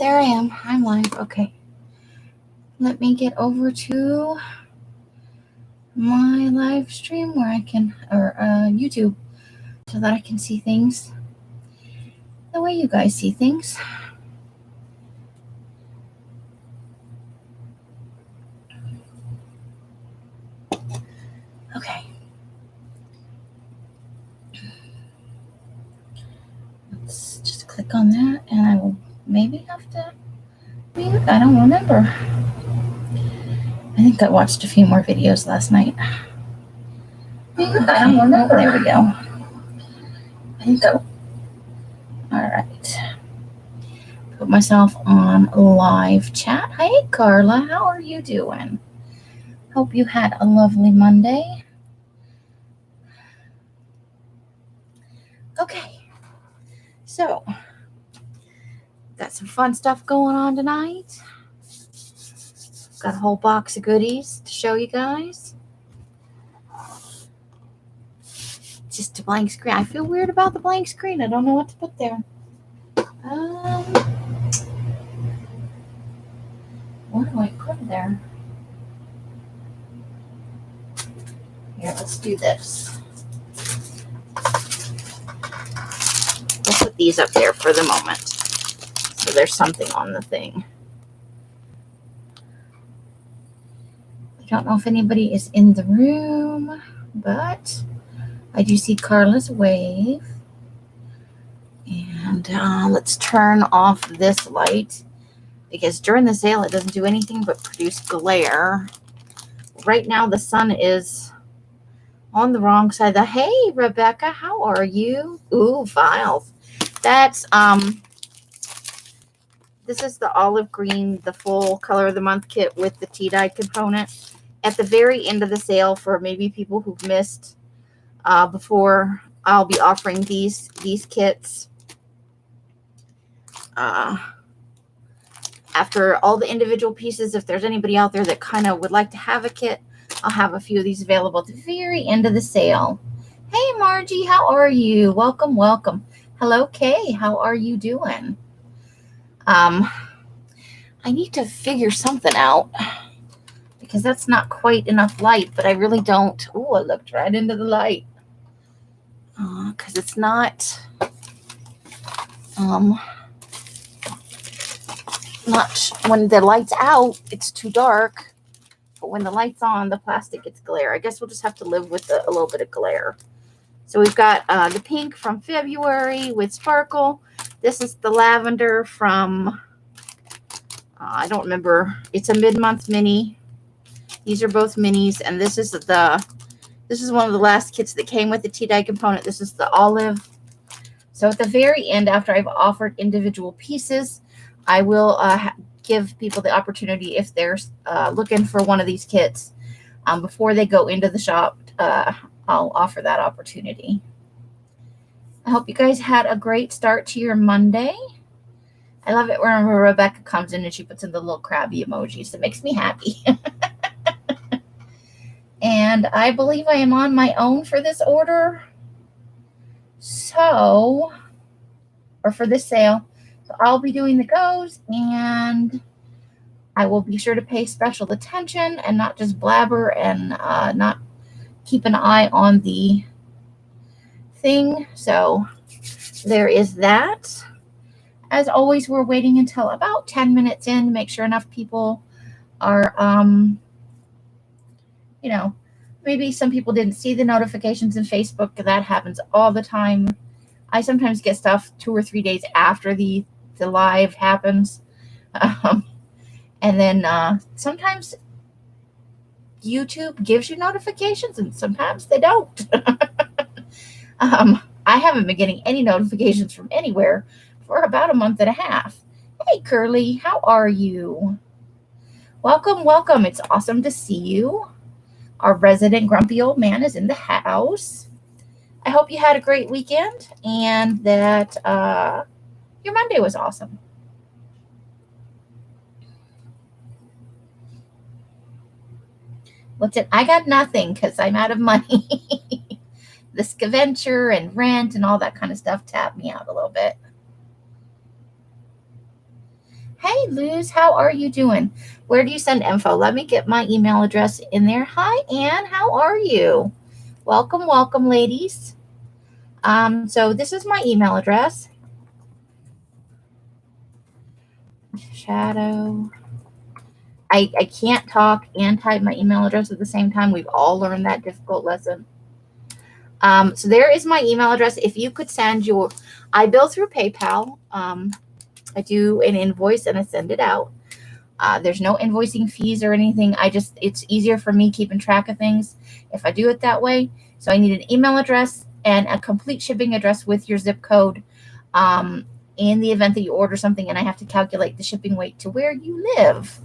there I am. I'm live. Okay. Let me get over to my live stream where I can, or YouTube, so that I can see things the way you guys see things. Okay. Let's just click on that, and I will maybe have to mute. I don't remember. I think I watched a few more videos last night. Okay. I don't remember. There we go. I think so. All right. Put myself on live chat. Hey, Carla. How are you doing? Hope you had a lovely Monday. Okay. So, got some fun stuff going on tonight. Got a whole box of goodies to show you guys. Just a blank screen. I feel weird about the blank screen. I don't know what to put there. What do I put there? Here, let's do this. We'll put these up there for the moment. So there's something on the thing. I don't know if anybody is in the room, but I do see Carla's wave. And let's turn off this light because during the sale it doesn't do anything but produce glare. Right now the sun is on the wrong side. Hey, Rebecca, how are you? Ooh, files. That's this is the olive green, the full color of the month kit with the tea dye component. At the very end of the sale, for maybe people who've missed before, I'll be offering these kits. After all the individual pieces, if there's anybody out there that kind of would like to have a kit, I'll have a few of these available at the very end of the sale. Hey, Margie, how are you? Welcome, welcome. Hello, Kay. How are you doing? I need to figure something out because that's not quite enough light, but I really don't. Oh, I looked right into the light because it's not not when the light's out, it's too dark. But when the light's on, the plastic gets glare. I guess we'll just have to live with a little bit of glare. So we've got the pink from February with sparkle. This is the lavender from, I don't remember. It's a mid-month mini. These are both minis. And this is one of the last kits that came with the tea dye component. This is the olive. So at the very end, after I've offered individual pieces, I will give people the opportunity, if they're looking for one of these kits, before they go into the shop, I'll offer that opportunity. I hope you guys had a great start to your Monday. I love it when Rebecca comes in and she puts in the little crabby emojis. It makes me happy. And I believe I am on my own for this order. So, or for this sale. So I'll be doing the goes, and I will be sure to pay special attention and not just blabber and not keep an eye on the thing. So there is that. As always, we're waiting until about 10 minutes in to make sure enough people are, maybe some people didn't see the notifications in Facebook. That happens all the time. I sometimes get stuff 2 or 3 days after the live happens. And then sometimes YouTube gives you notifications and sometimes they don't. I haven't been getting any notifications from anywhere for about a month and a half. Hey, Curly, how are you? Welcome, welcome. It's awesome to see you. Our resident grumpy old man is in the house. I hope you had a great weekend and that your Monday was awesome. What's it? I got nothing because I'm out of money. The scavenger and rent and all that kind of stuff tapped me out a little bit. Hey, Luz, how are you doing? Where do you send info? Let me get my email address in there. Hi, Anne. How are you? Welcome, welcome, ladies. So this is my email address. Shadow. I can't talk and type my email address at the same time. We've all learned that difficult lesson. So there is my email address. If you could send your, I bill through PayPal. I do an invoice and I send it out. There's no invoicing fees or anything. It's easier for me keeping track of things if I do it that way. So I need an email address and a complete shipping address with your zip code. In the event that you order something and I have to calculate the shipping weight to where you live.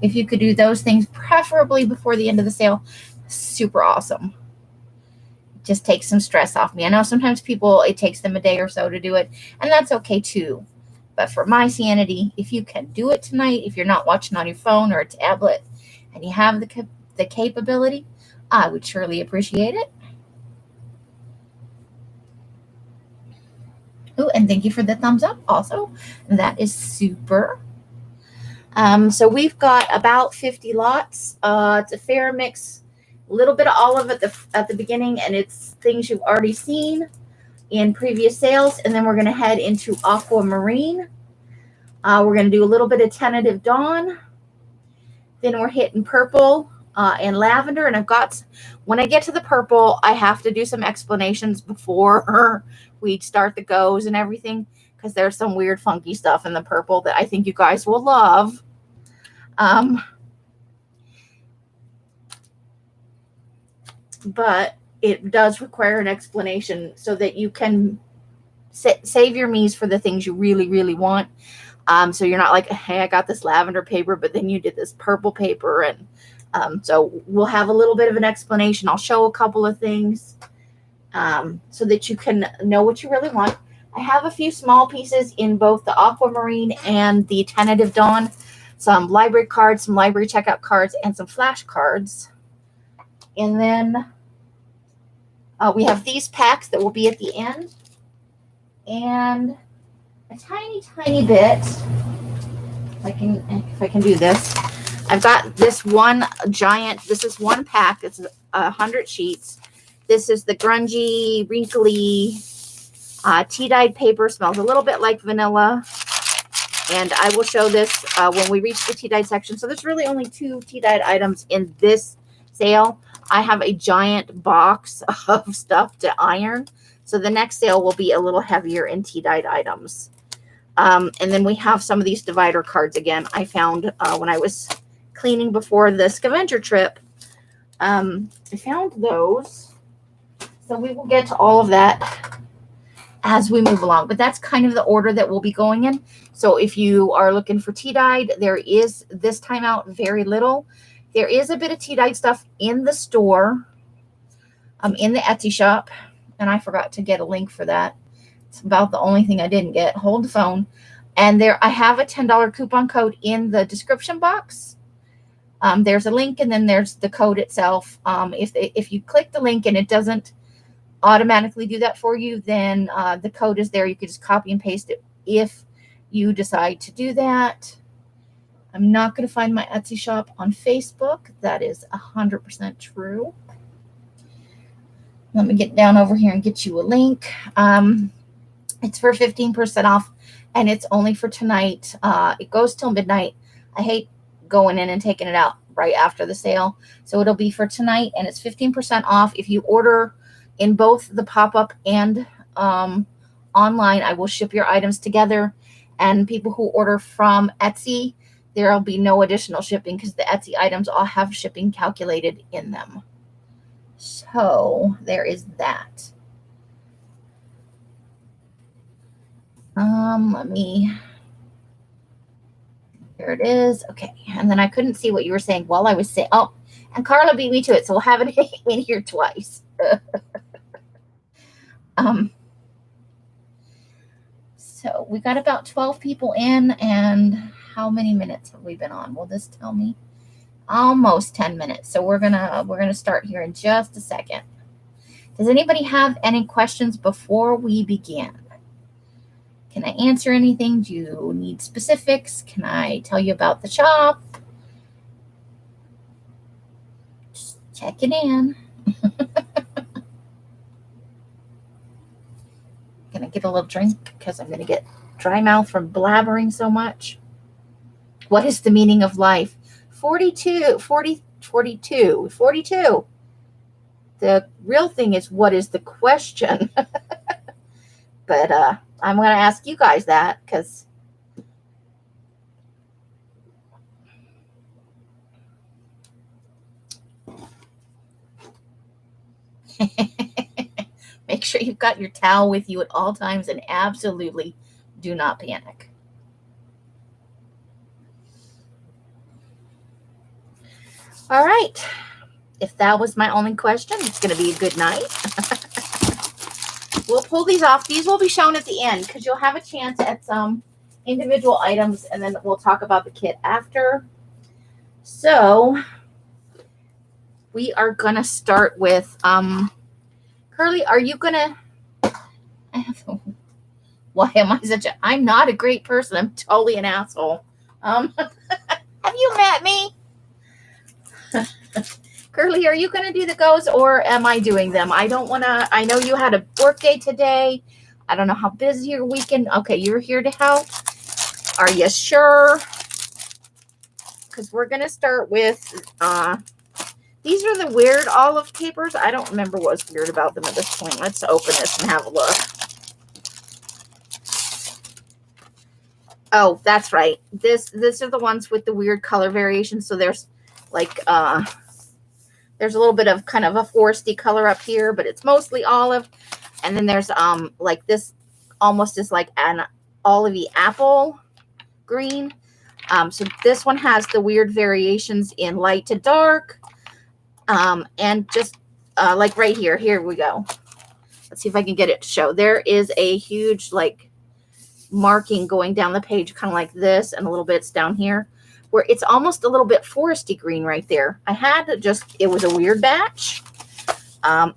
If you could do those things, preferably before the end of the sale, super awesome. Just takes some stress off me. I know sometimes it takes them a day or so to do it, and that's okay too. But for my sanity, if you can do it tonight, if you're not watching on your phone or a tablet and you have the capability, I would surely appreciate it. Oh, and thank you for the thumbs up also. That is super. So we've got about 50 lots. It's a fair mix, a little bit of olive at the beginning, and it's things you've already seen in previous sales. And then we're going to head into Aquamarine. We're going to do a little bit of Tentative Dawn. Then we're hitting purple and lavender. And when I get to the purple, I have to do some explanations before we start the goes and everything, because there's some weird funky stuff in the purple that I think you guys will love. But it does require an explanation so that you can save your me's for the things you really, really want. So you're not like, hey, I got this lavender paper, but then you did this purple paper. And so we'll have a little bit of an explanation. I'll show a couple of things so that you can know what you really want. I have a few small pieces in both the Aquamarine and the Tentative Dawn. Some library cards, some library checkout cards, and some flash cards. And then we have these packs that will be at the end. And a tiny, tiny bit, if I can do this, I've got this one giant, this is one pack, it's 100 sheets. This is the grungy, wrinkly, tea-dyed paper, smells a little bit like vanilla. And I will show this when we reach the tea-dyed section. So there's really only 2 tea-dyed items in this sale. I have a giant box of stuff to iron. So the next sale will be a little heavier in tea-dyed items. And then we have some of these divider cards again. I found when I was cleaning before the scavenger trip. I found those. So we will get to all of that as we move along. But that's kind of the order that we'll be going in. So if you are looking for tea-dyed, there is this time out very little. There is a bit of tea-dyed stuff in the store, in the Etsy shop. And I forgot to get a link for that. It's about the only thing I didn't get. Hold the phone. And there, I have a $10 coupon code in the description box. There's a link, and then there's the code itself. If you click the link and it doesn't automatically do that for you, then the code is there. You can just copy and paste it if you decide to do that. I'm not going to find my Etsy shop on Facebook. That is 100% true. Let me get down over here and get you a link. It's for 15% off, and it's only for tonight. It goes till midnight. I hate going in and taking it out right after the sale. So it'll be for tonight, and it's 15% off. If you order in both the pop-up and online, I will ship your items together. And people who order from Etsy, there will be no additional shipping because the Etsy items all have shipping calculated in them. So there is that. Here it is. Okay. And then I couldn't see what you were saying while I was saying, oh, and Carla beat me to it. So we'll have it in here twice. So we got about 12 people in, and how many minutes have we been on? Will this tell me? Almost 10 minutes. So we're gonna start here in just a second. Does anybody have any questions before we begin? Can I answer anything? Do you need specifics? Can I tell you about the shop? Just checking in. Gonna get a little drink because I'm gonna get dry mouth from blabbering so much. What is the meaning of life? 42. The real thing is, what is the question? But I'm going to ask you guys that because make sure you've got your towel with you at all times and absolutely do not panic. All right. If that was my only question, it's going to be a good night. We'll pull these off. These will be shown at the end because you'll have a chance at some individual items, and then we'll talk about the kit after. So we are going to start with, Curly, are you going to, why am I I'm not a great person. I'm totally an asshole. Have you met me? Curly, are you going to do the goes or am I doing them? I don't want to. I know you had a work day today. I don't know how busy your weekend. Okay, you're here to help. Are you sure? Because we're going to start with, these are the weird olive papers. I don't remember what's weird about them at this point. Let's open this and have a look. Oh, that's right. These are the ones with the weird color variations. So there's like, there's a little bit of kind of a foresty color up here, but it's mostly olive. And then there's like this almost is like an olivey apple green. So this one has the weird variations in light to dark. And just like right here, here we go. Let's see if I can get it to show. There is a huge like marking going down the page, kind of like this, and a little bits down here, where it's almost a little bit foresty green right there. I had to just, it was a weird batch. And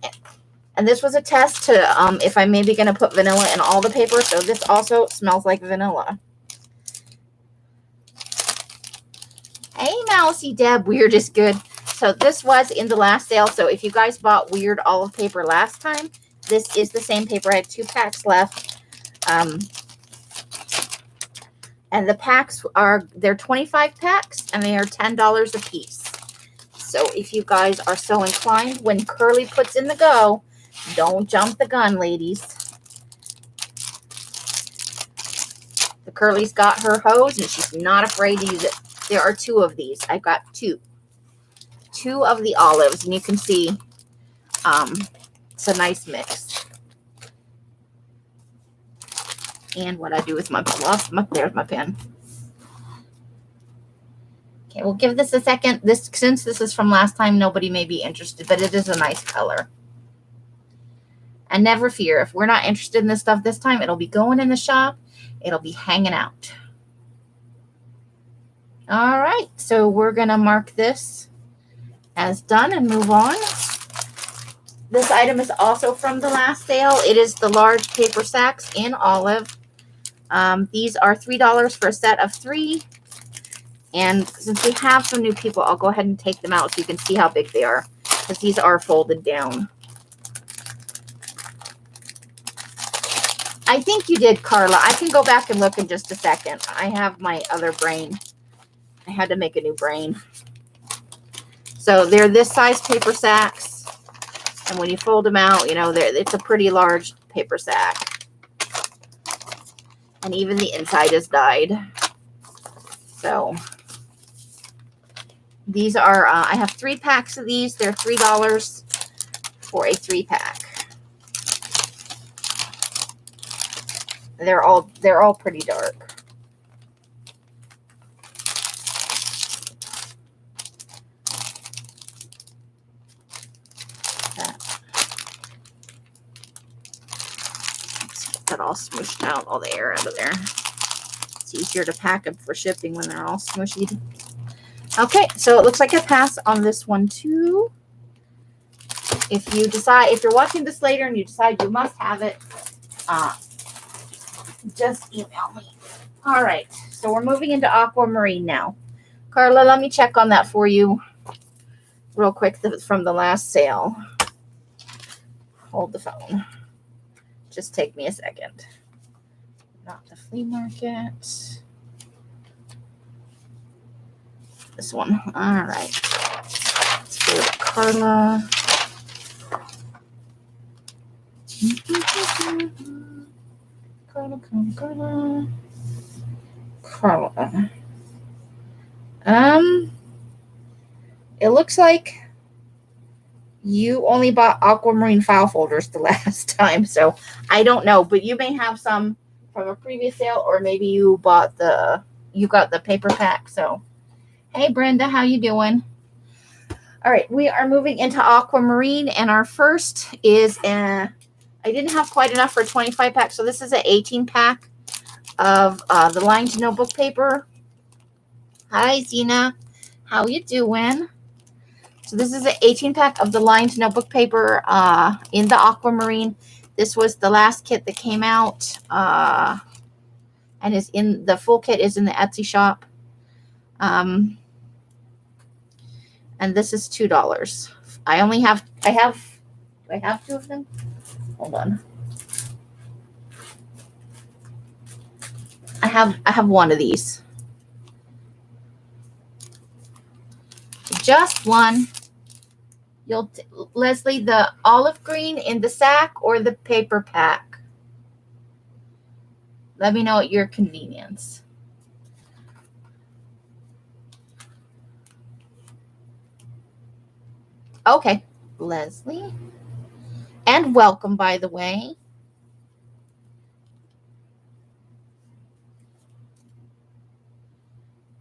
this was a test to if I'm maybe going to put vanilla in all the paper. So this also smells like vanilla. Hey, Mousy Deb, weird is good. So this was in the last sale. So if you guys bought weird olive paper last time, this is the same paper. I have 2 packs left. And the packs are, they're 25 packs and they are $10 a piece. So if you guys are so inclined, when Curly puts in the go, don't jump the gun, ladies. The Curly's got her hose and she's not afraid to use it. There are 2 of these. I've got 2. 2 of the olives, and you can see it's a nice mix. And what I do with my fluff, there's my pen. Okay, we'll give this a second. Since this is from last time, nobody may be interested, but it is a nice color. And never fear, if we're not interested in this stuff this time, it'll be going in the shop. It'll be hanging out. All right, so we're going to mark this as done and move on. This item is also from the last sale. It is the large paper sacks in olive. These are $3 for a set of 3. And since we have some new people, I'll go ahead and take them out so you can see how big they are, because these are folded down. I think you did, Carla. I can go back and look in just a second. I have my other brain. I had to make a new brain. So they're this size paper sacks. And when you fold them out, you know, it's a pretty large paper sack. And even the inside is dyed. So these are, I have 3 packs of these. They're $3 for a 3-pack. They're all pretty dark. That all smushed out, all the air out of there. It's easier to pack them for shipping when they're all smushy. Okay, so it looks like a pass on this one too. If you're watching this later and you decide you must have it, just email me. All right, so we're moving into Aquamarine now. Carla, let me check on that for you real quick from the last sale. Hold the phone. Just take me a second. Not the flea market. This one. All right. Let's go to Carla. Carla. It looks like you only bought Aquamarine file folders the last time, so I don't know, but you may have some from a previous sale, or maybe you got the paper pack. So, hey Brenda, how you doing? All right, we are moving into Aquamarine, and our first is I didn't have quite enough for a 25 pack, so this is an 18 pack of the lined notebook paper. Hi Zena, how you doing? So this is an 18 pack of the lined notebook paper in the Aquamarine. This was the last kit that came out, and is in the full kit is in the Etsy shop. And this is $2. I have two of them. Hold on. I have one of these. Just one. Leslie, the olive green in the sack or the paper pack? Let me know at your convenience. Okay, Leslie. And welcome, by the way.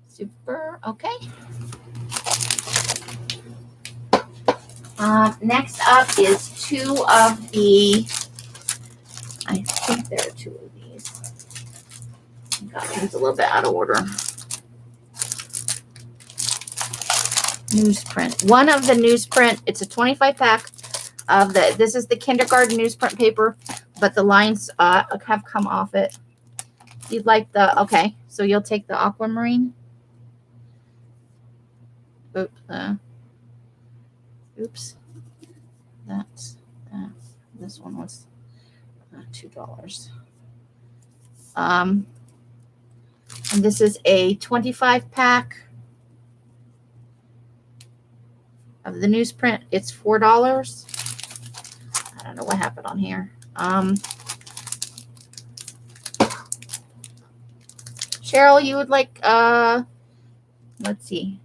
Super. Okay. Next up is two of the, I think there are two of these. Got things a little bit out of order. Newsprint. One of the newsprint, it's a 25 pack of this is the kindergarten newsprint paper, but the lines have come off it. You'd like okay, so you'll take the Aquamarine. Oops. That's that. This one was $2. And this is a 25 pack of the newsprint. It's $4. I don't know what happened on here. Cheryl, you would like let's see.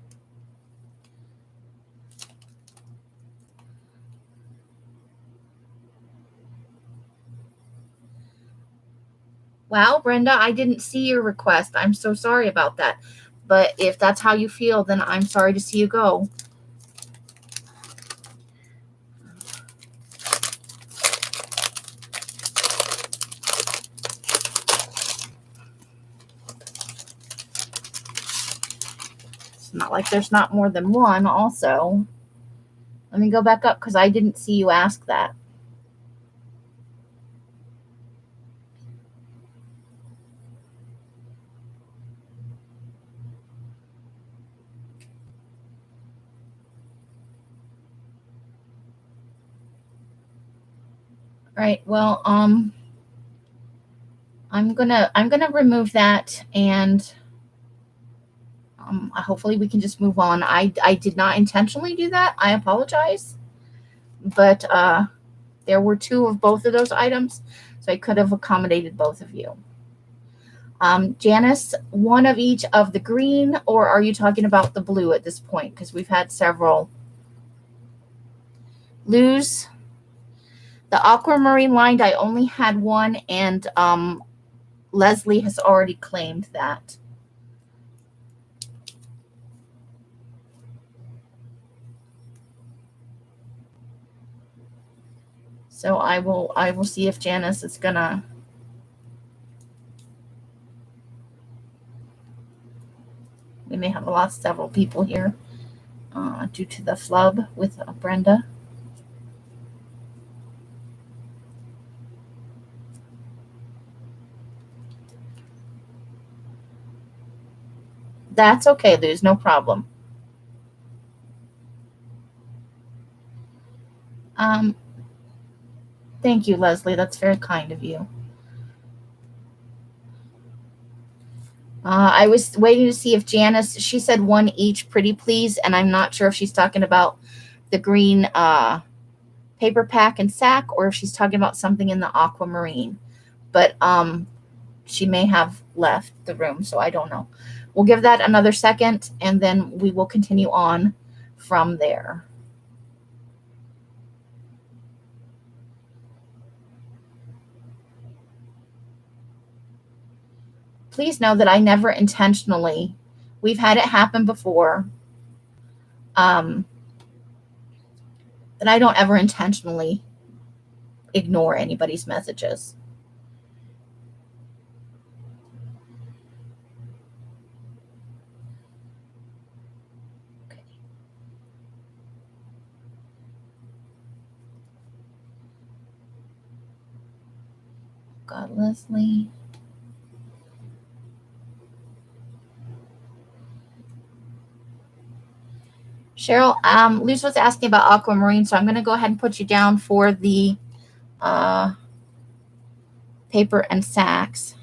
Wow, Brenda, I didn't see your request. I'm so sorry about that. But if that's how you feel, then I'm sorry to see you go. It's not like there's not more than one also. Let me go back up because I didn't see you ask that. Right. Well, I'm gonna remove that, and hopefully we can just move on. I did not intentionally do that. I apologize, but there were two of both of those items, so I could have accommodated both of you. Janice, one of each of the green, or are you talking about the blue at this point? Because we've had several. Lose. The Aquamarine lined, I only had one, and Leslie has already claimed that. So I will see if Janice is gonna. We may have lost several people here due to the flub with Brenda. That's okay, Luz, no problem. Thank you, Leslie. That's very kind of you. I was waiting to see if Janice, she said one each, pretty please, and I'm not sure if she's talking about the green paper pack and sack or if she's talking about something in the Aquamarine. But she may have left the room, so I don't know. We'll give that another second, and then we will continue on from there. Please know that I never intentionally, we've had it happen before, that I don't ever intentionally ignore anybody's messages. Okay. Got Leslie. Cheryl, Luz was asking about Aquamarine, so I'm going to go ahead and put you down for the paper and sacks.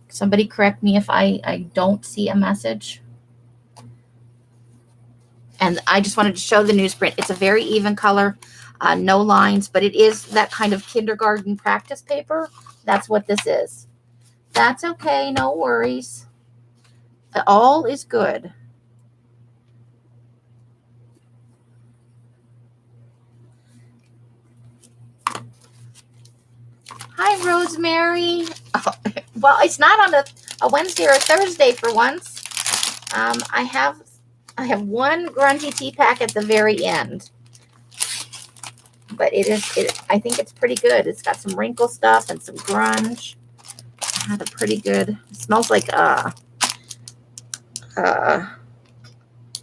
Somebody correct me if I don't see a message. And I just wanted to show the newsprint. It's a very even color, no lines, but it is that kind of kindergarten practice paper. That's what this is. That's okay, no worries. All is good. Hi, Rosemary. Oh, well, it's not on a Wednesday or a Thursday for once. I have one grungy tea pack at the very end, but I think it's pretty good. It's got some wrinkle stuff and some grunge. It had a pretty good. It smells like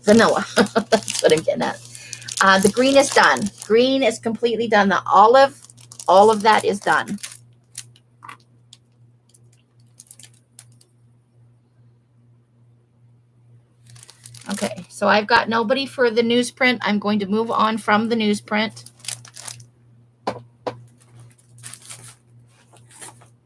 vanilla. That's what I'm getting at. The green is done. Green is completely done. The olive, all of that is done. Okay, so I've got nobody for the newsprint. I'm going to move on from the newsprint.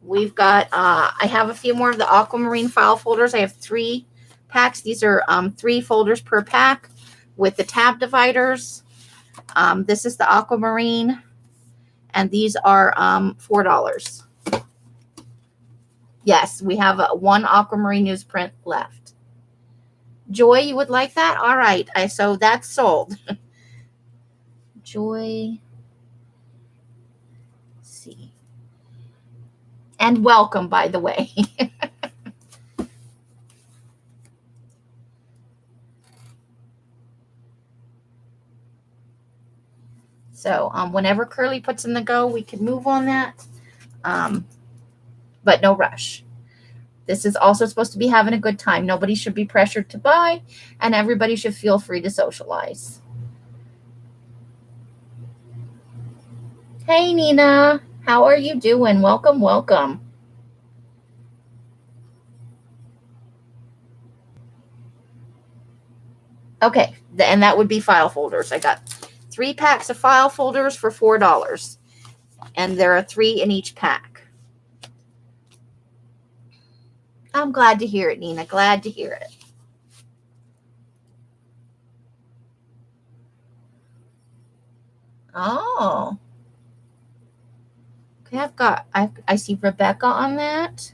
We've got, I have a few more of the Aquamarine file folders. I have 3 packs. These are 3 folders per pack with the tab dividers. This is the Aquamarine, and these are $4. Yes, we have one Aquamarine newsprint left. Joy, you would like that? All right, so that's sold. Joy, let's see. And welcome, by the way. So whenever Curly puts in the go, we can move on that. But no rush. This is also supposed to be having a good time. Nobody should be pressured to buy, and everybody should feel free to socialize. Hey, Nina. How are you doing? Welcome, welcome. Okay, and that would be file folders. I got 3 packs of file folders for $4, and there are 3 in each pack. I'm glad to hear it, Nina. Glad to hear it. Oh. Okay, I see Rebecca on that.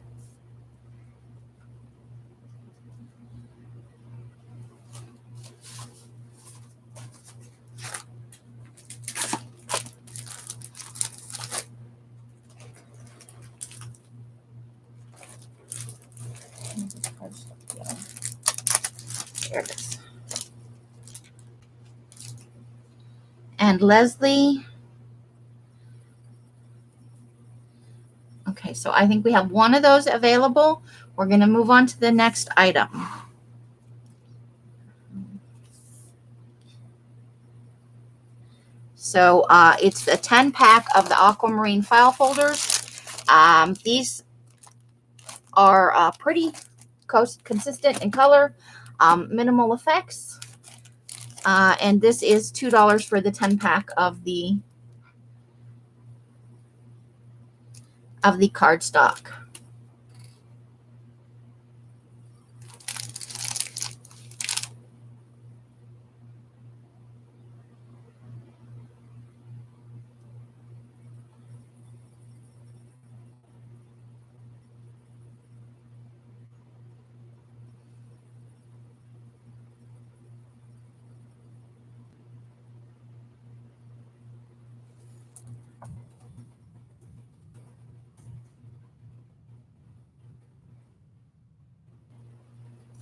There it is. And Leslie. Okay, so I think we have one of those available. We're going to move on to the next item. So it's a 10 pack of the Aquamarine file folders. These are pretty consistent in color, minimal effects. And this is $2 for the 10 pack of the cardstock.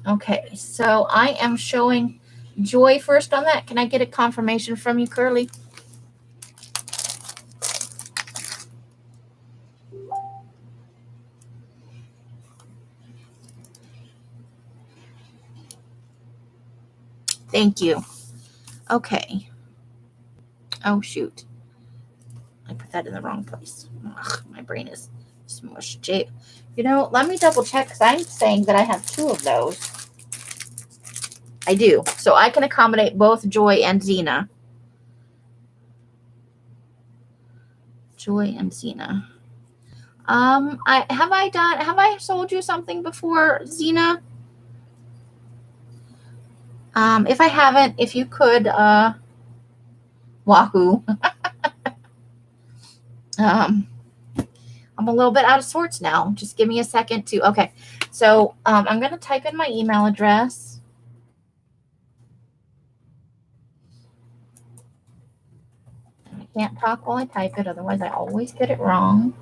Okay, so I am showing Joy first on that. Can I get a confirmation from you, Curly? Thank you. Okay. Oh, shoot. I put that in the wrong place. Ugh, my brain is smushed. You know, let me double check because I'm saying that I have 2 of those. I do. So I can accommodate both Joy and Xena. Joy and Xena. Have I sold you something before, Xena? If I haven't, if you could, wahoo. I'm a little bit out of sorts now. Just give me a second to, okay. So, I'm going to type in my email address. I can't talk while I type it. Otherwise, I always get it wrong.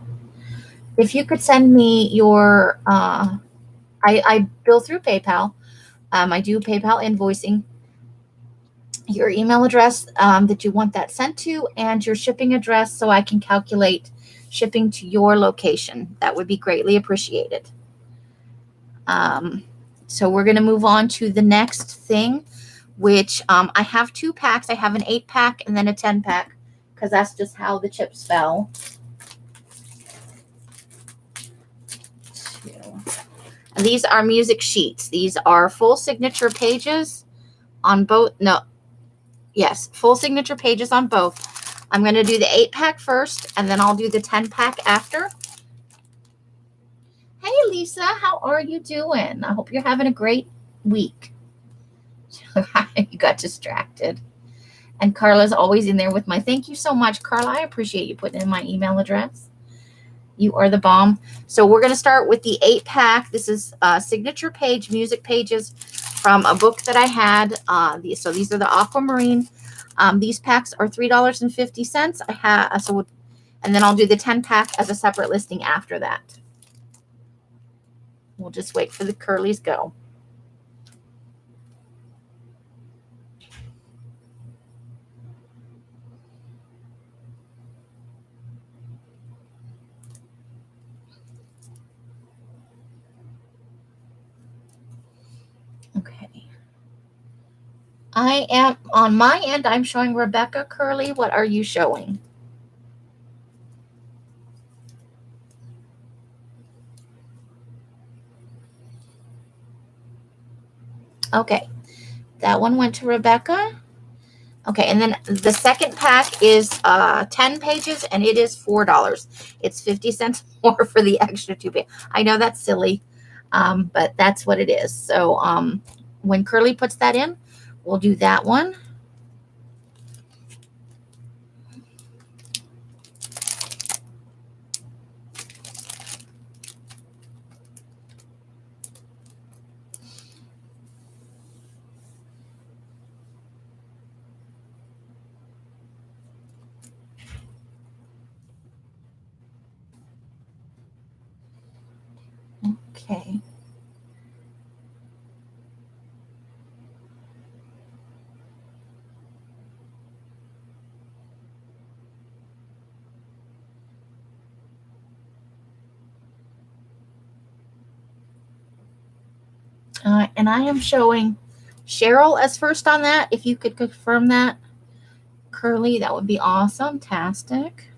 If you could send me your, I bill through PayPal. I do PayPal invoicing. Your email address that you want that sent to and your shipping address so I can calculate shipping to your location. That would be greatly appreciated. So we're going to move on to the next thing, which I have 2 packs. I have an 8-pack and then a 10-pack because that's just how the chips fell. And these are music sheets. These are full signature pages on both. No. Yes, full signature pages on both. I'm going to do the 8-pack first, and then I'll do the 10-pack after. Hey, Lisa, how are you doing? I hope you're having a great week. You got distracted. And Carla's always in there with my thank you so much, Carla. I appreciate you putting in my email address. You are the bomb. So we're going to start with the 8-pack. This is signature page, music pages from a book that I had. So these are the Aquamarine. These packs are $3.50. And then I'll do the 10-pack as a separate listing after that. We'll just wait for the curlies go. Okay. I am on my end. I'm showing Rebecca Curly. What are you showing? Okay. That one went to Rebecca. Okay, and then the second pack is 10 pages, and it is $4. It's 50 cents more for the extra 2 pages. I know that's silly, but that's what it is. So when Curly puts that in, we'll do that one. Okay. And I am showing Cheryl as first on that. If you could confirm that, Curly, that would be awesome. Tastic.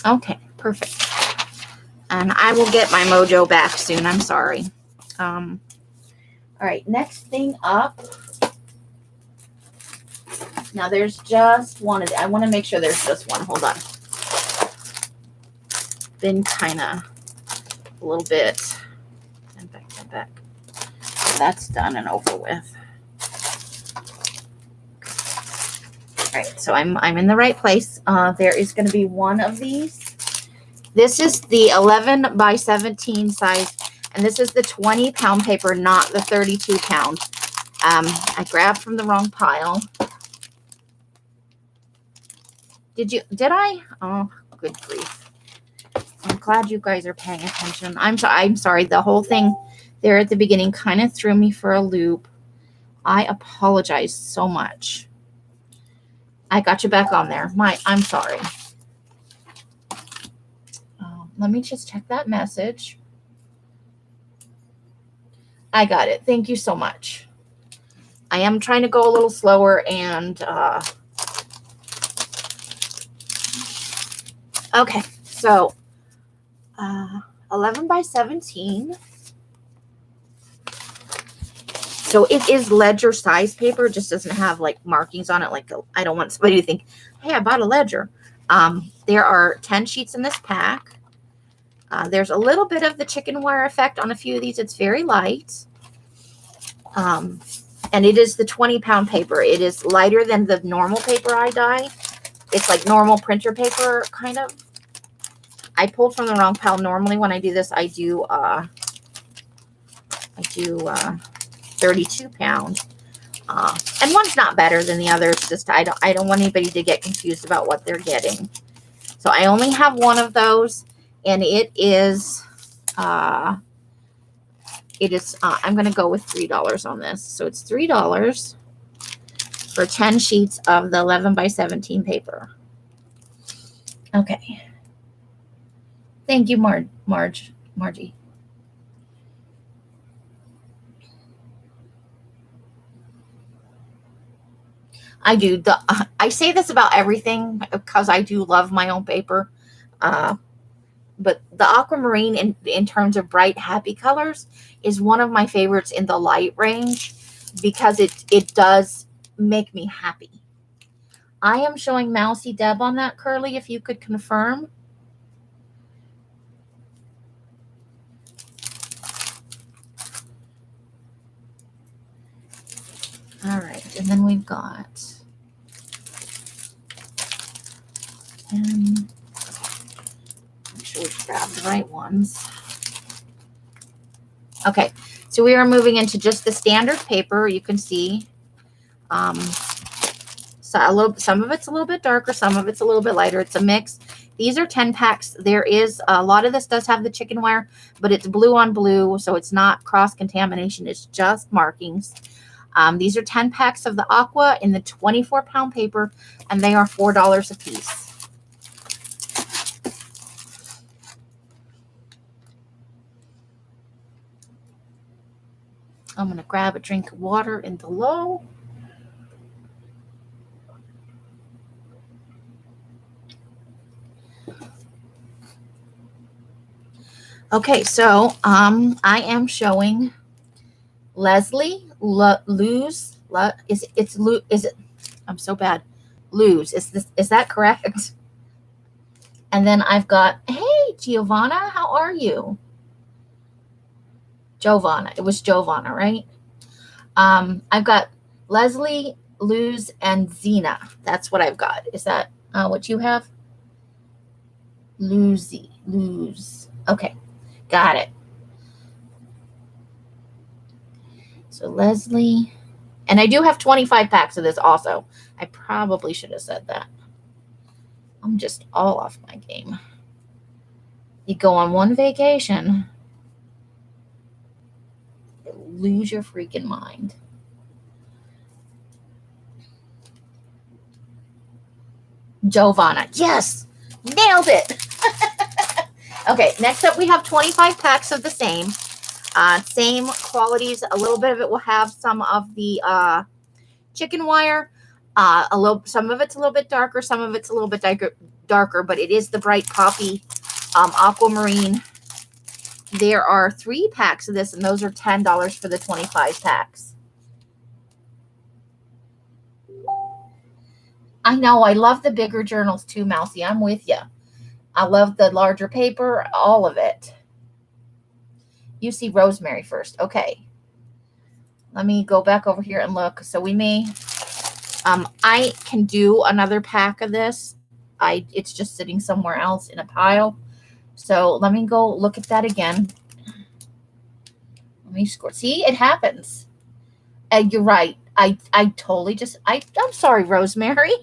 Okay, perfect. And I will get my mojo back soon. I'm sorry. All right, next thing up. Now there's just one. I want to make sure there's just one. Hold on. Been kind of a little bit. And back, and back. That's done and over with. All right, so I'm in the right place. There is going to be one of these. This is the 11 by 17 size, and this is the 20-pound paper, not the 32-pound. I grabbed from the wrong pile. Did I? Oh, good grief. I'm glad you guys are paying attention. I'm sorry. The whole thing there at the beginning kind of threw me for a loop. I apologize so much. I got you back on there. I'm sorry. Let me just check that message. I got it. Thank you so much. I am trying to go a little slower and okay, so 11 by 17. So it is ledger size paper. It just doesn't have like markings on it. Like I don't want somebody to think, hey, I bought a ledger. There are 10 sheets in this pack. There's a little bit of the chicken wire effect on a few of these. It's very light. And it is the 20-pound paper. It is lighter than the normal paper I dye. It's like normal printer paper, kind of. I pulled from the wrong pile. Normally when I do this, I do 32-pound. And one's not better than the other. It's just I don't want anybody to get confused about what they're getting. So I only have one of those. And it is, I'm going to go with $3 on this. So it's $3 for 10 sheets of the 11 by 17 paper. Okay. Thank you, Margie. I do. I say this about everything because I do love my own paper. But the Aquamarine, in terms of bright, happy colors, is one of my favorites in the light range because it does make me happy. I am showing Mousy Deb on that, Curly, if you could confirm. All right, and then we've got... make sure we grab the right ones. Okay, so we are moving into just the standard paper. You can see so some of it's a little bit darker, some of it's a little bit lighter. It's a mix. These are 10 packs. There is a lot of this does have the chicken wire, but it's blue on blue, so it's not cross-contamination. It's just markings. These are 10 packs of the Aqua in the 24-pound paper, and they are $4 a piece. I'm going to grab a drink of water in the low. Okay, so I am showing Leslie Lose. Is it? I'm so bad. Lose. Is that correct? And then I've got, hey, Giovanna, how are you? Giovanna. It was Giovanna, right? I've got Leslie, Luz, and Zena. That's what I've got. Is that what you have? Lose. Okay, got it. So Leslie, and I do have 25 packs of this also. I probably should have said that. I'm just all off my game. You go on one vacation, lose your freaking mind. Giovanna. Yes, nailed it. Okay, next up we have 25 packs of the same qualities. A little bit of it will have some of the chicken wire. Some of it's a little bit darker, some of it's a little bit darker, but it is the bright poppy Aquamarine. There are 3 packs of this, and those are $10 for the 25 packs. I know, I love the bigger journals too, Mousy. I'm with you. I love the larger paper, all of it. You see rosemary first. Okay. Let me go back over here and look. So we may, I can do another pack of this. It's just sitting somewhere else in a pile. So let me go look at that again. Let me score. See, it happens. And you're right. I totally just, I'm sorry, Rosemary.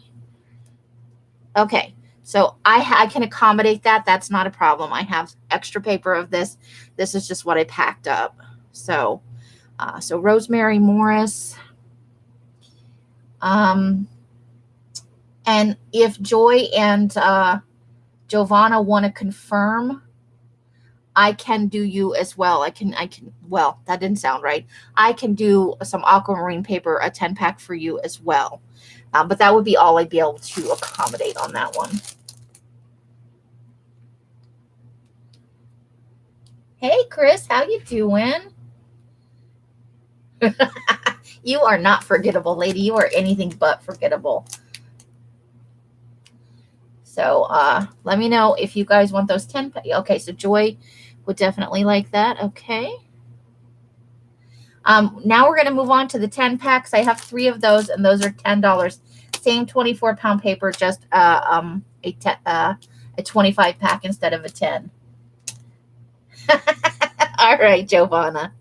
Okay. So I can accommodate that. That's not a problem. I have extra paper of this. This is just what I packed up. So, so Rosemary Morris. And if Joy and Giovanna want to confirm, I can do you as well. I can, well, that didn't sound right. I can do some aquamarine paper, a 10-pack for you as well. But that would be all I'd be able to accommodate on that one. Hey, Chris, how you doing? You are not forgettable, lady. You are anything but forgettable. So let me know if you guys want those 10. Okay, so Joy would definitely like that. Okay. Now we're going to move on to the 10 packs. I have 3 of those, and those are $10. Same 24-pound paper, just a 25 pack instead of a 10. All right, Giovanna.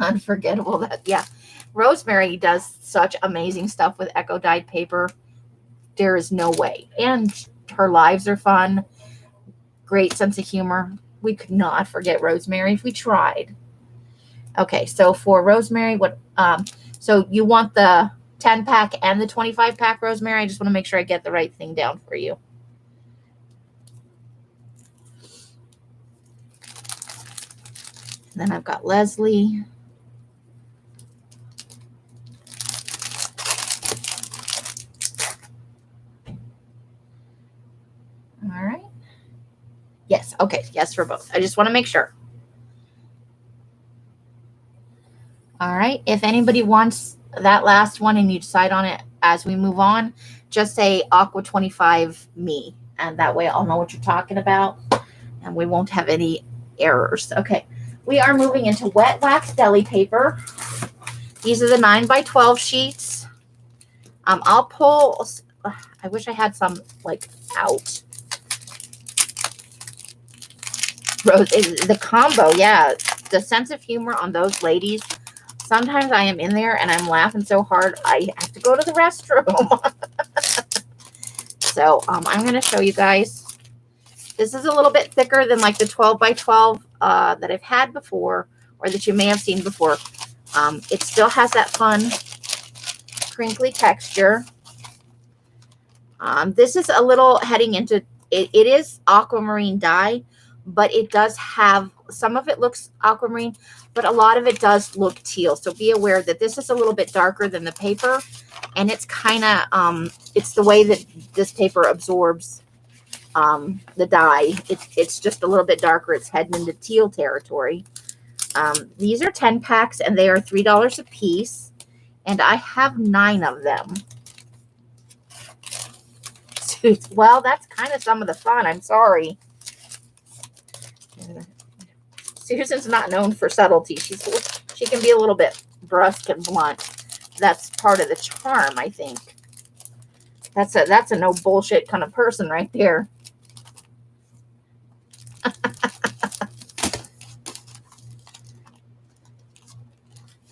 Unforgettable. That, yeah. Rosemary does such amazing stuff with Eco dyed paper. There is no way. And her lives are fun. Great sense of humor. We could not forget Rosemary if we tried. Okay, so for Rosemary, what so you want the 10-pack and the 25-pack, Rosemary? I just want to make sure I get the right thing down for you. And then I've got Leslie. All right. Yes, okay, yes for both. I just want to make sure. All right, if anybody wants that last one and you decide on it as we move on, just say Aqua 25 me, and that way I'll know what you're talking about and we won't have any errors. Okay, we are moving into wet wax deli paper. These are the 9x12 sheets. I'll pull, I wish I had some like out. Rose, the combo, yeah, the sense of humor on those ladies. Sometimes I am in there and I'm laughing so hard I have to go to the restroom. So I'm going to show you guys. This is a little bit thicker than like the 12x12 that I've had before, or that you may have seen before. It still has that fun crinkly texture. This is a little heading into, it is aquamarine dye, but it does have, some of it looks aquamarine, but a lot of it does look teal. So be aware that this is a little bit darker than the paper, and it's kind of, it's the way that this paper absorbs the dye. It's just a little bit darker. It's heading into teal territory. These are 10 packs, and they are $3 a piece, and I have 9 of them. Well, that's kind of some of the fun. I'm sorry. Susan's not known for subtlety. She can be a little bit brusque and blunt. That's part of the charm, I think. That's a no bullshit kind of person right there.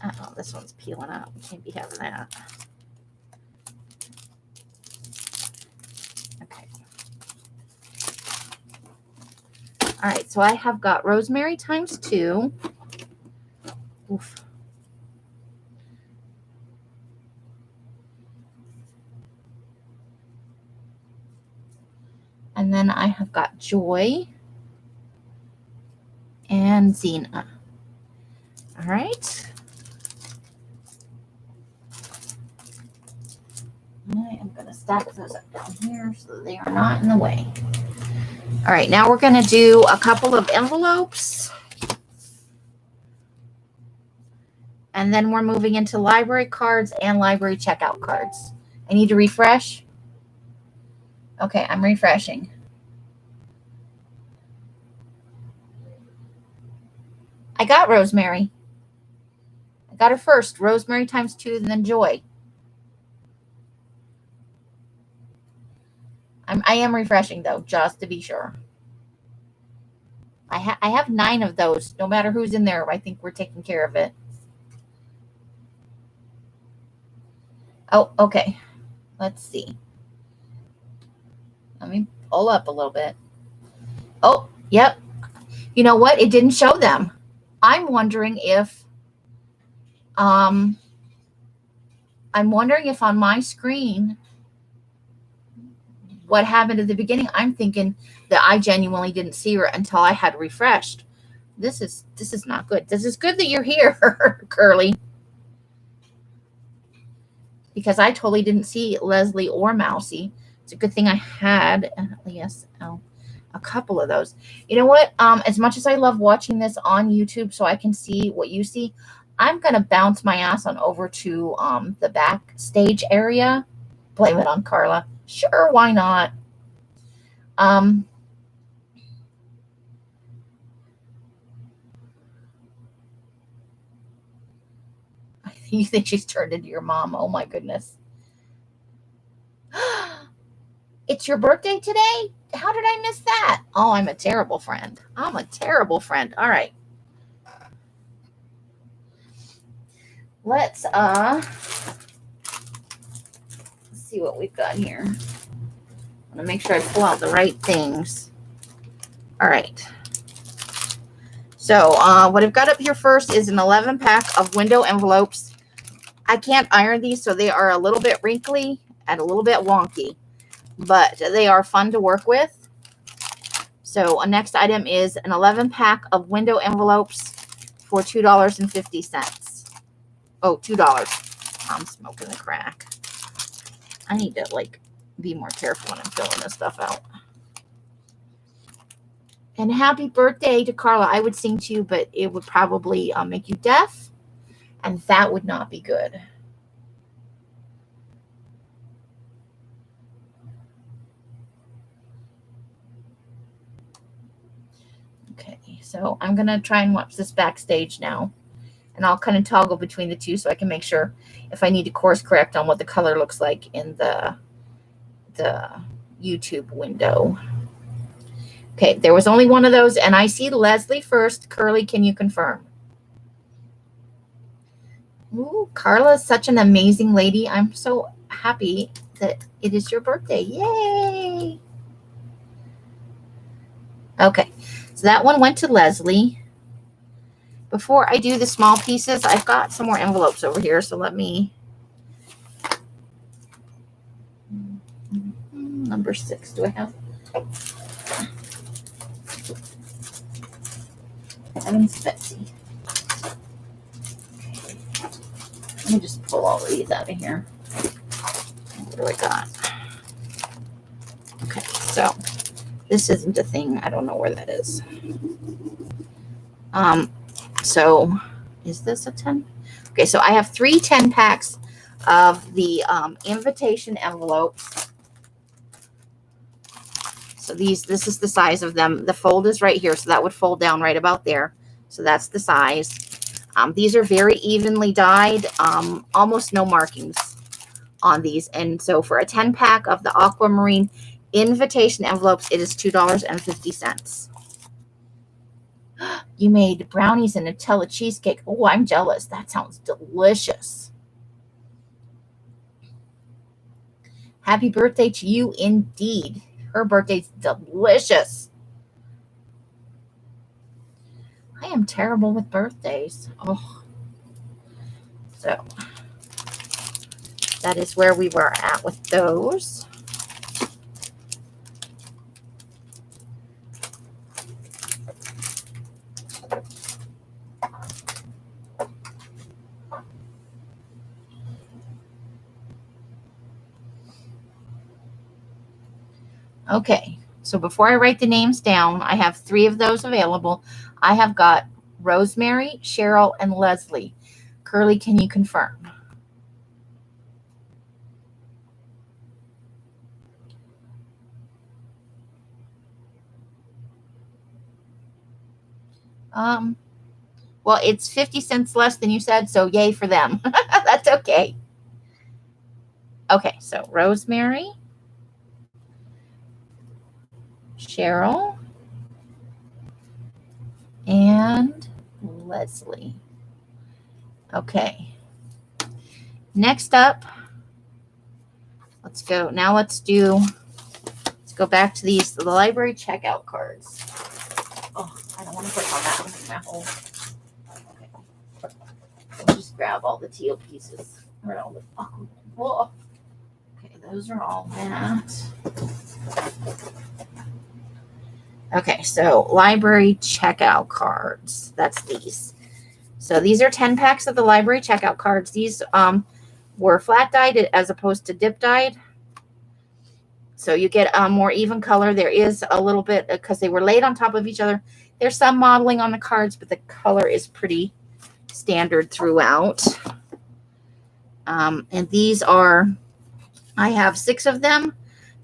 Uh-oh, this one's peeling up. We can't be having that. Okay. All right, so I have got Rosemary ×2. Oof. And then I have got Joy and Xena. All right. I am going to stack those up down here so they are not in the way. All right, now we're going to do a couple of envelopes. And then we're moving into library cards and library checkout cards. I need to refresh. Okay, I'm refreshing. I got Rosemary. I got her first. Rosemary times 2, and then Joy. I am refreshing, though, just to be sure. I have 9 of those. No matter who's in there, I think we're taking care of it. Oh, okay. Let's see. Let me pull up a little bit. Oh, yep. You know what? It didn't show them. I'm wondering if on my screen what happened at the beginning. I'm thinking that I genuinely didn't see her until I had refreshed. This is not good. This is good that you're here, Curly. Because I totally didn't see Leslie or Mousy. It's a good thing I had a couple of those. You know what? As much as I love watching this on YouTube so I can see what you see, I'm going to bounce my ass on over to the backstage area. Blame it on Carla. Sure, why not? You think she's turned into your mom? Oh my goodness. It's your birthday today? How did I miss that? Oh, I'm a terrible friend. I'm a terrible friend. All right. Let's see what we've got here. I want to make sure I pull out the right things. All right. So what I've got up here first is an 11 pack of window envelopes. I can't iron these, so they are a little bit wrinkly and a little bit wonky, but they are fun to work with. So next item is an 11 pack of window envelopes for $2.50. Oh, $2. I'm smoking the crack. I need to be more careful when I'm filling this stuff out. And happy birthday to Carla. I would sing to you, but it would probably make you deaf, and that would not be good. Okay, so I'm going to try and watch this backstage now. And I'll kind of toggle between the two so I can make sure if I need to course correct on what the color looks like in the YouTube window. Okay, there was only one of those, and I see Leslie first. Curly, can you confirm? Ooh, Carla is such an amazing lady. I'm so happy that it is your birthday. Yay! Okay, so that one went to Leslie. Before I do the small pieces, I've got some more envelopes over here, so let me... Number 6, do I have... Heavens, Betsy. Okay. Let me just pull all of these out of here. What do I got? Okay, so this isn't a thing. I don't know where that is. So is this a 10? Okay, so I have 3 10 packs of the invitation envelopes. So this is the size of them. The fold is right here, so that would fold down right about there. So that's the size. These are very evenly dyed, almost no markings on these. And so for a 10 pack of the Aquamarine invitation envelopes, it is $2.50. You made brownies and Nutella cheesecake. Oh, I'm jealous. That sounds delicious. Happy birthday to you indeed. Her birthday's delicious. I am terrible with birthdays. Oh. So that is where we were at with those. Okay, so before I write the names down, I have 3 of those available. I have got Rosemary, Cheryl, and Leslie. Curly, can you confirm? Well, it's 50 cents less than you said, so yay for them. That's okay. Okay, so Rosemary, Cheryl, and Leslie. Okay. Next up, let's go. Now let's go back to the library checkout cards. Oh, I don't want to put on that one in my hole. Okay. I'll just grab all the teal pieces. Or all the, oh, okay, those are all that. Okay, so library checkout cards. That's these. So these are 10 packs of the library checkout cards. These were flat dyed as opposed to dip dyed. So you get a more even color. There is a little bit, because they were laid on top of each other, there's some modeling on the cards, but the color is pretty standard throughout. And these are, I have 6 of them.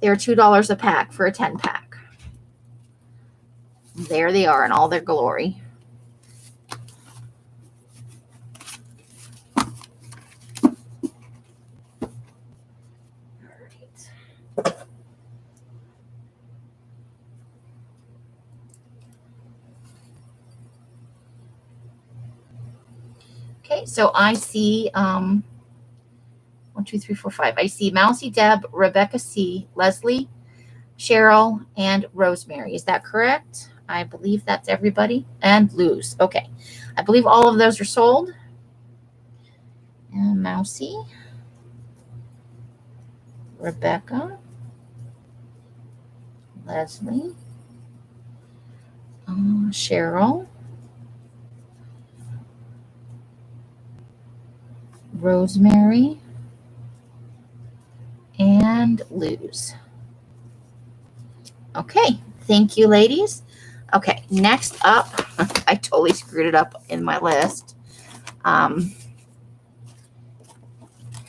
They're $2 a pack for a 10 pack. There they are in all their glory. Okay, so I see 1, 2, 3, 4, 5. I see Mousy Deb, Rebecca C, Leslie, Cheryl, and Rosemary. Is that correct? I believe that's everybody. And Luz. Okay. I believe all of those are sold. And Mousy, Rebecca, Leslie, Cheryl, Rosemary, and Luz. Okay, thank you, ladies. Okay, next up, I totally screwed it up in my list.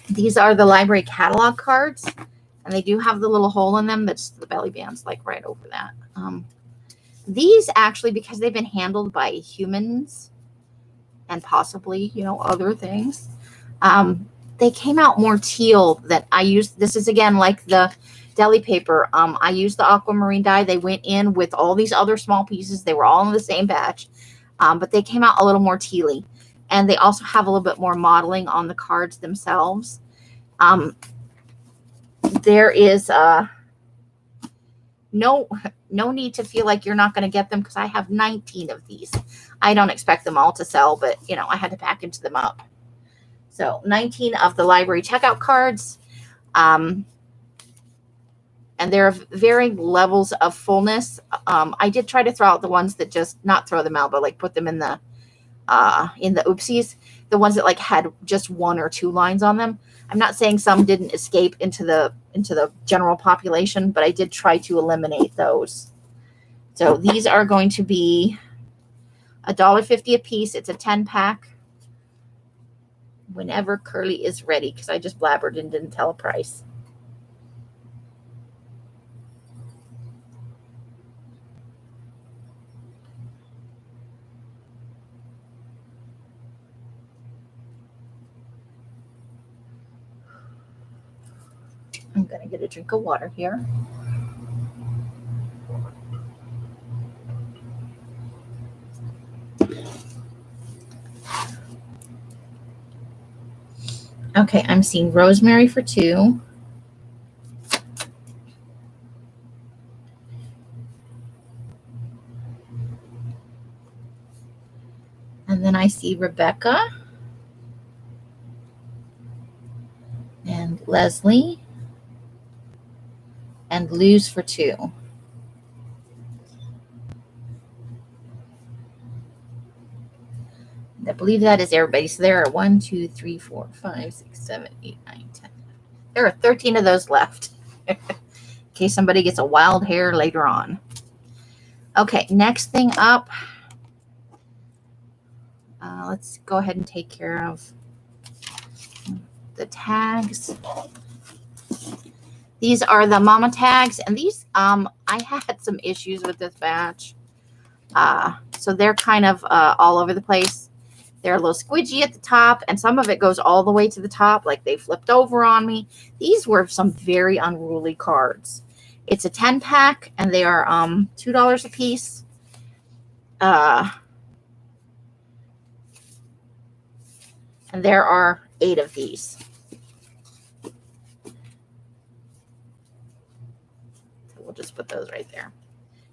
These are the library catalog cards, and they do have the little hole in them. That's the belly band's like right over that. These actually, because they've been handled by humans and possibly, other things, they came out more teal that I used. This is again like the deli paper. I used the Aquamarine dye. They went in with all these other small pieces. They were all in the same batch, but they came out a little more tealy. And they also have a little bit more modeling on the cards themselves. There is no need to feel like you're not going to get them, because I have 19 of these. I don't expect them all to sell, but, I had to package them up. So 19 of the library checkout cards. And there are varying levels of fullness. I did try to throw out the ones that just, not throw them out, but like put them in the oopsies, the ones that like had just 1 or 2 lines on them. I'm not saying some didn't escape into the general population, but I did try to eliminate those. So these are going to be $1.50 a piece. It's a 10 pack. Whenever Curly is ready, because I just blabbered and didn't tell a price. I'm going to get a drink of water here. Okay, I'm seeing Rosemary for 2. And then I see Rebecca and Leslie and Luz for 2. I believe that is everybody. So there are 1, 2, 3, 4, 5, 6, 7, 8, 9, 10. There are 13 of those left. case somebody gets a wild hair later on. Okay, next thing up. Let's go ahead and take care of the tags. These are the mama tags, and these I had some issues with this batch. So they're kind of all over the place. They're a little squidgy at the top, and some of it goes all the way to the top, like they flipped over on me. These were some very unruly cards. It's a 10-pack, and they are $2 a piece. And there are 8 of these. So we'll just put those right there.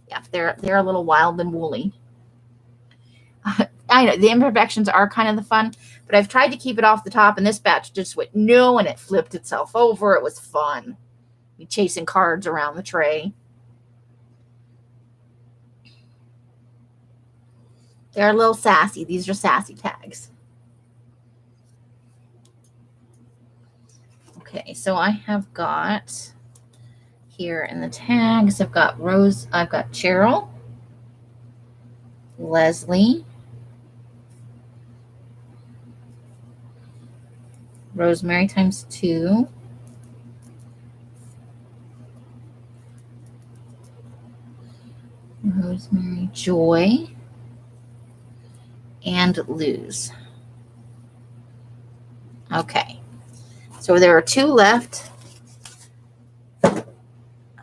Yeah, they're a little wild and woolly. I know the imperfections are kind of the fun, but I've tried to keep it off the top, and this batch just went no, and it flipped itself over. It was fun. Chasing cards around the tray. They're a little sassy. These are sassy tags. Okay, so I have got here in the tags, I've got Rose, I've got Cheryl, Leslie, Rosemary times 2, Rosemary, Joy, and Luz. Okay, so there are 2 left,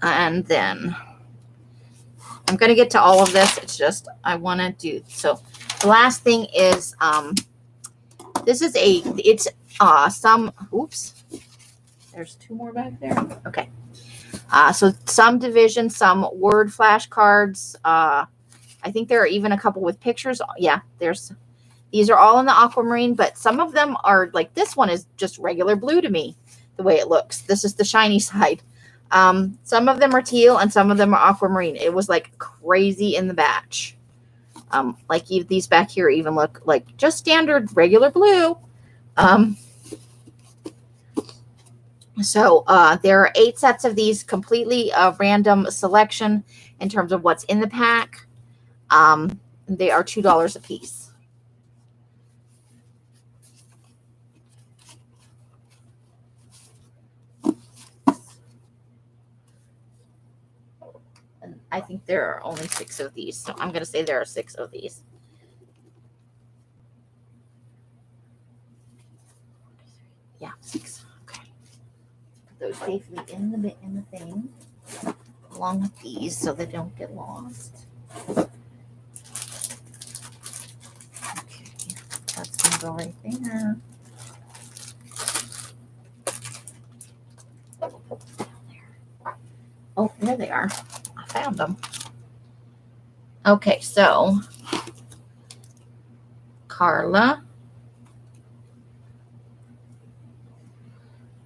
and then I'm going to get to all of this. It's just I want to do, so the last thing is this is it's some, oops, there's 2 more back there. Okay. So some division, some word flashcards. I think there are even a couple with pictures. Yeah, these are all in the Aquamarine, but some of them are like, this one is just regular blue to me, the way it looks. This is the shiny side. Some of them are teal and some of them are Aquamarine. It was like crazy in the batch. Like these back here even look like just standard regular blue. So there are 8 sets of these, completely random selection in terms of what's in the pack. They are $2 a piece. And I think there are only 6 of these, so I'm going to say there are 6 of these. Yeah, 6. Those safely in the thing along with these so they don't get lost. Okay, that's gonna go right there. Oh, there they are. I found them. Okay, so Carla.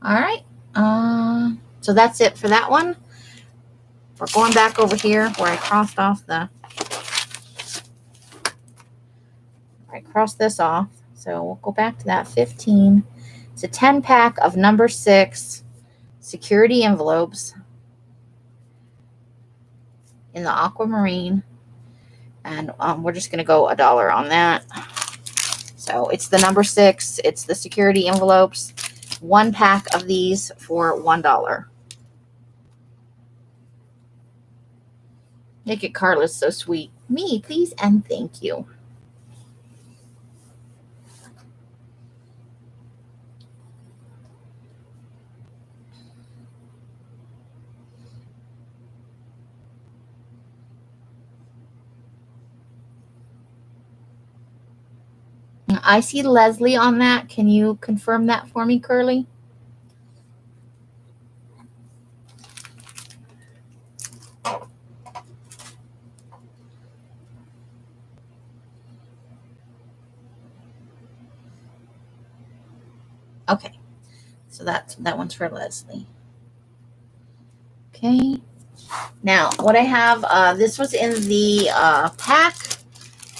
All right. So that's it for that one. We're going back over here where I crossed off I crossed this off. So we'll go back to that 15. It's a 10-pack of number 6 security envelopes in the Aquamarine. And we're just going to go $1 on that. So it's the number 6. It's the security envelopes. 1 pack of these for $1. Look at Carla's so sweet. Me, please, and thank you. I see Leslie on that. Can you confirm that for me, Curly? Okay, so that one's for Leslie. Okay, now what I have, this was in the pack,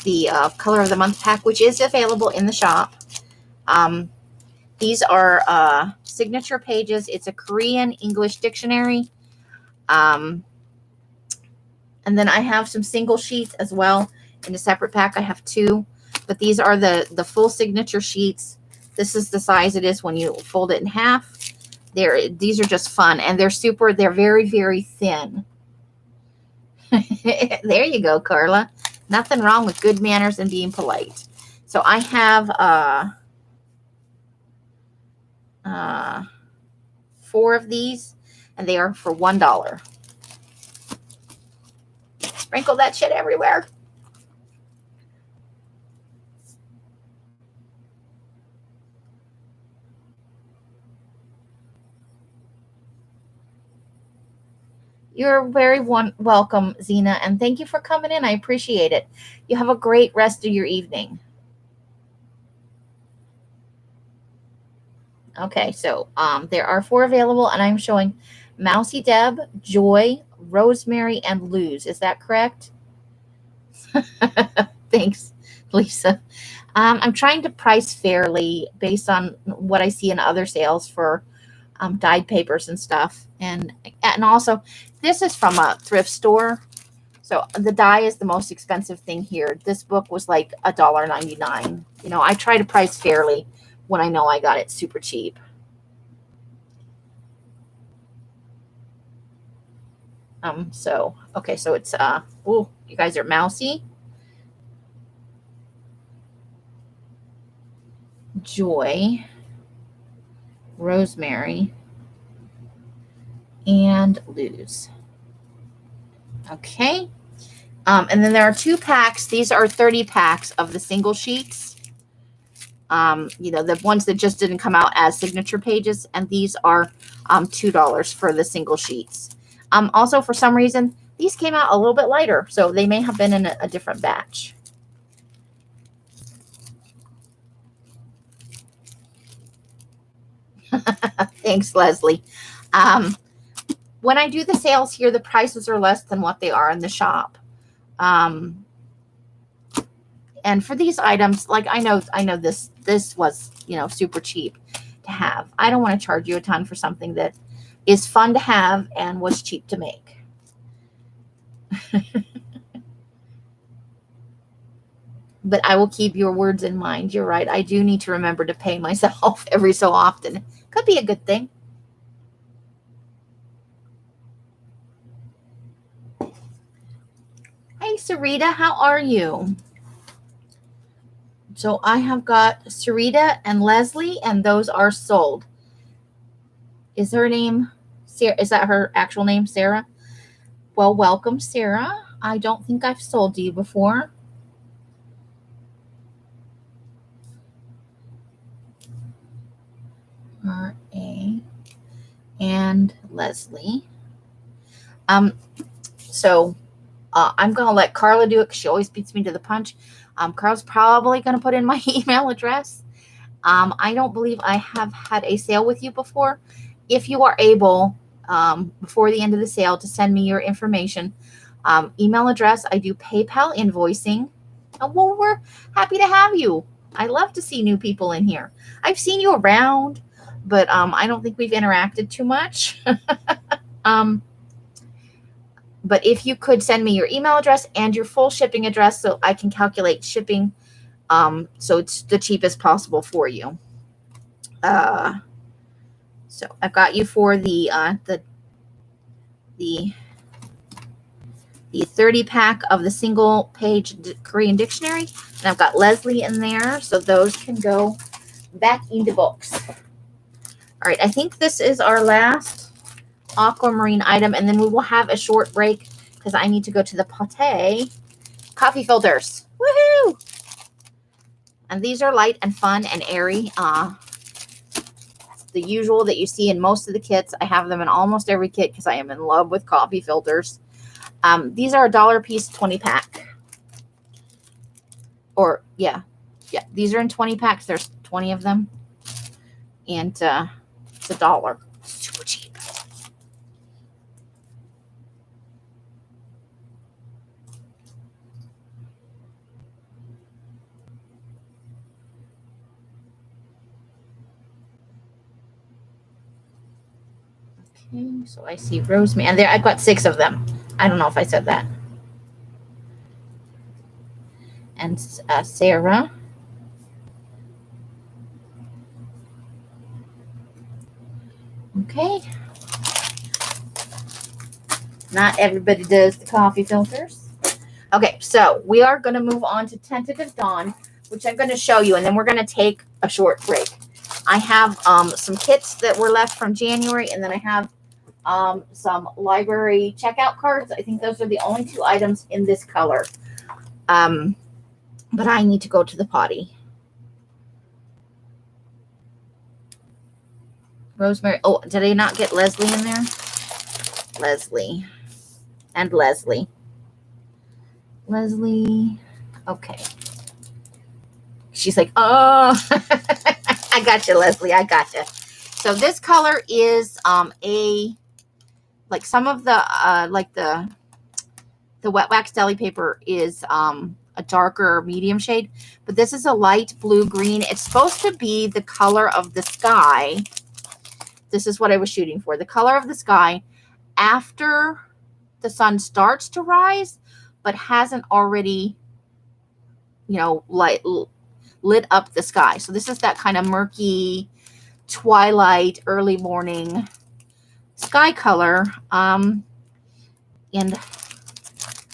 the color of the month pack, which is available in the shop. These are signature pages. It's a Korean English dictionary. And then I have some single sheets as well in a separate pack. I have 2, but these are the full signature sheets. This is the size it is when you fold it in half. These are just fun, and they're very, very thin. There you go, Carla. Nothing wrong with good manners and being polite. So I have 4 of these, and they are for $1. Sprinkle that shit everywhere. You're very welcome, Zena, and thank you for coming in. I appreciate it. You have a great rest of your evening. Okay, so there are 4 available, and I'm showing Mousy Deb, Joy, Rosemary, and Luz. Is that correct? Thanks, Lisa. I'm trying to price fairly based on what I see in other sales for dyed papers and stuff. And also, this is from a thrift store. So the dye is the most expensive thing here. This book was like $1.99. You know, I try to price fairly when I know I got it super cheap. So okay, so it's oh, you guys are mousy. Joy, Rosemary, and Luz. Okay. And then there are 2 packs. These are 30 packs of the single sheets. You know, the ones that just didn't come out as signature pages. And these are $2 for the single sheets. Also, for some reason, these came out a little bit lighter. So they may have been in a different batch. Thanks, Leslie. When I do the sales here, the prices are less than what they are in the shop. And for these items, like I know this was, you know, super cheap to have. I don't want to charge you a ton for something that is fun to have and was cheap to make. But I will keep your words in mind. You're right. I do need to remember to pay myself every so often. Could be a good thing. Hey, Sarita, how are you? So I have got Sarita and Leslie, and those are sold. Is her name Sarah? Is that her actual name, Sarah? Well, welcome, Sarah. I don't think I've sold to you before. R.A. and Leslie. So I'm going to let Carla do it because she always beats me to the punch. Carla's probably going to put in my email address. I don't believe I have had a sale with you before. If you are able, before the end of the sale, to send me your information, email address, I do PayPal invoicing. Well, we're happy to have you. I love to see new people in here. I've seen you around, but I don't think we've interacted too much. But if you could send me your email address and your full shipping address so I can calculate shipping, so it's the cheapest possible for you. So I've got you for the 30 pack of the single page Korean dictionary, and I've got Leslie in there, so those can go back into books. All right, I think this is our last Aquamarine item, and then we will have a short break because I need to go to the Pate. Coffee filters. Woohoo! And these are light and fun and airy. The usual that you see in most of the kits. I have them in almost every kit because I am in love with coffee filters. These are $1 a piece, 20 pack. Or, yeah, these are in 20 packs. There's 20 of them. And it's $1. Super cheap. Okay, so I see rosemary, and there I've got 6 of them. I don't know if I said that. And Sarah. Okay. Not everybody does the coffee filters. Okay, so we are going to move on to Tentative Dawn, which I'm going to show you, and then we're going to take a short break. I have some kits that were left from January, and then I have some library checkout cards. I think those are the only 2 items in this color. But I need to go to the potty. Rosemary. Oh, did I not get Leslie in there? Leslie. And Leslie. Leslie. Okay. She's like, oh, I got you, Leslie. I got you. So this color is like some of the like the wet wax deli paper is a darker medium shade, but this is a light blue green. It's supposed to be the color of the sky. This is what I was shooting for. The color of the sky after the sun starts to rise, but hasn't already, you know, lit up the sky. So this is that kind of murky twilight, early morning sky color. And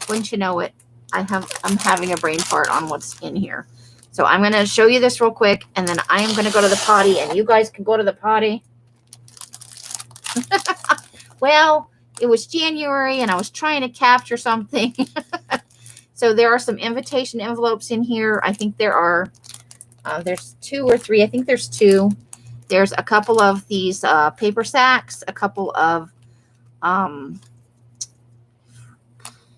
wouldn't you know it, I'm having a brain fart on what's in here. So I'm going to show you this real quick, and then I am going to go to the potty, and you guys can go to the potty. Well, it was January, and I was trying to capture something. So there are some invitation envelopes in here. I think there are, there's 2 or 3. I think there's 2. There's a couple of these paper sacks, a couple of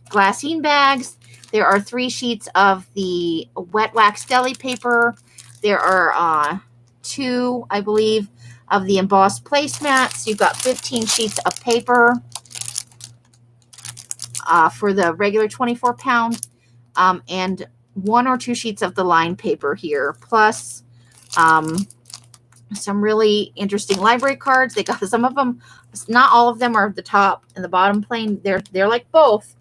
glassine bags. There are 3 sheets of the wet wax deli paper. There are 2, I believe, of the embossed placemats. You've got 15 sheets of paper for the regular 24-pound, and 1 or 2 sheets of the lined paper here, plus some really interesting library cards. They got some of them, not all of them are the top and the bottom plain. They're like both.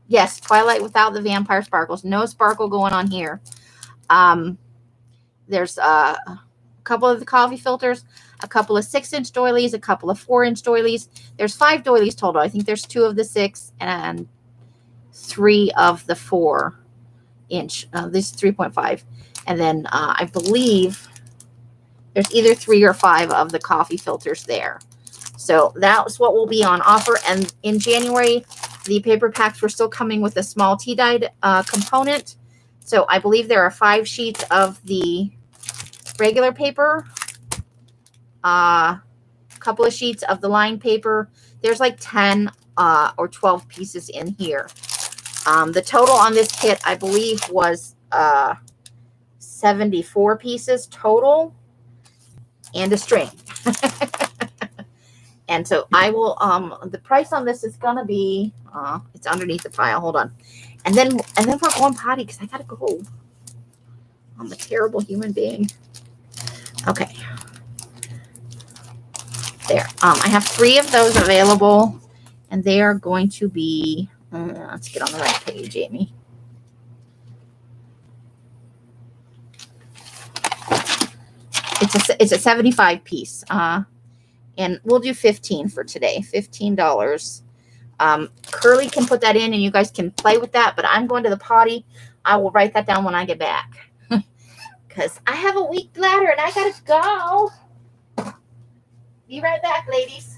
Yes, Twilight without the vampire sparkles. No sparkle going on here. There's a couple of the coffee filters, a couple of 6-inch doilies, a couple of 4-inch doilies. There's 5 doilies total. I think there's 2 of the 6 and 3 of the 4-inch. This is 3.5. And then I believe there's either 3 or 5 of the coffee filters there. So that's what will be on offer. And in January, the paper packs were still coming with a small tea dyed component. So I believe there are 5 sheets of the regular paper, a couple of sheets of the lined paper. There's like 10 or 12 pieces in here. The total on this kit, I believe, was 74 pieces total and a string. And so I will, the price on this is going to be, it's underneath the pile. Hold on. And then we're going potty because I got to go. I'm a terrible human being. Okay. There. I have 3 of those available, and they are going to be, let's get on the right page, Amy. It's a 75 piece. And we'll do 15 for today. $15. Curly can put that in, and you guys can play with that. But I'm going to the potty. I will write that down when I get back, because I have a weak bladder and I gotta go. Be right back, ladies.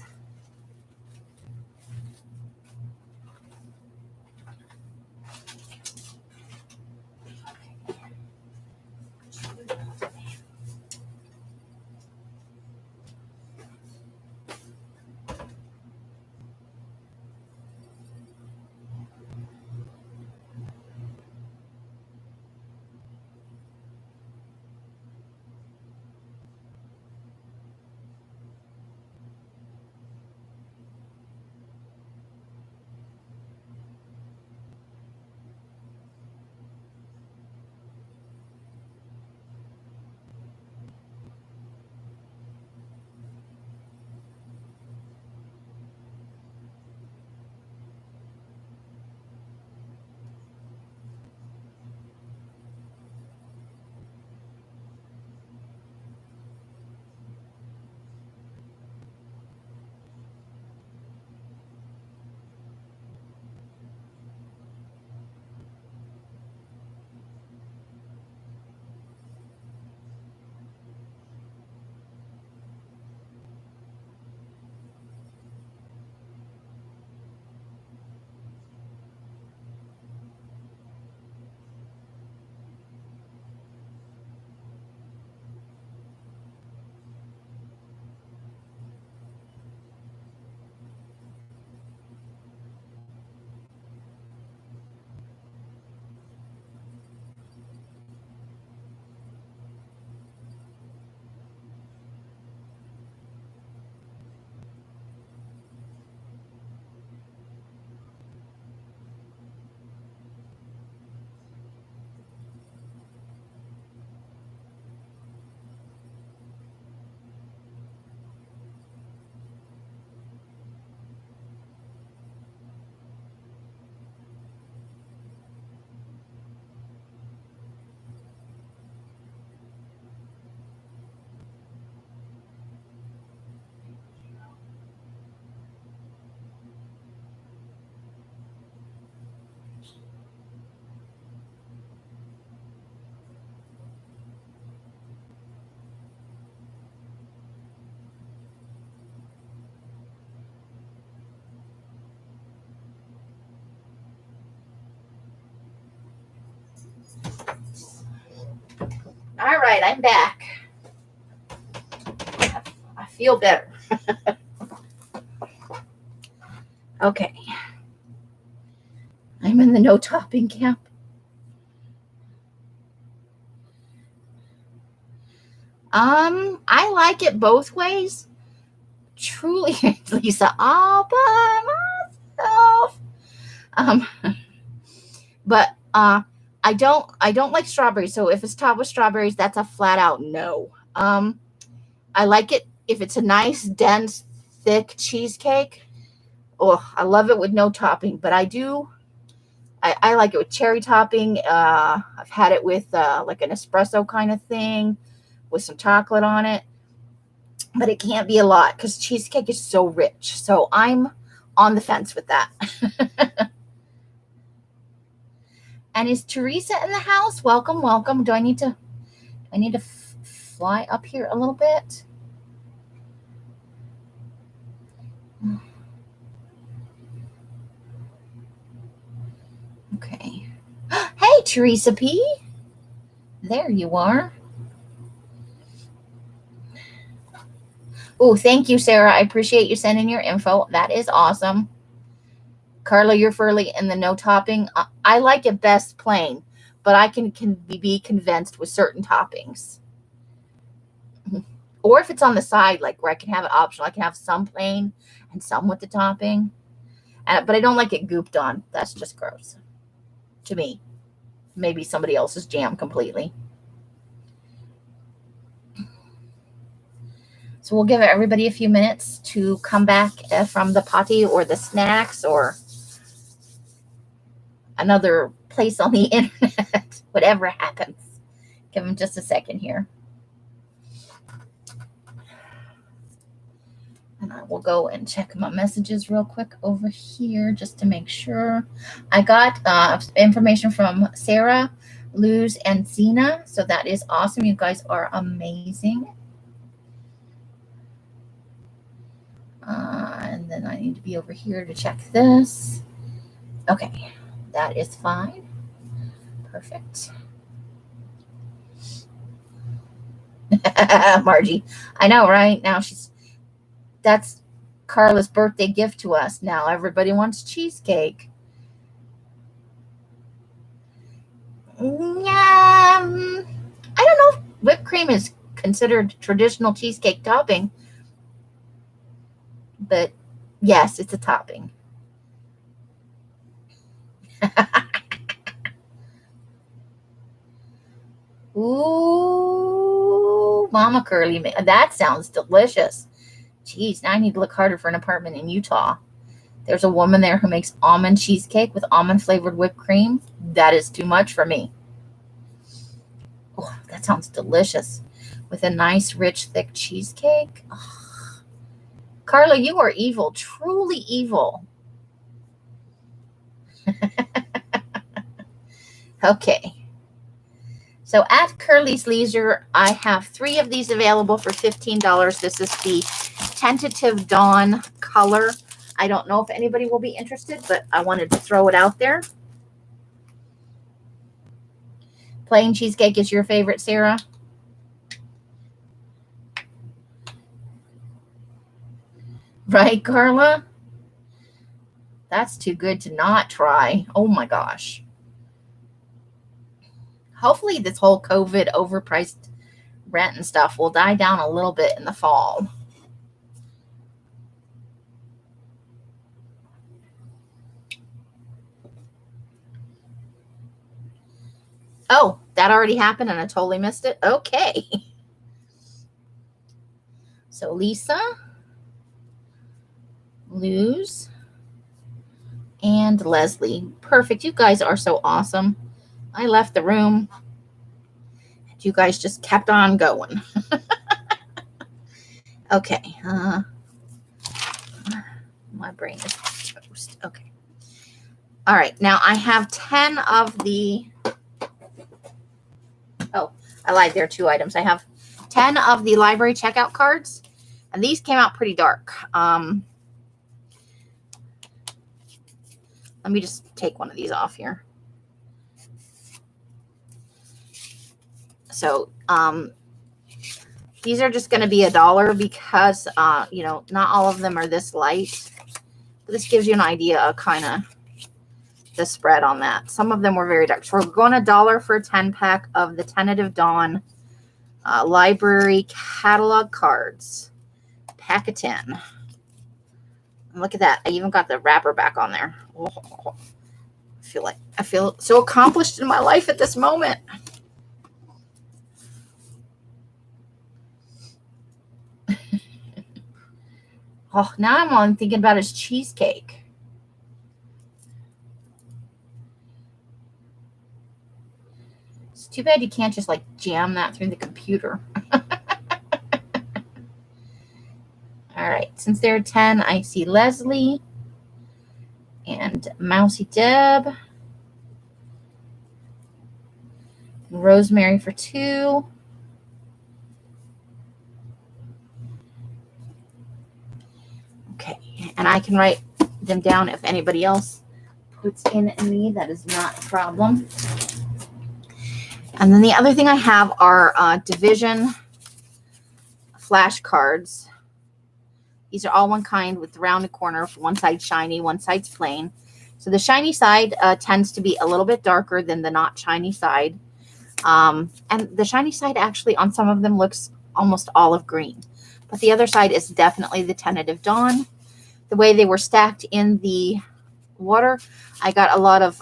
All right, I'm back. I feel better. Okay. I'm in the no topping camp. I like it both ways. Truly, Lisa, all by myself. But I don't like strawberries. So if it's topped with strawberries, that's a flat out no. I like it if it's a nice, dense, thick cheesecake. Oh, I love it with no topping, but I like it with cherry topping. I've had it with like an espresso kind of thing with some chocolate on it, but it can't be a lot because cheesecake is so rich. So I'm on the fence with that. And is Teresa in the house? Welcome, welcome. Do I need to fly up here a little bit? Okay. Hey, Teresa P. There you are. Oh, thank you, Sarah. I appreciate you sending your info. That is awesome. Carla, you're furly in the no topping. I like it best plain, but I can be convinced with certain toppings. Or if it's on the side, like where I can have it optional, I can have some plain and some with the topping. But I don't like it gooped on. That's just gross to me. Maybe somebody else's jam completely. So we'll give everybody a few minutes to come back from the potty or the snacks or another place on the internet, whatever happens. Give them just a second here. And I will go and check my messages real quick over here just to make sure. I got information from Sarah, Luz, and Zena. So that is awesome. You guys are amazing. And then I need to be over here to check this. Okay, that is fine. Perfect. Margie, I know, right? Now that's Carla's birthday gift to us. Now everybody wants cheesecake. I don't know if whipped cream is considered traditional cheesecake topping, but yes, it's a topping. Ooh, Mama Curly, that sounds delicious. Geez, now I need to look harder for an apartment in Utah. There's a woman there who makes almond cheesecake with almond flavored whipped cream. That is too much for me. Oh, that sounds delicious. With a nice, rich, thick cheesecake. Oh. Carla, you are evil, truly evil. Okay. So at Curly's Leisure, I have 3 of these available for $15. This is the Tentative Dawn color. I don't know if anybody will be interested, but I wanted to throw it out there. Plain cheesecake is your favorite, Sarah? Right, Carla? That's too good to not try. Oh my gosh. Hopefully this whole COVID overpriced rent and stuff will die down a little bit in the fall. Oh, that already happened and I totally missed it. Okay. So Lisa, Luz, and Leslie. Perfect. You guys are so awesome. I left the room. You guys just kept on going. Okay. My brain is toast. Okay. All right. Now I have 10 of the... Oh, I lied. There are 2 items. I have 10 of the library checkout cards. And these came out pretty dark. Let me just take one of these off here. So these are just going to be $1 because, you know, not all of them are this light. But this gives you an idea of kind of the spread on that. Some of them were very dark. So we're going $1 for a 10-pack of the Tentative Dawn library catalog cards. Pack of 10. And look at that. I even got the wrapper back on there. Oh, I feel so accomplished in my life at this moment. Oh, now I'm on thinking about his cheesecake. It's too bad you can't just like jam that through the computer. All right, since there are 10, I see Leslie and Mousy Deb. And Rosemary for 2. Okay, and I can write them down if anybody else puts in me. That is not a problem. And then the other thing I have are division flashcards. These are all one kind with the rounded corner. One side shiny, one side's plain. So the shiny side tends to be a little bit darker than the not shiny side. And the shiny side actually on some of them looks almost olive green. But the other side is definitely the Tentative Dawn. The way they were stacked in the water, I got a lot of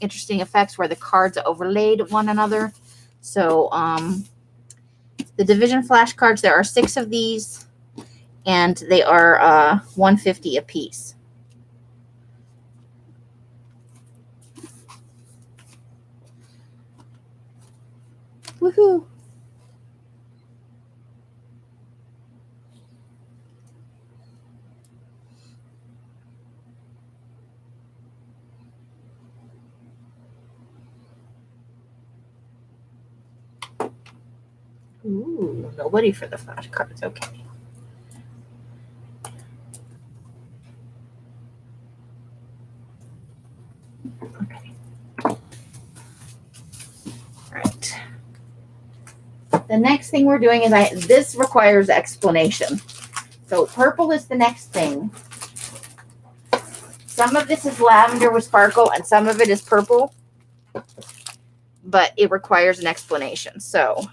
interesting effects where the cards overlaid one another. So the division flashcards, there are 6 of these. And they are $1.50 a piece. Woohoo! Ooh, nobody for the flashcards. Okay. Okay. All right. The next thing we're doing is this requires explanation. So purple is the next thing. Some of this is lavender with sparkle and some of it is purple, but it requires an explanation. So,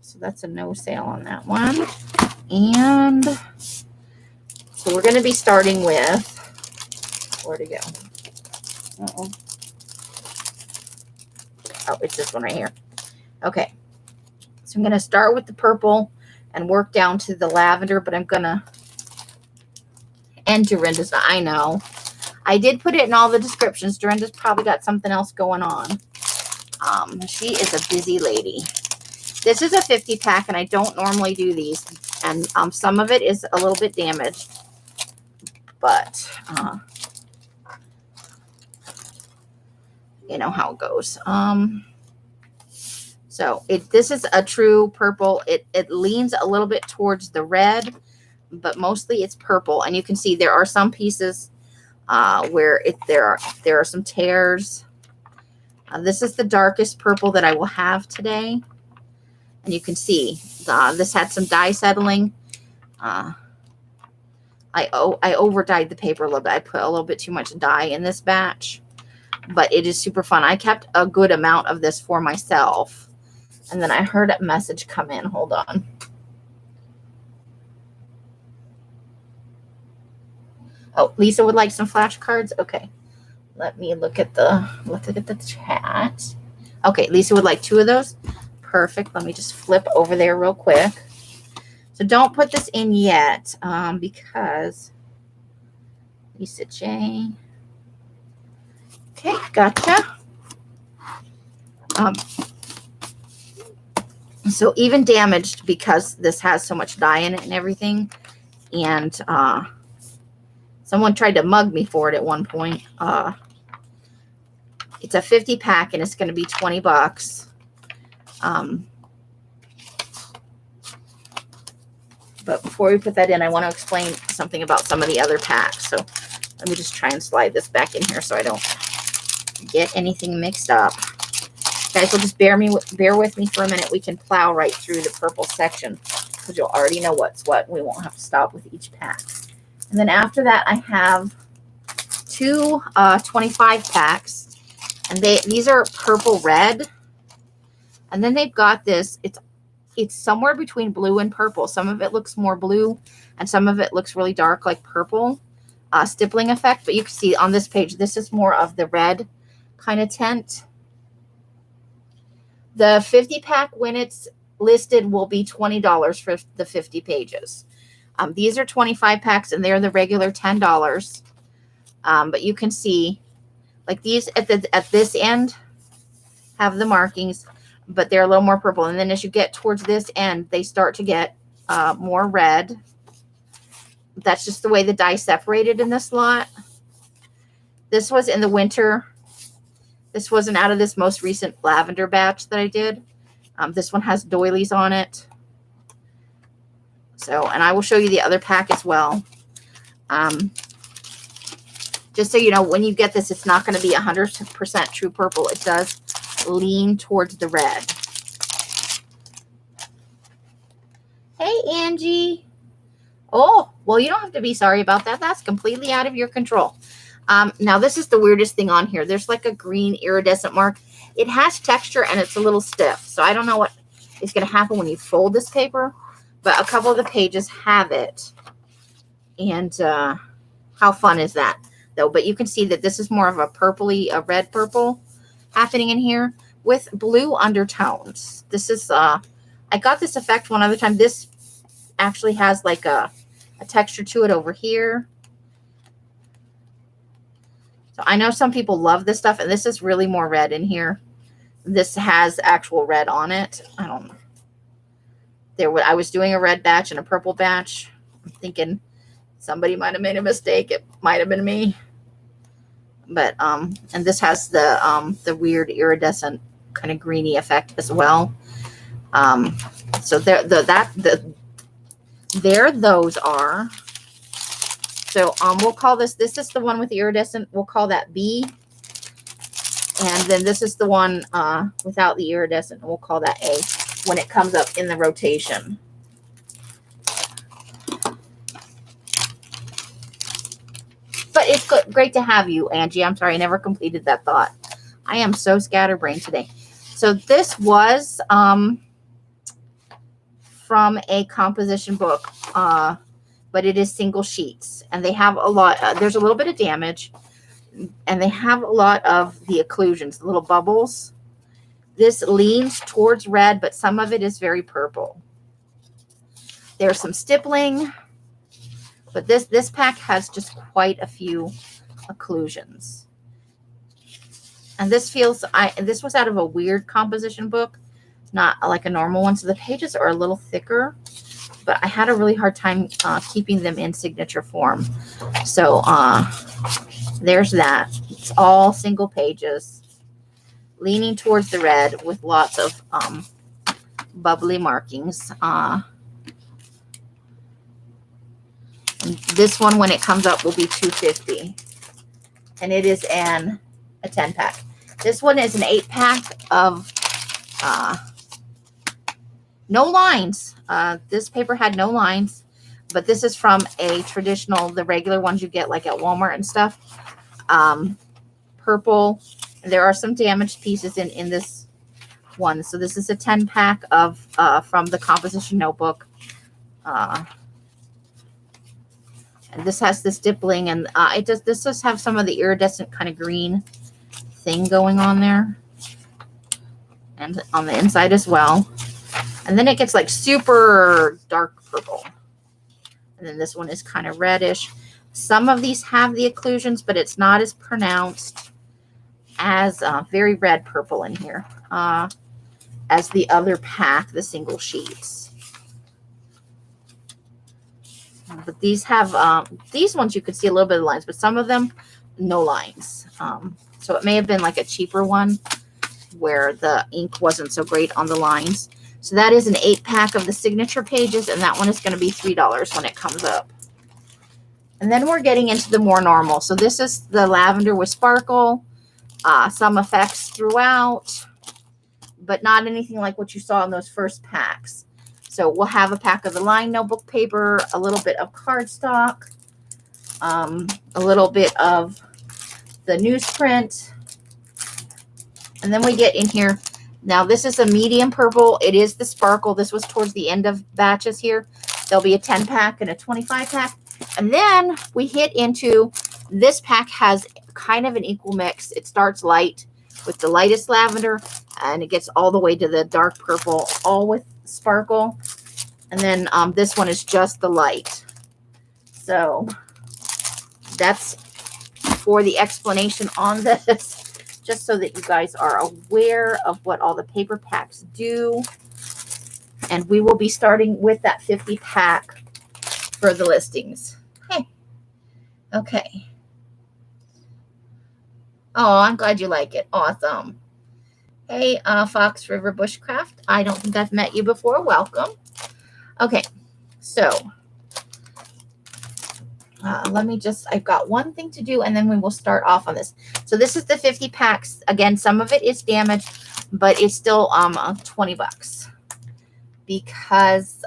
so that's a no sale on that one. And so we're going to be starting with, where to go? Uh-oh. Oh, it's this one right here. Okay. So I'm going to start with the purple and work down to the lavender, but I'm going to, and Dorinda's, I know. I did put it in all the descriptions. Dorinda's probably got something else going on. She is a busy lady. This is a 50-pack, and I don't normally do these. And some of it is a little bit damaged. But, you know how it goes. So this is a true purple. It leans a little bit towards the red, but mostly it's purple. And you can see there are some pieces where there are some tears. This is the darkest purple that I will have today. And you can see this had some dye settling. I over-dyed the paper a little bit. I put a little bit too much dye in this batch. But it is super fun. I kept a good amount of this for myself. And then I heard a message come in. Hold on. Oh, Lisa would like some flashcards. Okay. Let me look at the chat. Okay, Lisa would like 2 of those. Perfect. Let me just flip over there real quick. So don't put this in yet because Lisa J. Okay, gotcha. So even damaged because this has so much dye in it and everything. And someone tried to mug me for it at one point. It's a 50-pack and it's going to be $20. But before we put that in, I want to explain something about some of the other packs. So let me just try and slide this back in here so I don't get anything mixed up. Guys, so just bear with me for a minute. We can plow right through the purple section because you'll already know what's what. We won't have to stop with each pack. And then after that, I have two 25 packs. And these are purple red. And then they've got this. It's somewhere between blue and purple. Some of it looks more blue and some of it looks really dark like purple. Stippling effect. But you can see on this page, this is more of the red kind of tint. The 50 pack, when it's listed, will be $20 for the 50 pages. These are 25 packs and they're the regular $10. But you can see like these at this end have the markings, but they're a little more purple. And then as you get towards this end, they start to get more red. That's just the way the die separated in this lot. This was in the winter. This wasn't out of this most recent lavender batch that I did. This one has doilies on it. So, and I will show you the other pack as well. Just so you know, when you get this, it's not going to be 100% true purple. It does lean towards the red. Hey, Angie. Oh, well, you don't have to be sorry about that. That's completely out of your control. Now, this is the weirdest thing on here. There's like a green iridescent mark. It has texture and it's a little stiff. So I don't know what is going to happen when you fold this paper. But a couple of the pages have it. And how fun is that, though? But you can see that this is more of a red purple happening in here with blue undertones. This is, I got this effect one other time. This actually has like a texture to it over here. So I know some people love this stuff, and this is really more red in here. This has actual red on it. I don't know. I was doing a red batch and a purple batch. I'm thinking somebody might have made a mistake. It might have been me. But and this has the weird iridescent kind of greeny effect as well. So there those are. So we'll call this is the one with the iridescent. We'll call that B. And then this is the one without the iridescent. And we'll call that A when it comes up in the rotation. But it's great to have you, Angie. I'm sorry, I never completed that thought. I am so scatterbrained today. So this was from a composition book, but it is single sheets. And they have a lot, there's a little bit of damage. And they have a lot of the occlusions, the little bubbles. This leans towards red, but some of it is very purple. There's some stippling. But this pack has just quite a few occlusions. And this feels, this was out of a weird composition book, not like a normal one. So the pages are a little thicker, but I had a really hard time keeping them in signature form. So there's that. It's all single pages, leaning towards the red with lots of bubbly markings. And this one, when it comes up, will be $2.50, and it is a 10-pack. This one is an 8-pack of no lines. This paper had no lines, but this is from a traditional, the regular ones you get like at Walmart and stuff. Purple. And there are some damaged pieces in this one. So this is a 10-pack of from the composition notebook. And this has this stippling, and this does have some of the iridescent kind of green thing going on there, and on the inside as well. And then it gets like super dark purple, and then this one is kind of reddish. Some of these have the occlusions, but it's not as pronounced as very red purple in here as the other pack, the single sheets. But these have, these ones you could see a little bit of lines, but some of them, no lines. So it may have been like a cheaper one where the ink wasn't so great on the lines. So that is an 8-pack of the signature pages, and that one is going to be $3 when it comes up. And then we're getting into the more normal. So this is the lavender with sparkle, some effects throughout. but not anything like what you saw in those first packs. So we'll have a pack of the line notebook paper, a little bit of cardstock, a little bit of the newsprint, and then we get in here. Now this is a medium purple. It is the sparkle. This was towards the end of batches here. There'll be a 10 pack and a 25 pack. And then we hit into, this pack has kind of an equal mix. It starts light with the lightest lavender, and it gets all the way to the dark purple, all with sparkle. And then this one is just the light. So that's for the explanation on this, just so that you guys are aware of what all the paper packs do. And we will be starting with that 50 pack for the listings. Hey. Okay. Oh, I'm glad you like it. Awesome. Hey, Fox River Bushcraft. I don't think I've met you before. Welcome. Okay. So let me just, I've got one thing to do and then we will start off on this. So this is the 50 packs. Again, some of it is damaged, but it's still 20 bucks because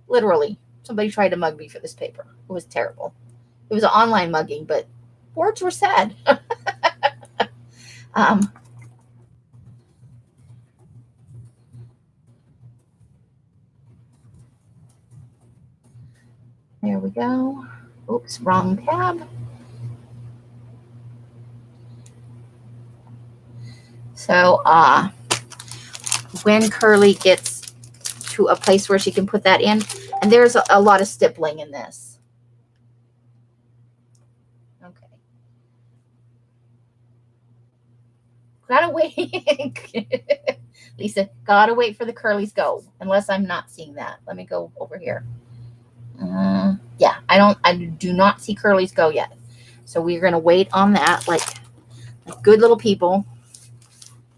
literally somebody tried to mug me for this paper. It was terrible. It was an online mugging, but words were said. There we go. Oops, wrong tab. So when Curly gets to a place where she can put that in, and there's a lot of stippling in this. Okay. Gotta wait. Lisa, gotta wait for the Curlies go, unless I'm not seeing that. Let me go over here. Yeah, I do not see Curlies go yet. So we're going to wait on that like good little people.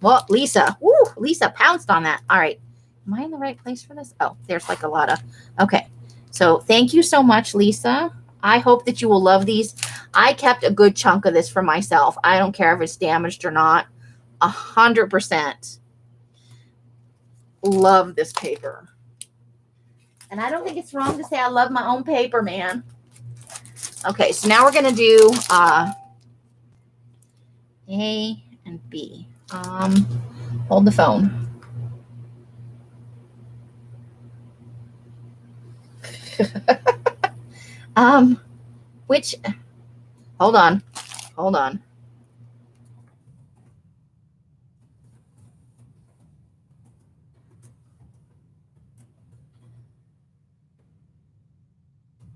Well, Lisa, woo, Lisa pounced on that. All right. Am I in the right place for this? Oh, there's like a lot of, okay. So thank you so much, Lisa. I hope that you will love these. I kept a good chunk of this for myself. I don't care if it's damaged or not. 100% love this paper. And I don't think it's wrong to say I love my own paper, man. Okay, so now we're going to do A and B. Hold the phone. Which, hold on.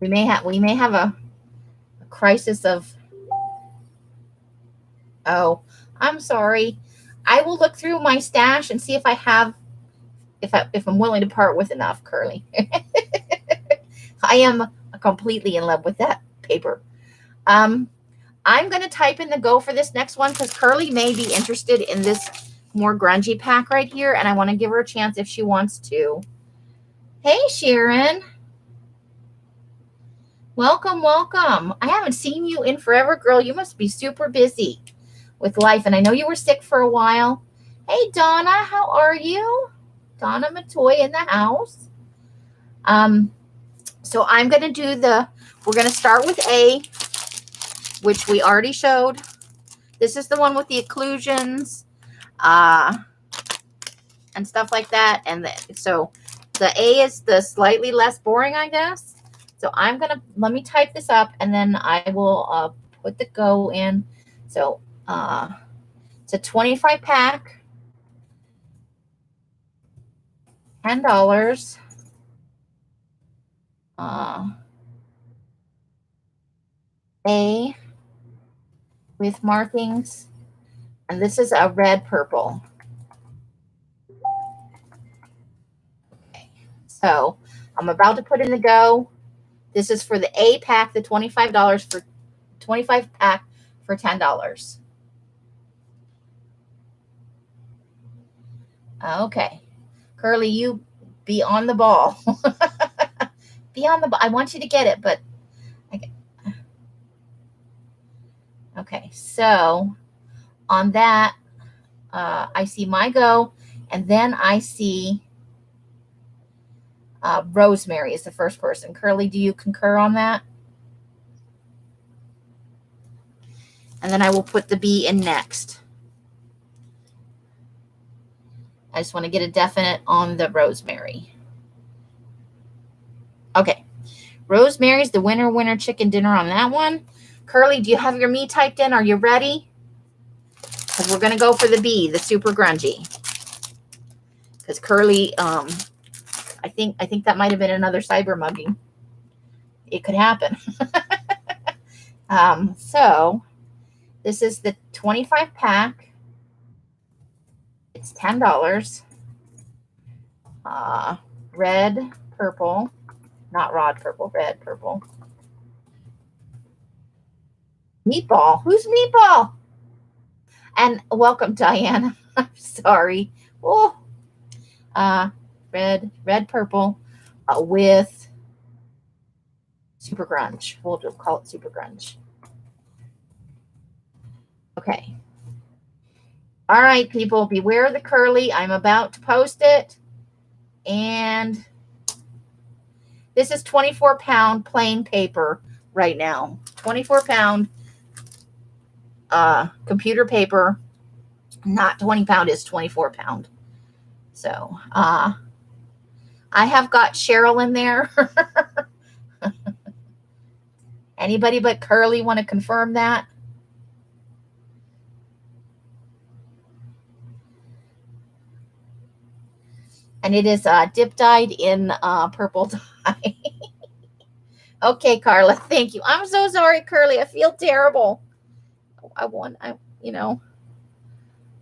We may have a crisis of, oh, I'm sorry. I will look through my stash and see if I have, if I'm willing to part with enough, Curly. I am completely in love with that paper. I'm going to type in the go for this next one because Curly may be interested in this more grungy pack right here, and I want to give her a chance if she wants to. Hey, Sharon. Welcome. I haven't seen you in forever, girl. You must be super busy with life, and I know you were sick for a while. Hey, Donna, how are you? Donna Matoy in the house. So I'm going to do we're going to start with A, which we already showed. This is the one with the occlusions and stuff like that. And so the A is the slightly less boring, I guess. So I'm going to, let me type this up and then I will put the go in. So it's a 25 pack, $10. A with markings, and this is a red purple. Okay. So I'm about to put in the go. This is for the A pack, the $25 for 25 pack for $10. Okay. Curly, you be on the ball. Be on the ball. I want you to get it, but okay. So on that, I see my go, And then I see Rosemary is the first person. Curly, do you concur on that? And then I will put the bee in next. I just want to get a definite on the Rosemary. Okay. Rosemary's the winner chicken dinner on that one. Curly, do you have your me typed in? Are you ready? Because we're going to go for the bee, the super grungy. Because Curly, I think that might have been another cyber mugging. It could happen. So this is the 25 pack. It's $10. Red, purple, not rod purple, red, purple. Meatball. Who's Meatball? And welcome, Diana. I'm sorry. Oh, red, purple, with super grunge. We'll just call it super grunge. Okay. All right, people, beware the Curly. I'm about to post it. And this is 24-pound plain paper right now. 24-pound computer paper. Not 20-pound, is 24-pound. So I have got Cheryl in there. Anybody but Curly want to confirm that? And it is dip dyed in purple dye. Okay, Carla, thank you. I'm so sorry, Curly. I feel terrible.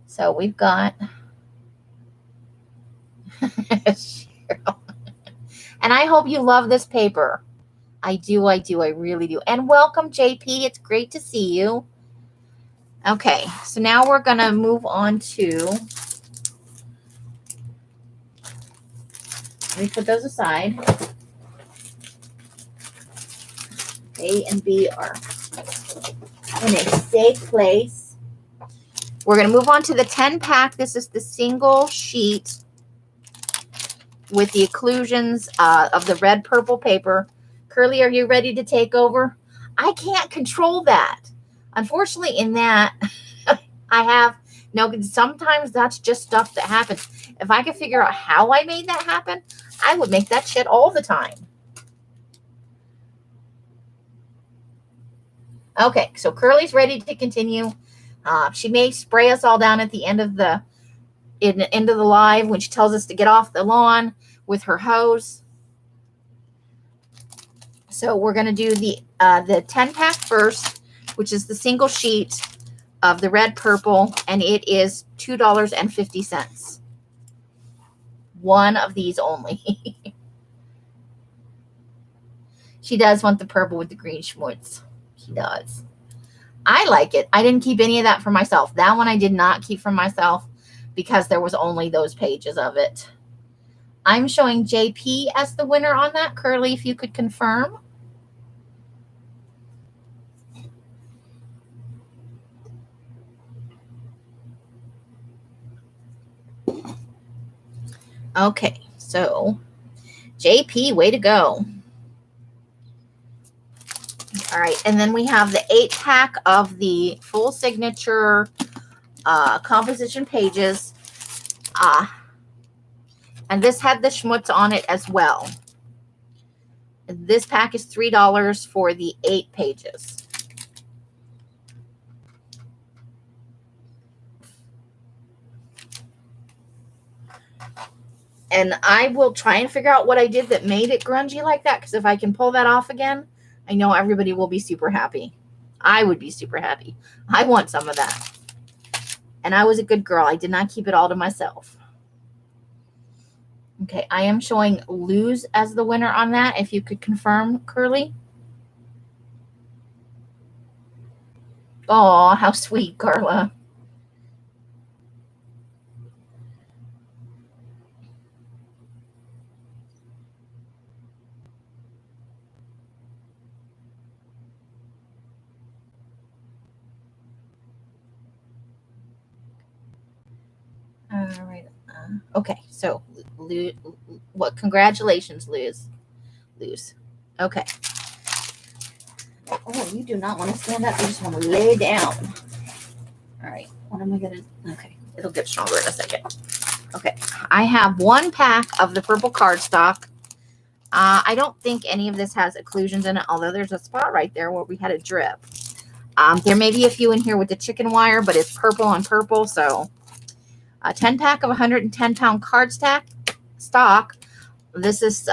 So we've got Cheryl. And I hope you love this paper. I do. I really do. And welcome, JP. It's great to see you. Okay, so now we're going to move on to, let me put those aside. A and B are in a safe place. We're going to move on to the 10-pack. This is the single sheet with the occlusions of the red purple paper. Curly, are you ready to take over? I can't control that. Unfortunately, in that, I have sometimes that's just stuff that happens. If I could figure out how I made that happen, I would make that shit all the time. Okay, so Curly's ready to continue. She may spray us all down at the end of the live when she tells us to get off the lawn with her hose. So we're going to do the 10-pack first, which is the single sheet of the red purple, and it is $2.50. One of these only. She does want the purple with the green schmutz. She does. I like it. I didn't keep any of that for myself. That one I did not keep for myself because there was only those pages of it. I'm showing JP as the winner on that. Curly, if you could confirm. Okay, so JP, way to go. All right, and then we have the 8-pack of the full signature composition pages. And this had the schmutz on it as well. This pack is $3 for the 8 pages. And I will try and figure out what I did that made it grungy like that, because if I can pull that off again, I know everybody will be super happy. I would be super happy. I want some of that. And I was a good girl. I did not keep it all to myself. Okay, I am showing Luz as the winner on that. If you could confirm, Curly. Oh, how sweet, Carla. All right. Okay, so what? Congratulations, Luz. Okay. Oh, you do not want to stand up. You just want to lay down. All right. What am I gonna? Okay, it'll get stronger in a second. Okay, I have one pack of the purple cardstock. I don't think any of this has occlusions in it, although there's a spot right there where we had a drip. There may be a few in here with the chicken wire, but it's purple on purple, so a 10 pack of 110-pound cardstock. This is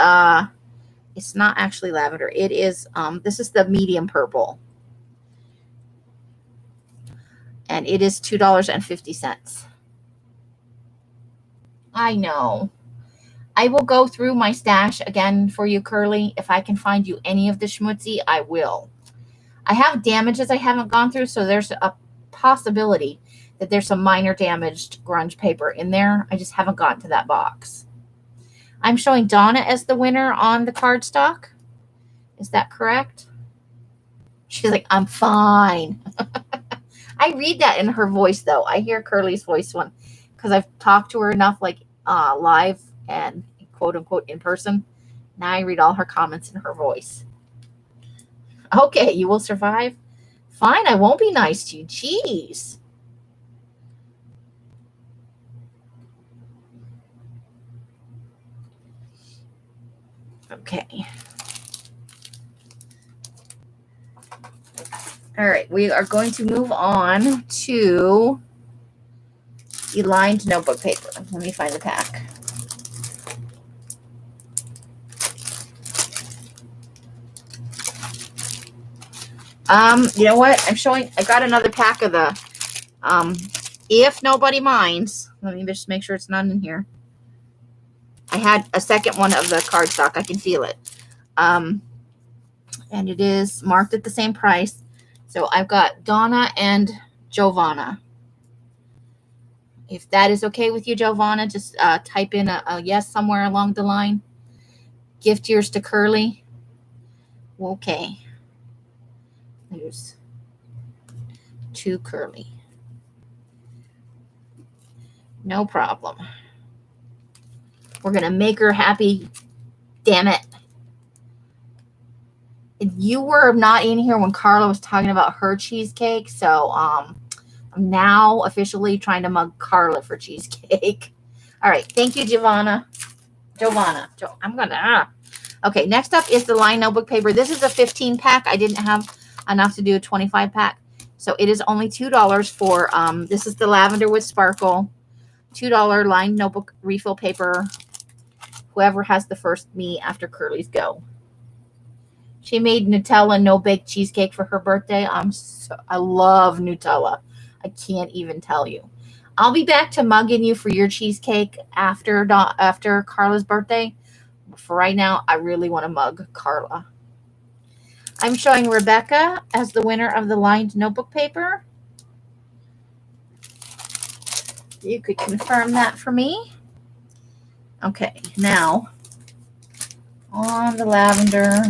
it's not actually lavender. It is this is the medium purple, and it is $2.50. I know. I will go through my stash again for you, Curly. If I can find you any of the schmutzy, I will. I have damages I haven't gone through, so there's a possibility that there's some minor damaged grunge paper in there. I just haven't gotten to that box. I'm showing Donna as the winner on the cardstock. Is that correct? She's like, I'm fine. I read that in her voice, though. I hear Curly's voice one because I've talked to her enough, like live and quote unquote in person. Now I read all her comments in her voice. Okay, you will survive. Fine, I won't be nice to you. Jeez. Okay. All right, we are going to move on to the lined notebook paper. Let me find the pack. You know what? I got another pack of the, if nobody minds, let me just make sure it's not in here. I had a second one of the cardstock. I can feel it. And it is marked at the same price. So I've got Donna and Giovanna. If that is okay with you, Giovanna, just type in a yes somewhere along the line. Gift yours to Curly. Okay. There's to Curly. No problem. We're going to make her happy. Damn it. You were not in here when Carla was talking about her cheesecake. So I'm now officially trying to mug Carla for cheesecake. All right. Thank you, Giovanna. I'm going to. Okay. Next up is the lined notebook paper. This is a 15 pack. I didn't have enough to do a 25 pack. So it is only $2 for, this is the lavender with sparkle, $2 lined notebook refill paper. Whoever has the first me after Curly's go. She made Nutella no-bake cheesecake for her birthday. I love Nutella. I can't even tell you. I'll be back to mugging you for your cheesecake after Carla's birthday. But for right now, I really want to mug Carla. I'm showing Rebecca as the winner of the lined notebook paper. You could confirm that for me. Okay, now on the lavender.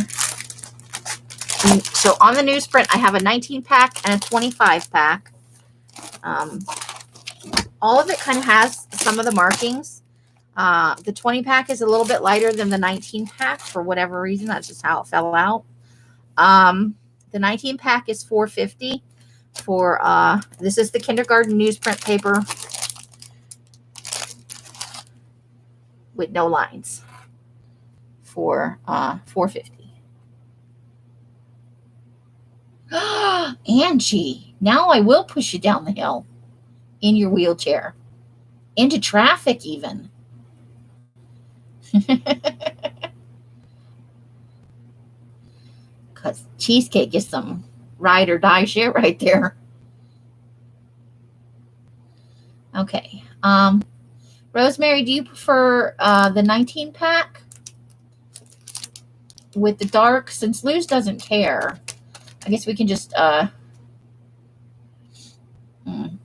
So on the newsprint, I have a 19 pack and a 25 pack. All of it kind of has some of the markings. The 20 pack is a little bit lighter than the 19 pack for whatever reason. That's just how it fell out. The 19 pack is $4.50 for this is the kindergarten newsprint paper with no lines for $4.50. Angie, now I will push you down the hill in your wheelchair, into traffic even. Because cheesecake is some ride or die shit right there. Okay. Rosemary, do you prefer the 19 pack with the dark? Since Luz doesn't care, I guess we can just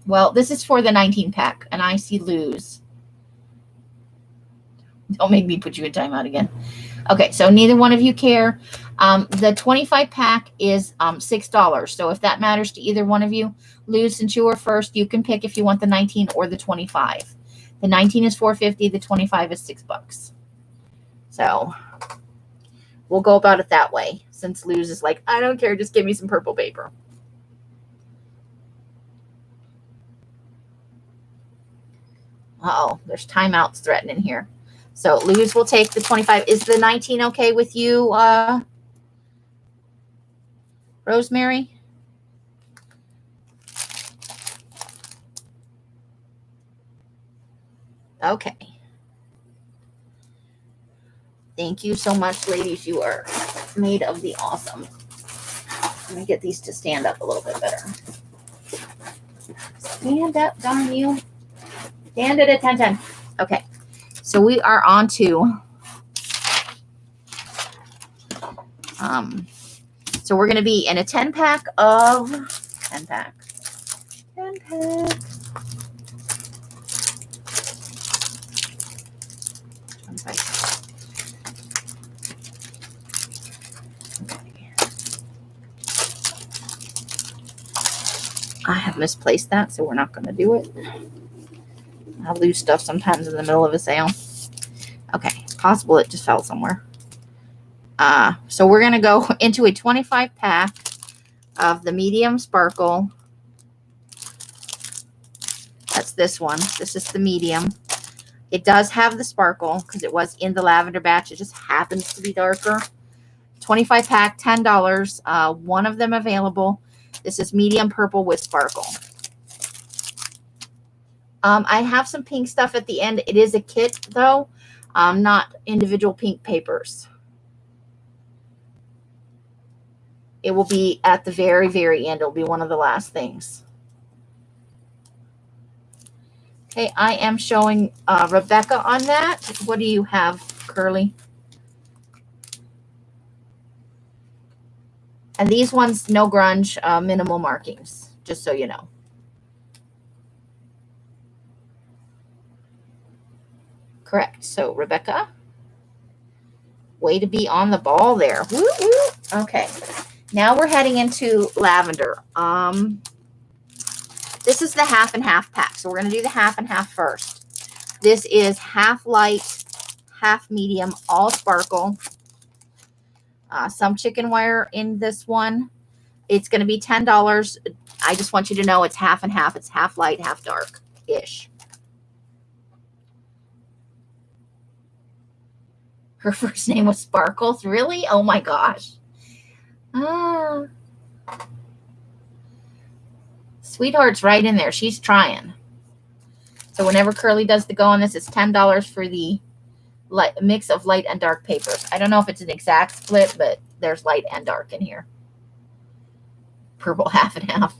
well, this is for the 19 pack, and I see Luz. Don't make me put you in timeout again. Okay, so neither one of you care. The 25 pack is $6. So if that matters to either one of you, Luz, since you were first, you can pick if you want the 19 or the 25. The 19 is $4.50. The 25 is $6. So we'll go about it that way, since Luz is like, I don't care, just give me some purple paper. Uh-oh, there's timeouts threatening here. So Luz will take the 25. Is the 19 okay with you, Rosemary? Okay. Thank you so much, ladies. You are made of the awesome. Let me get these to stand up a little bit better. Stand up, darn you. Stand at attention. Okay. So we are on to, so we're going to be in a 10 pack of, 10 pack. I have misplaced that, so we're not going to do it. I lose stuff sometimes in the middle of a sale. Okay, possible it just fell somewhere. So we're going to go into a 25 pack of the medium sparkle. That's this one. This is the medium. It does have the sparkle because it was in the lavender batch. It just happens to be darker. 25 pack, $10. One of them available. This is medium purple with sparkle. I have some pink stuff at the end. It is a kit, though, not individual pink papers. It will be at the very, very end. It'll be one of the last things. Okay, I am showing Rebecca on that. What do you have, Curly? And these ones, no grunge, minimal markings, just so you know. Correct. So, Rebecca, way to be on the ball there. Woo, woo. Okay. Now we're heading into lavender. This is the half and half pack. So we're going to do the half and half first. This is half light, half medium, all sparkle. Some chicken wire in this one. It's going to be $10. I just want you to know it's half and half. It's half light, half dark-ish. Her first name was Sparkles? Really? Oh my gosh. Sweetheart's right in there. She's trying. So whenever Curly does the go on this, it's $10 for the mix of light and dark papers. I don't know if it's an exact split, but there's light and dark in here. Purple half and half.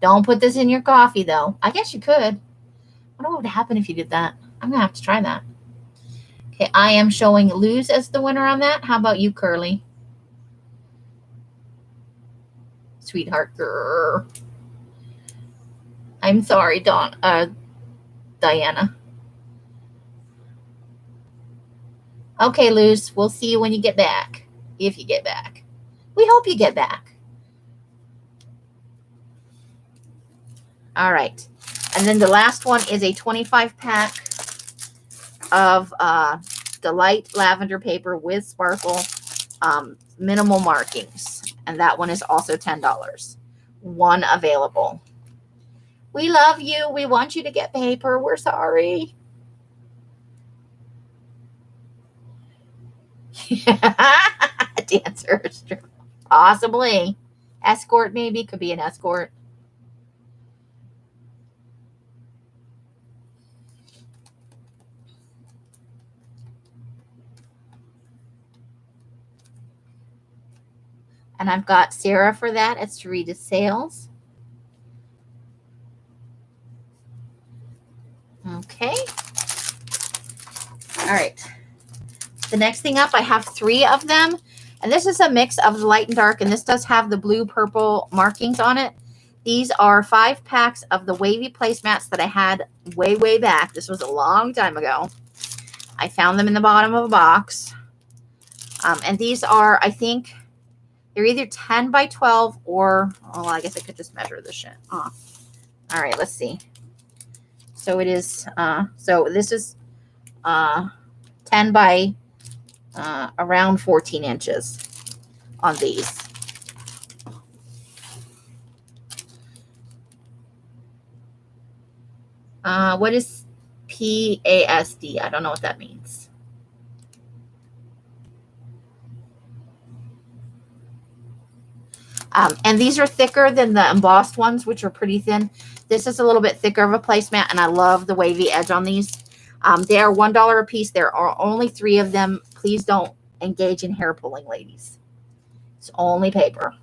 Don't put this in your coffee, though. I guess you could. I don't know what would happen if you did that. I'm going to have to try that. Okay, I am showing Luz as the winner on that. How about you, Curly? Sweetheart girl. I'm sorry, Diana. Okay, Luz, we'll see you when you get back. If you get back. We hope you get back. All right. And then the last one is a 25 pack of the light lavender paper with sparkle, minimal markings. And that one is also $10. One available. We love you. We want you to get paper. We're sorry. Dancer. Possibly. Escort maybe. Could be an escort. And I've got Sarah for that at Sarita Sales. Okay. All right. The next thing up, I have 3 of them. And this is a mix of the light and dark. And this does have the blue-purple markings on it. These are 5 packs of the wavy placemats that I had way, way back. This was a long time ago. I found them in the bottom of a box. And these are, I think, they're either 10 by 12 or, oh, I guess I could just measure this shit. Oh. All right, let's see. So it is, so this is 10 by around 14 inches on these. What is PASD? I don't know what that means. And these are thicker than the embossed ones, which are pretty thin. This is a little bit thicker of a placemat, and I love the wavy edge on these. They are $1 a piece. There are only 3 of them. Please don't engage in hair pulling, ladies. It's only paper.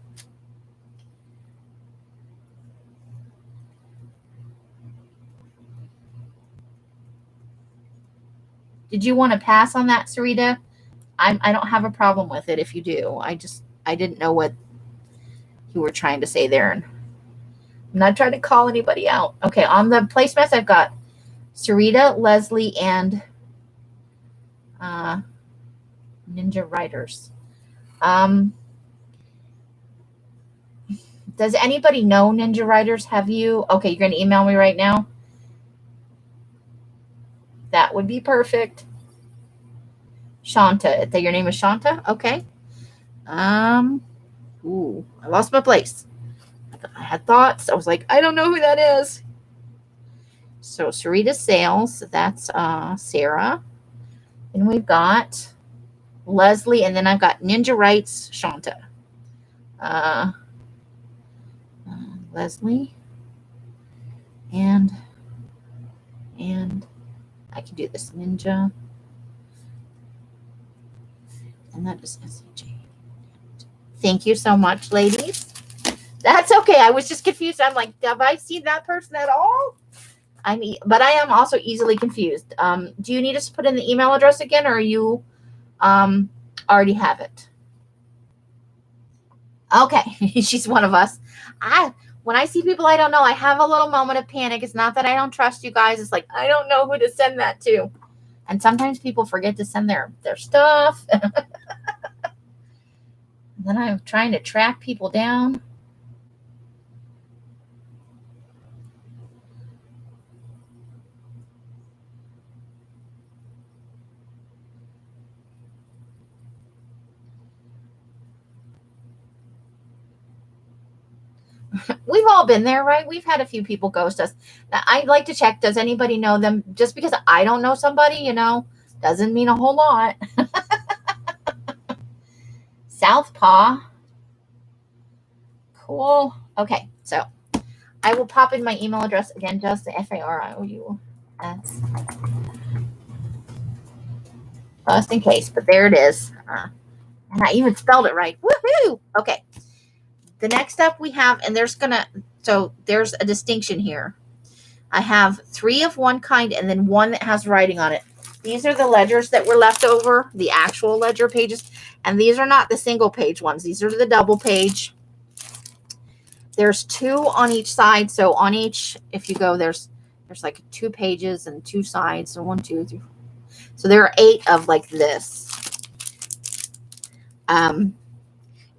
Did you want to pass on that, Sarita? I don't have a problem with it if you do. I didn't know what you were trying to say there. And I'm not trying to call anybody out. Okay, on the placemats, I've got Sarita, Leslie, and Ninja Writers. Does anybody know Ninja Writers? Have you? Okay, you're going to email me right now? That would be perfect. Shanta. Your name is Shanta? Okay. Ooh, I lost my place. I had thoughts. I was like, I don't know who that is. So Sarita Sales, that's Sarah. And we've got Leslie, and then I've got Ninja Writes Shanta. Leslie. And I can do this Ninja. And that is SJ. Thank you so much, ladies. That's okay. I was just confused. I'm like, have I seen that person at all? But I am also easily confused. Do you need us to put in the email address again, or you already have it? Okay, she's one of us. When I see people I don't know, I have a little moment of panic. It's not that I don't trust you guys. It's like, I don't know who to send that to. And sometimes people forget to send their stuff. Then I'm trying to track people down. We've all been there, right? We've had a few people ghost us. Now, I'd like to check, does anybody know them? Just because I don't know somebody, doesn't mean a whole lot. Southpaw. Cool. Okay, so I will pop in my email address again, just the FARIOUS. Just in case, but there it is. And I even spelled it right. Woohoo! Okay. The next up we have, and there's a distinction here. I have 3 of one kind and then 1 that has writing on it. These are the ledgers that were left over, the actual ledger pages. And these are not the single page ones. These are the double page. There's 2 on each side. So on each, if you go, there's like 2 pages and 2 sides. So 1, 2, 3. So there are 8 of like this.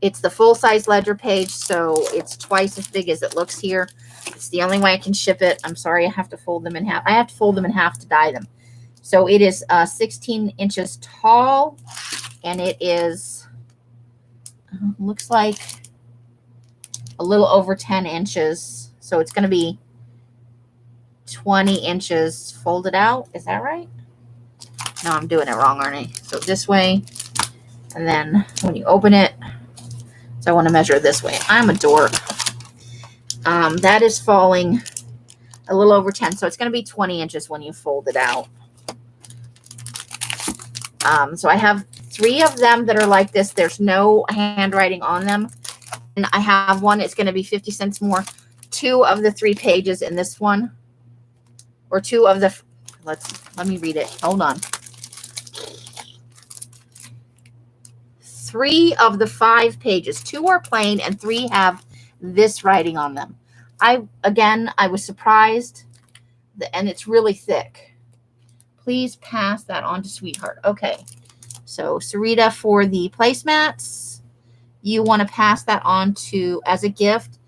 It's the full-size ledger page, so it's twice as big as it looks here. It's the only way I can ship it. I'm sorry, I have to fold them in half. I have to fold them in half to dye them. So it is 16 inches tall, and it is, looks like a little over 10 inches. So it's going to be 20 inches folded out. Is that right? No, I'm doing it wrong, aren't I? So this way, and then when you open it, so I want to measure it this way. I'm a dork. That is falling a little over 10. So it's going to be 20 inches when you fold it out. So I have 3 of them that are like this. There's no handwriting on them. And I have one. It's going to be 50 cents more. 2 of the 3 pages in this one. Or 2 of the... Let me read it. Hold on. 3 of the 5 pages. 2 are plain and 3 have this writing on them. I was surprised, and it's really thick. Please pass that on to Sweetheart. Okay, so Sarita, for the placemats, you want to pass that on to, as a gift,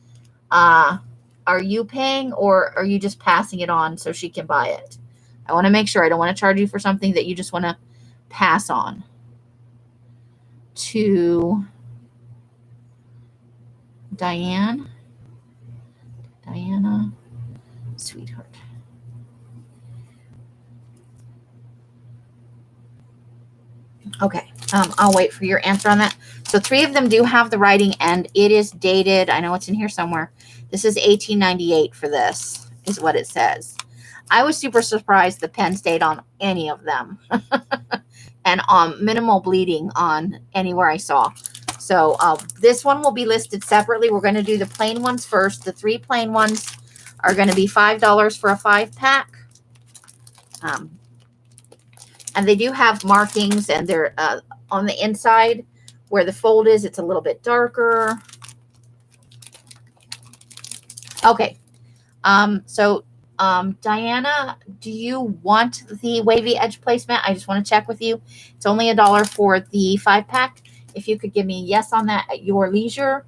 are you paying, or are you just passing it on so she can buy it? I want to make sure. I don't want to charge you for something that you just want to pass on to Diana, sweetheart. Okay, I'll wait for your answer on that. So 3 of them do have the writing, and it is dated. I know it's in here somewhere. This is 1898 for this, is what it says. I was super surprised the pen stayed on any of them. And minimal bleeding on anywhere I saw. So this one will be listed separately. We're going to do the plain ones first. The 3 plain ones are going to be $5 for a 5-pack. And they do have markings, and they're on the inside where the fold is, it's a little bit darker. Okay. Diana, do you want the wavy edge placemat? I just want to check with you. It's only $1 for the 5-pack. If you could give me a yes on that at your leisure.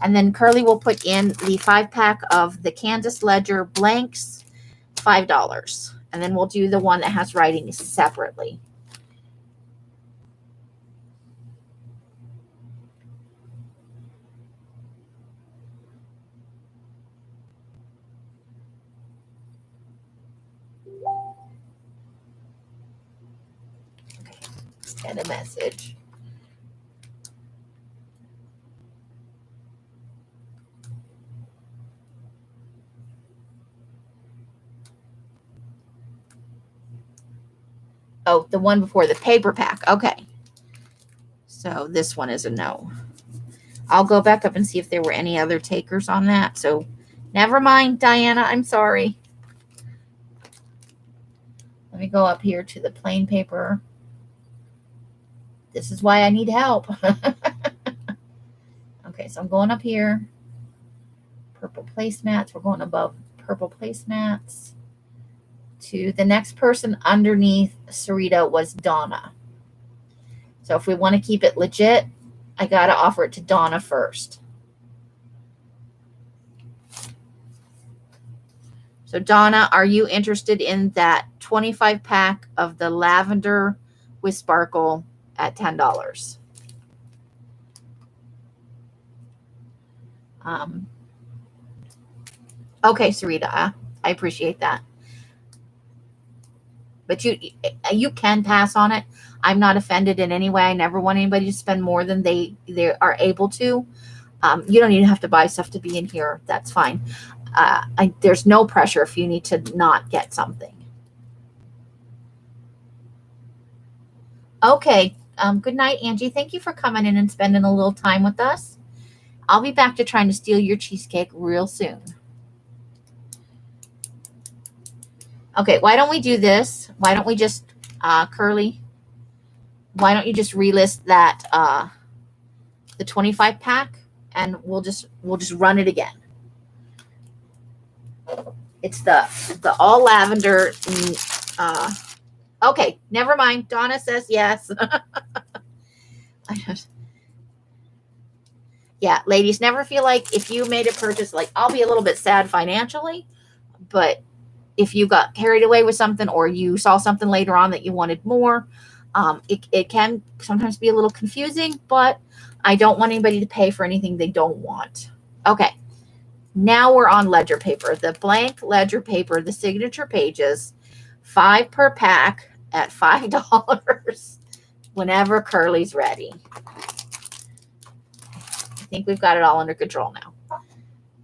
And then Curly will put in the 5-pack of the Canvas Ledger blanks, $5. And then we'll do the one that has writing separately. Okay, send a message. Oh, the one before the paper pack. Okay. So this one is a no. I'll go back up and see if there were any other takers on that. So never mind, Diana. I'm sorry. Let me go up here to the plain paper. This is why I need help. Okay, so I'm going up here. Purple placemats. We're going above purple placemats. To the next person underneath Sarita was Donna. So if we want to keep it legit, I got to offer it to Donna first. So Donna, are you interested in that 25-pack of the lavender with sparkle at $10? Okay, Sarita, I appreciate that. But you can pass on it. I'm not offended in any way. I never want anybody to spend more than they are able to. You don't even have to buy stuff to be in here. That's fine. There's no pressure if you need to not get something. Okay. Good night, Angie. Thank you for coming in and spending a little time with us. I'll be back to trying to steal your cheesecake real soon. Okay, why don't we do this? Why don't we just, Curly, why don't you just relist that, the 25-pack, and we'll just run it again. It's the all lavender. Okay, never mind. Donna says yes. Yeah, ladies, never feel like if you made a purchase, like I'll be a little bit sad financially, but if you got carried away with something or you saw something later on that you wanted more, it can sometimes be a little confusing, but I don't want anybody to pay for anything they don't want. Okay, now we're on ledger paper. The blank ledger paper, the signature pages, 5 per pack at $5 whenever Curly's ready. I think we've got it all under control now.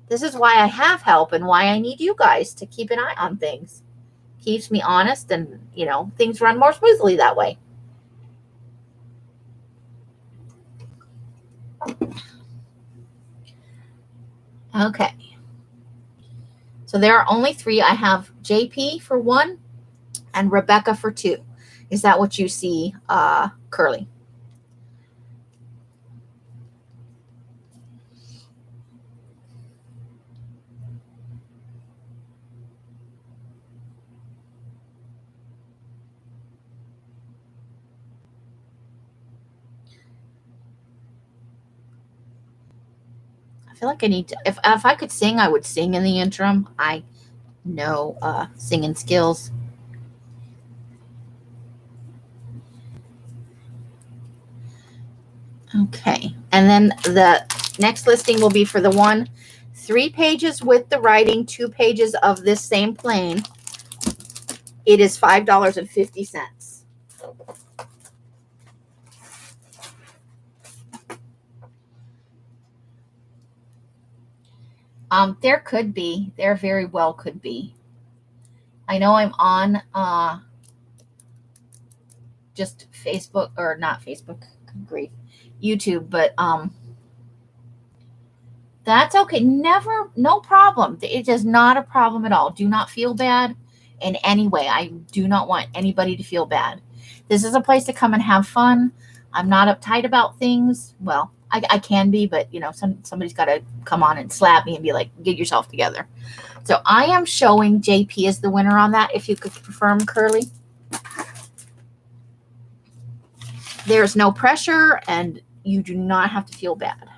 This is why I have help and why I need you guys to keep an eye on things. Keeps me honest, and, you know, things run more smoothly that way. Okay. So there are only 3. I have JP for 1 and Rebecca for 2. Is that what you see, Curly? I feel like I need to, if I could sing, I would sing in the interim. I know singing skills. Okay, and then the next listing will be for the one 3 pages with the writing, 2 pages of this same plain. It is $5.50. There could be, there very well could be. I know I'm on just Facebook, or not Facebook, good grief, YouTube, but that's okay. Never, no problem. It is not a problem at all. Do not feel bad in any way. I do not want anybody to feel bad. This is a place to come and have fun. I'm not uptight about things. Well, I can be, but you know, somebody's got to come on and slap me and be like, get yourself together. So I am showing JP as the winner on that. If you could confirm, Curly. There's no pressure and you do not have to feel bad.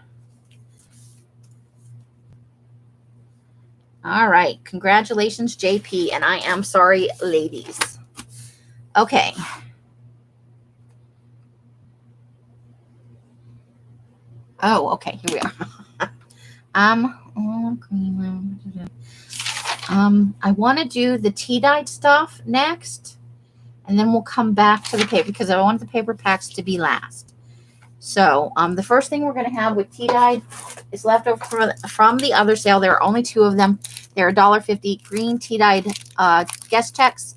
All right. Congratulations, JP. And I am sorry, ladies. Okay. Oh, okay. Here we are. I want to do the tea-dyed stuff next, and then we'll come back to the paper because I want the paper packs to be last. So the first thing we're going to have with tea-dyed is leftover from the other sale. There are only 2 of them. They're $1.50 green tea-dyed guest checks.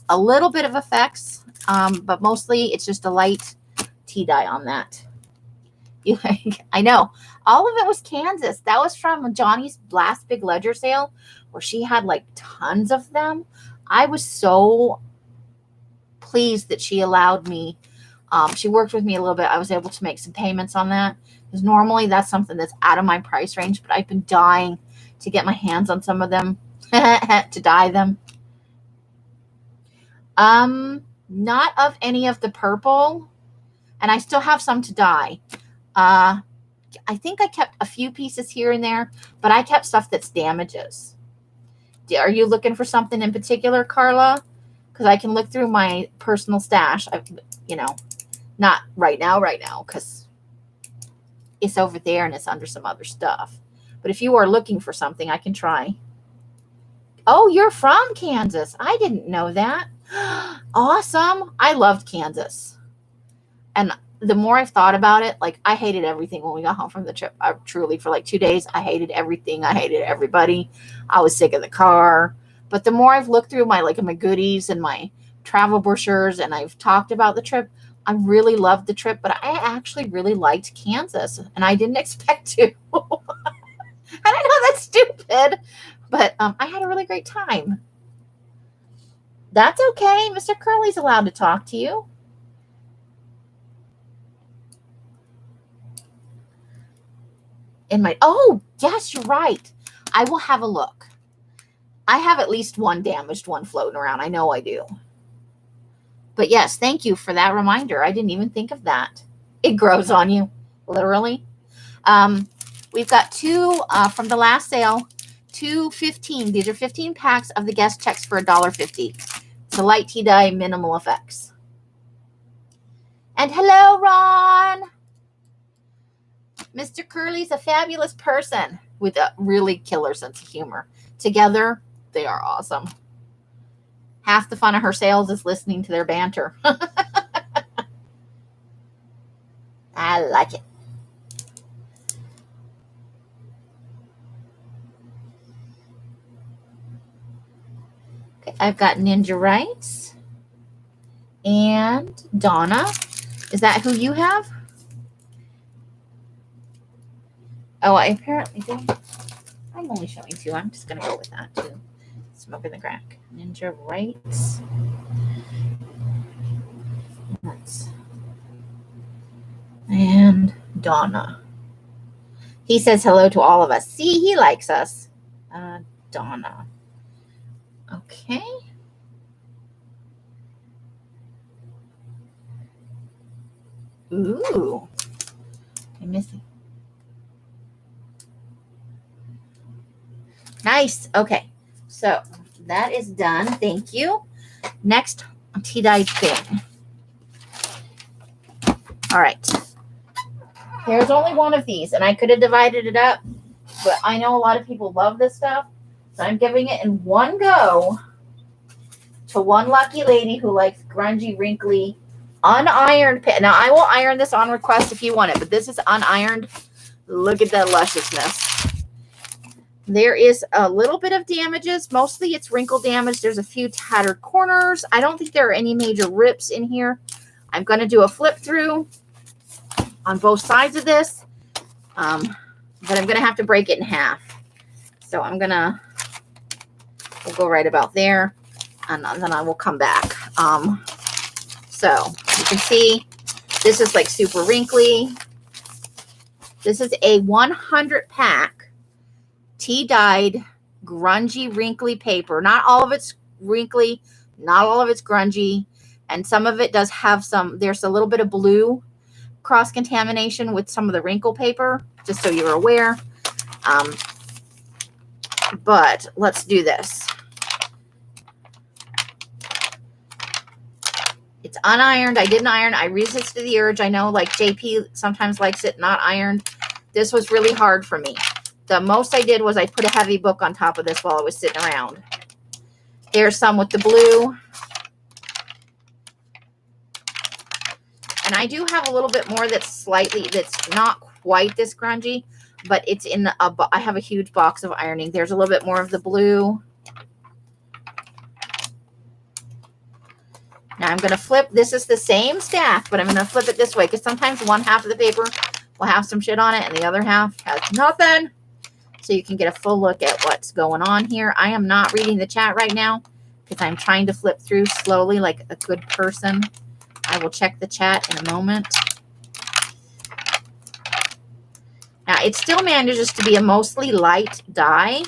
A little bit of effects, but mostly it's just a light tea dye on that. I know. All of it was Kansas. That was from Johnny's last big ledger sale where she had like tons of them. I was so pleased that she allowed me. She worked with me a little bit. I was able to make some payments on that because normally that's something that's out of my price range, but I've been dying to get my hands on some of them to dye them. Not of any of the purple, and I still have some to dye. I think I kept a few pieces here and there, but I kept stuff that's damages. Are you looking for something in particular, Carla? Because I can look through my personal stash. You know, not right now, because it's over there and it's under some other stuff. But if you are looking for something, I can try. Oh, you're from Kansas. I didn't know that. Awesome. I loved Kansas. And the more I've thought about it, like I hated everything when we got home from the trip. I truly, for like 2 days, I hated everything. I hated everybody. I was sick of the car. But the more I've looked through my goodies and my travel brochures and I've talked about the trip, I really loved the trip, but I actually really liked Kansas and I didn't expect to. And I know that's stupid, but I had a really great time. That's okay. Mr. Curly's allowed to talk to you. Oh, yes, you're right. I will have a look. I have at least one damaged one floating around. I know I do. But yes, thank you for that reminder. I didn't even think of that. It grows on you, literally. We've got 2 from the last sale, 2.15. These are 15 packs of the guest checks for $1.50. It's a light tea dye, minimal effects. And hello, Ron. Mr. Curly's a fabulous person with a really killer sense of humor. Together, they are awesome. Half the fun of her sales is listening to their banter. I like it. Okay, I've got Ninja Rights and Donna. Is that who you have? Oh, I apparently don't. I'm only showing 2. I'm just going to go with that too. Smoking the crack. Ninja Rights. And Donna. He says hello to all of us. See, he likes us. Donna. Okay. Ooh. I'm missing. Nice. Okay. So that is done. Thank you. Next, tea dyed thing. All right. There's only one of these, and I could have divided it up, but I know a lot of people love this stuff, so I'm giving it in one go to one lucky lady who likes grungy, wrinkly, unironed pen. Now, I will iron this on request if you want it, but this is unironed. Look at that lusciousness. There is a little bit of damages. Mostly it's wrinkle damage. There's a few tattered corners. I don't think there are any major rips in here. I'm going to do a flip through on both sides of this, but I'm going to have to break it in half. So we'll go right about there, and then I will come back. So you can see this is like super wrinkly. This is a 100 pack tea dyed grungy wrinkly paper. Not all of it's wrinkly, not all of it's grungy, and some of it does have there's a little bit of blue cross contamination with some of the wrinkle paper, just so you're aware. But let's do this. It's unironed. I didn't iron. I resisted the urge. I know like JP sometimes likes it not ironed. This was really hard for me. The most I did was I put a heavy book on top of this while I was sitting around. There's some with the blue. And I do have a little bit more that's not quite this grungy, but it's in I have a huge box of ironing. There's a little bit more of the blue. Now I'm going to flip. This is the same stack, but I'm going to flip it this way because sometimes one half of the paper will have some shit on it and the other half has nothing. So you can get a full look at what's going on here. I am not reading the chat right now because I'm trying to flip through slowly like a good person. I will check the chat in a moment. Now, it still manages to be a mostly light dye,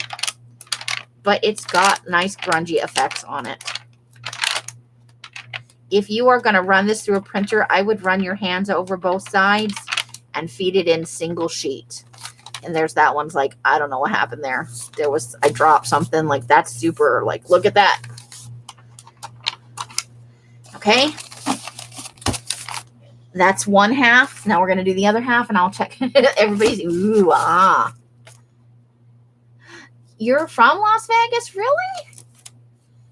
but it's got nice grungy effects on it. If you are going to run this through a printer, I would run your hands over both sides and feed it in single sheet. And there's that one's like, I don't know what happened there. I dropped something like that's super, like, look at that. Okay. That's one half. Now we're going to do the other half, and I'll check. Everybody's, ooh, ah. You're from Las Vegas? Really?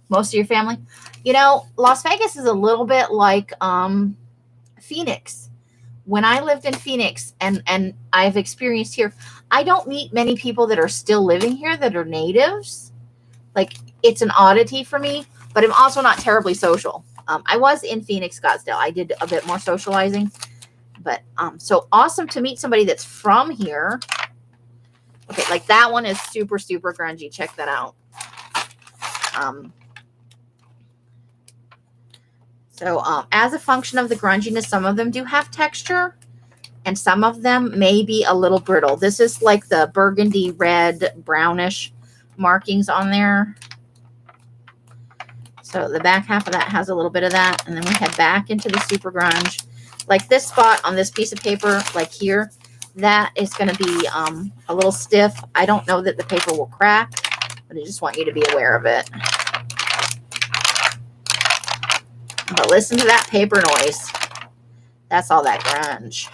Most of your family? You know, Las Vegas is a little bit like Phoenix. When I lived in Phoenix, and I've experienced here, I don't meet many people that are still living here that are natives. Like, it's an oddity for me, but I'm also not terribly social. I was in Phoenix, Scottsdale. I did a bit more socializing, but so awesome to meet somebody that's from here. Okay, like that one is super, super grungy. Check that out. So as a function of the grunginess, some of them do have texture, and some of them may be a little brittle. This is like the burgundy, red, brownish markings on there. So the back half of that has a little bit of that. And then we head back into the super grunge. Like this spot on this piece of paper, like here, that is going to be a little stiff. I don't know that the paper will crack, but I just want you to be aware of it. But listen to that paper noise. That's all that grunge.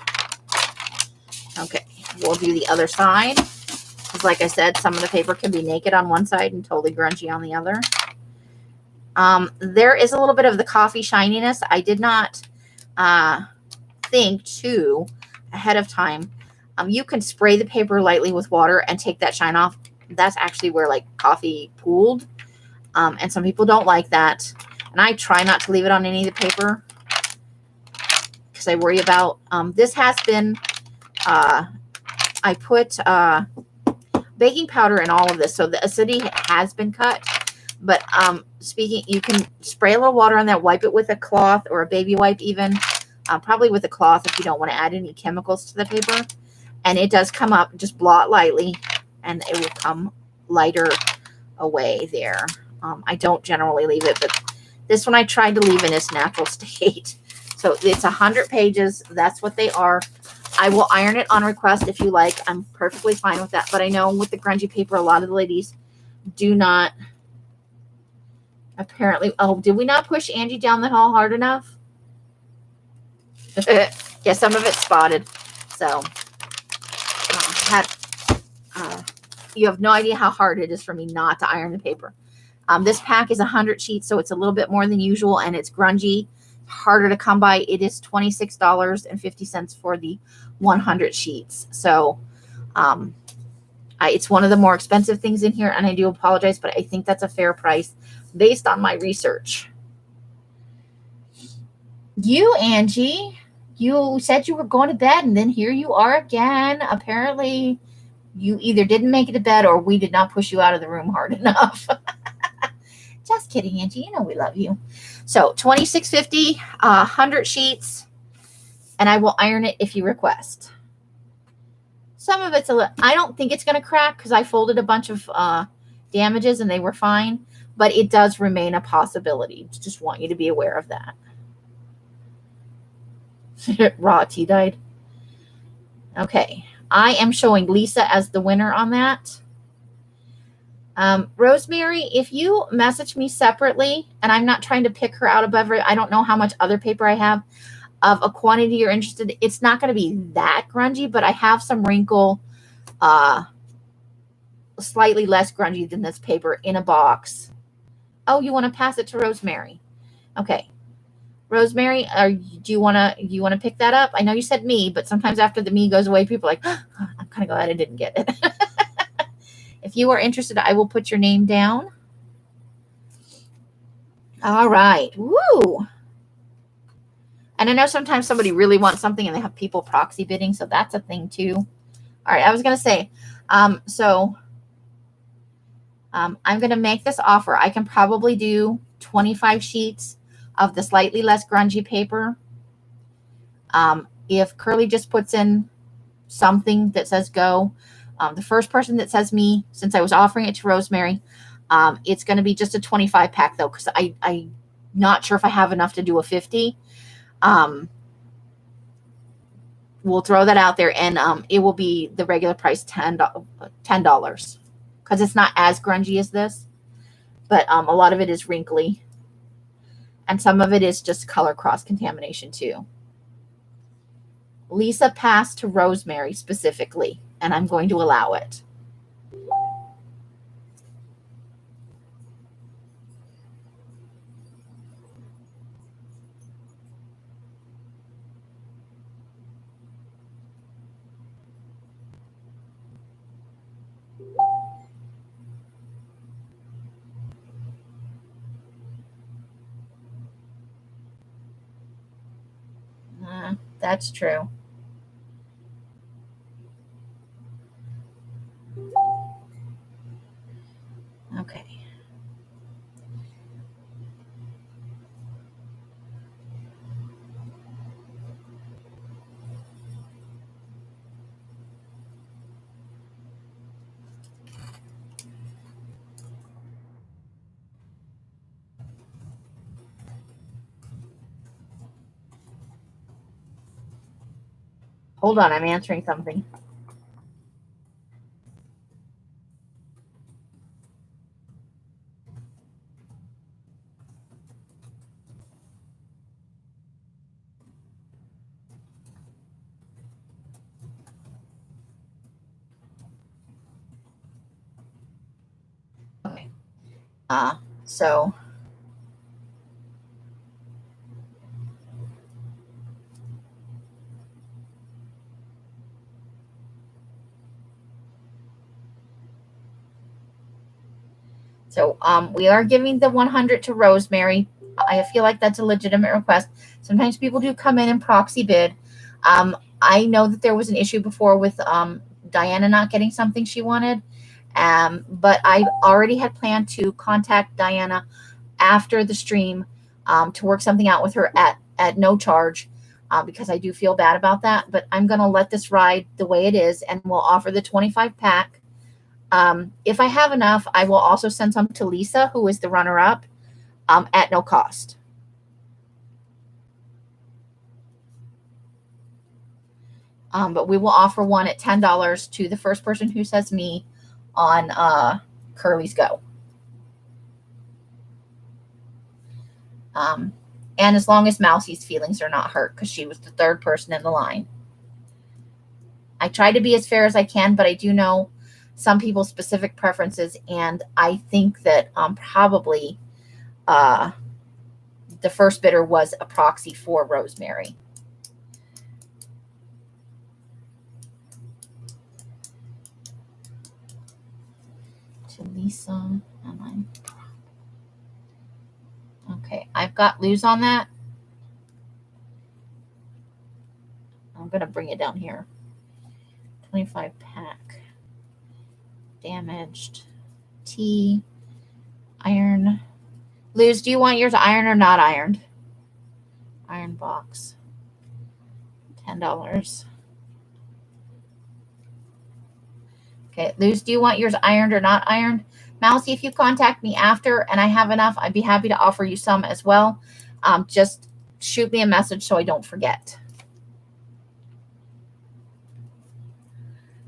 Okay, we'll do the other side. Because like I said, some of the paper can be naked on one side and totally grungy on the other. There is a little bit of the coffee shininess. I did not think too ahead of time. You can spray the paper lightly with water and take that shine off. That's actually where like coffee pooled. And some people don't like that. And I try not to leave it on any of the paper because I worry about, this has been, I put baking powder in all of this. So the acidity has been cut. But you can spray a little water on that, wipe it with a cloth or a baby wipe even, probably with a cloth if you don't want to add any chemicals to the paper. And it does come up, just blot lightly, and it will come lighter away there. I don't generally leave it, but this one I tried to leave in its natural state. So it's 100 pages. That's what they are. I will iron it on request if you like. I'm perfectly fine with that. But I know with the grungy paper, a lot of the ladies do not apparently. Oh, did we not push Angie down the hall hard enough? Yeah, some of it's spotted. So you have no idea how hard it is for me not to iron the paper. This pack is 100 sheets, so it's a little bit more than usual, and it's grungy, harder to come by. It is $26.50 for the 100 sheets. So it's one of the more expensive things in here, and I do apologize, but I think that's a fair price based on my research. You, Angie, you said you were going to bed, and then here you are again. Apparently, you either didn't make it to bed or we did not push you out of the room hard enough. Just kidding, Angie. You know we love you. So $26.50, 100 sheets, and I will iron it if you request. Some of it's a little, I don't think it's going to crack because I folded a bunch of damages and they were fine, but it does remain a possibility. Just want you to be aware of that. Raw tea dyed. Okay. I am showing Lisa as the winner on that. Rosemary, if you message me separately, and I'm not trying to pick her out above her, I don't know how much other paper I have of a quantity you're interested in. It's not going to be that grungy, but I have some wrinkle, slightly less grungy than this paper in a box. Oh, you want to pass it to Rosemary? Okay. Rosemary, do you want to pick that up? I know you said me, but sometimes after the me goes away, people are like, oh, I'm kind of glad I didn't get it. If you are interested, I will put your name down. All right. Woo. And I know sometimes somebody really wants something and they have people proxy bidding, so that's a thing too. All right. I was going to say, I'm going to make this offer. I can probably do 25 sheets of the slightly less grungy paper. If Curly just puts in something that says go, the first person that says me, since I was offering it to Rosemary, it's going to be just a 25 pack though, because I'm not sure if I have enough to do a 50. We'll throw that out there, and it will be the regular price, $10, because it's not as grungy as this, but a lot of it is wrinkly, and some of it is just color cross contamination too. Lisa passed to Rosemary specifically, and I'm going to allow it. That's true. Okay. Hold on, I'm answering something. Okay. So we are giving the 100 to Rosemary. I feel like that's a legitimate request. Sometimes people do come in and proxy bid. I know that there was an issue before with Diana not getting something she wanted. But I already had planned to contact Diana after the stream to work something out with her at no charge, because I do feel bad about that. But I'm going to let this ride the way it is, and we'll offer the 25 pack. If I have enough, I will also send some to Lisa, who is the runner-up, at no cost. But we will offer one at $10 to the first person who says me on curlies go. And as long as Mousie's feelings are not hurt, because she was the third person in the line. I try to be as fair as I can, but I do know some people's specific preferences, and I think that probably the first bidder was a proxy for Rosemary. To Lisa, and I'm okay. I've got Lose on that. I'm gonna bring it down here. 25 pack. Damaged. Tea. Iron. Luz, do you want yours ironed or not ironed? Iron box. $10. Okay, Luz, do you want yours ironed or not ironed? Mousy, if you contact me after and I have enough, I'd be happy to offer you some as well. Just shoot me a message so I don't forget.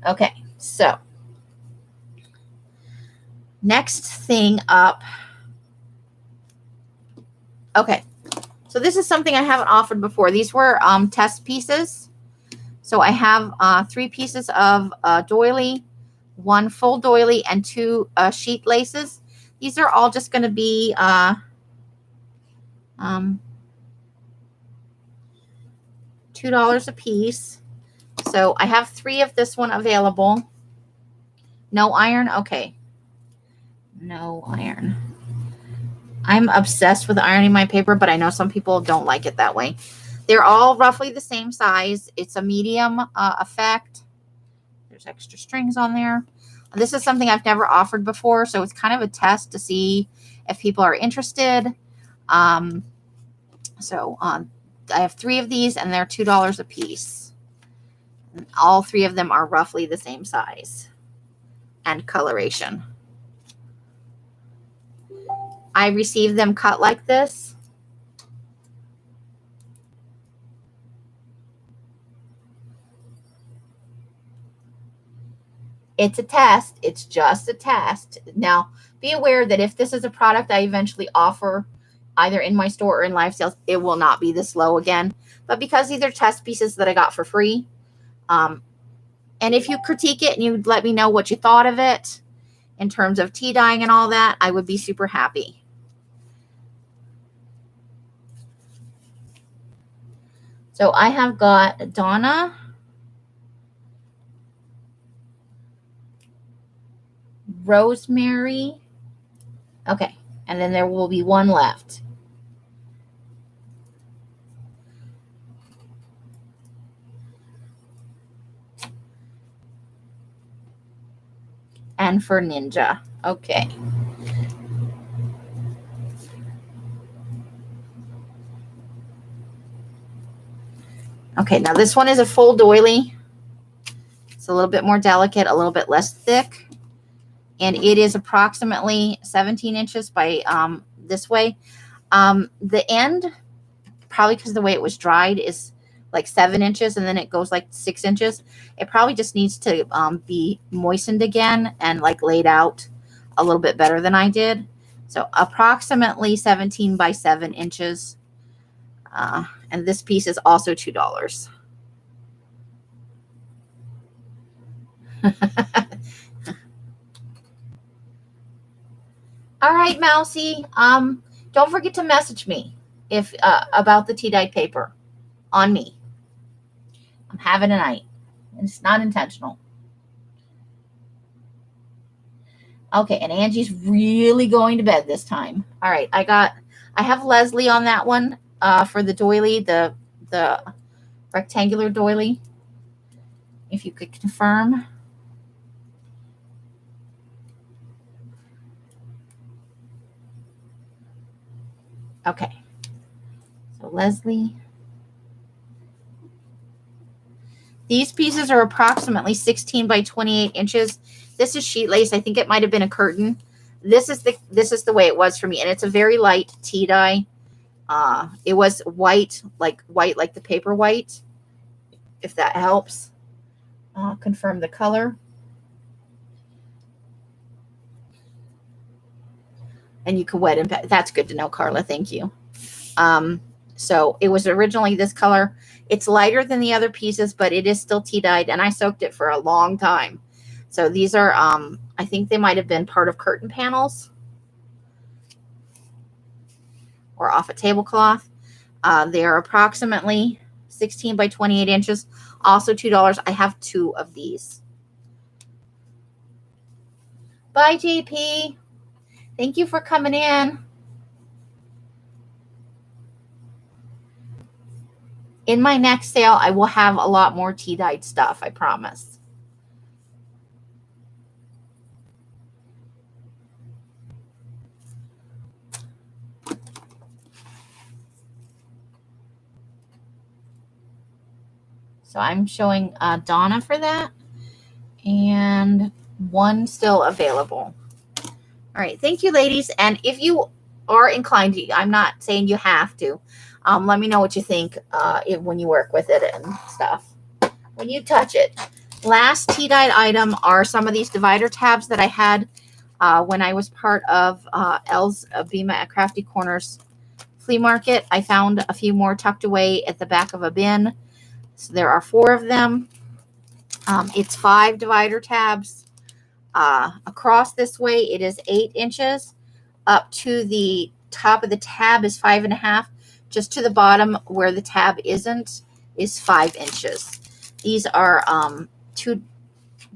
Okay, so next thing up. Okay, so this is something I haven't offered before. These were test pieces. So I have 3 pieces of doily, 1 full doily, and 2 sheet laces. These are all just going to be $2 a piece. So I have 3 of this one available. No iron? Okay. No iron. I'm obsessed with ironing my paper, but I know some people don't like it that way. They're all roughly the same size. It's a medium effect. There's extra strings on there. This is something I've never offered before, so it's kind of a test to see if people are interested. I have 3 of these, and they're $2 a piece. And all 3 of them are roughly the same size and coloration. I received them cut like this. It's a test. It's just a test. Now, be aware that if this is a product I eventually offer either in my store or in live sales, it will not be this low again. But because these are test pieces that I got for free, and if you critique it and you let me know what you thought of it in terms of tea dyeing and all that, I would be super happy. So I have got Donna, Rosemary. Okay, and then there will be 1 left. And for Ninja. Okay. Okay, now this one is a full doily. It's a little bit more delicate, a little bit less thick. And it is approximately 17 inches by this way. The end, probably because the way it was dried, is like 7 inches, and then it goes like 6 inches. It probably just needs to be moistened again and like laid out a little bit better than I did. So approximately 17 by 7 inches. And this piece is also $2. All right, Mousy. Don't forget to message me if about the tea dyed paper on me. I'm having a night. It's not intentional. Okay, and Angie's really going to bed this time. All right, I have Leslie on that one for the doily, the rectangular doily. If you could confirm. Okay. So Leslie. These pieces are approximately 16 by 28 inches. This is sheet lace. I think it might have been a curtain. This is the way it was for me, and it's a very light tea dye. It was white like the paper white, if that helps. Confirm the color. And you can wet and that's good to know, Carla. Thank you. So it was originally this color. It's lighter than the other pieces, but it is still tea dyed, and I soaked it for a long time. So these are, I think they might have been part of curtain panels or off a tablecloth. They are approximately 16 by 28 inches. Also $2. I have 2 of these. Bye, JP. Thank you for coming in. In my next sale, I will have a lot more tea dyed stuff, I promise. So I'm showing Donna for that, and 1 still available. All right, thank you, ladies. And if you are inclined to, I'm not saying you have to, let me know what you think when you work with it and stuff, when you touch it. Last tea dyed item are some of these divider tabs that I had when I was part of Elle's Bima at Crafty Corners flea market. I found a few more tucked away at the back of a bin. So there are 4 of them. It's 5 divider tabs. Across this way, it is 8 inches. Up to the top of the tab is 5.5. Just to the bottom where the tab isn't is 5 inches. These are no,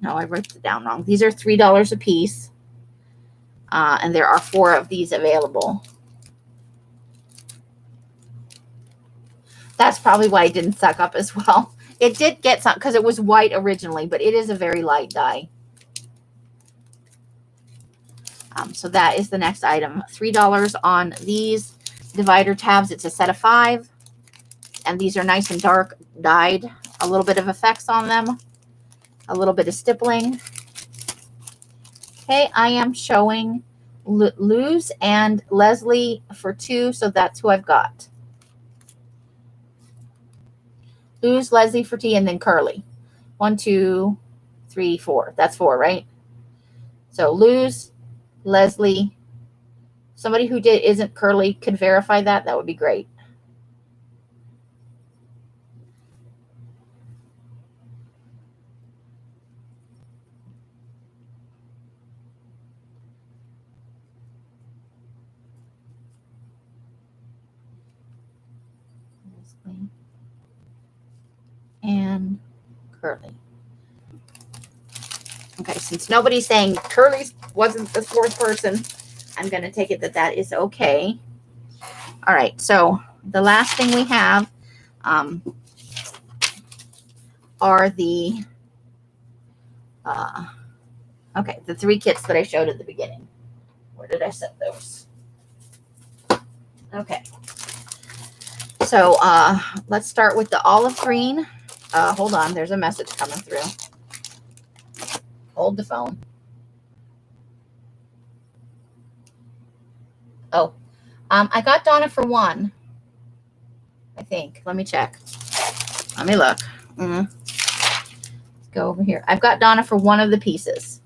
I wrote it down wrong. These are $3 a piece. And there are 4 of these available. That's probably why it didn't suck up as well. It did get some because it was white originally, but it is a very light dye. So that is the next item. $3 on these divider tabs. It's a set of 5. And these are nice and dark dyed. A little bit of effects on them. A little bit of stippling. Okay, I am showing Luz and Leslie for 2. So that's who I've got. Luz, Leslie for tea, and then Curly. 1, 2, 3, 4. That's 4, right? So Luz, Leslie. Somebody who isn't Curly could verify that. That would be great. Leslie and Curly. Okay, since nobody's saying Curly wasn't the 4th person, I'm going to take it that is okay. All right, so the last thing we have are the, the 3 kits that I showed at the beginning. Where did I set those? Okay. So let's start with the olive green. Hold on, there's a message coming through. Hold the phone. Oh, I got Donna for 1. I think. Let me check. Let me look. Let's go over here. I've got Donna for 1 of the pieces.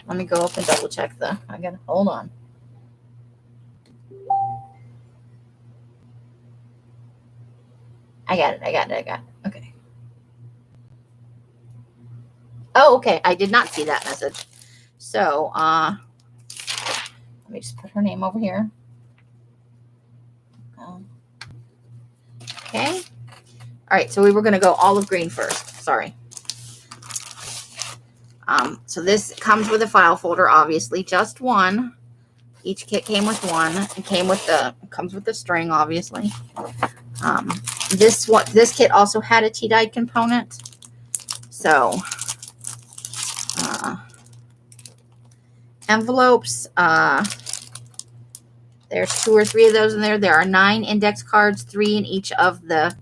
Let me go up and double check hold on. I got it. Okay. Oh, okay. I did not see that message. So, let me just put her name over here. Okay. All right. So we were going to go olive green first. Sorry. So this comes with a file folder, obviously, just 1. Each kit came with 1. It comes with the string, obviously. This kit also had a tea dyed component. So, envelopes, there's 2 or 3 of those in there. There are 9 index cards, 3 in each of the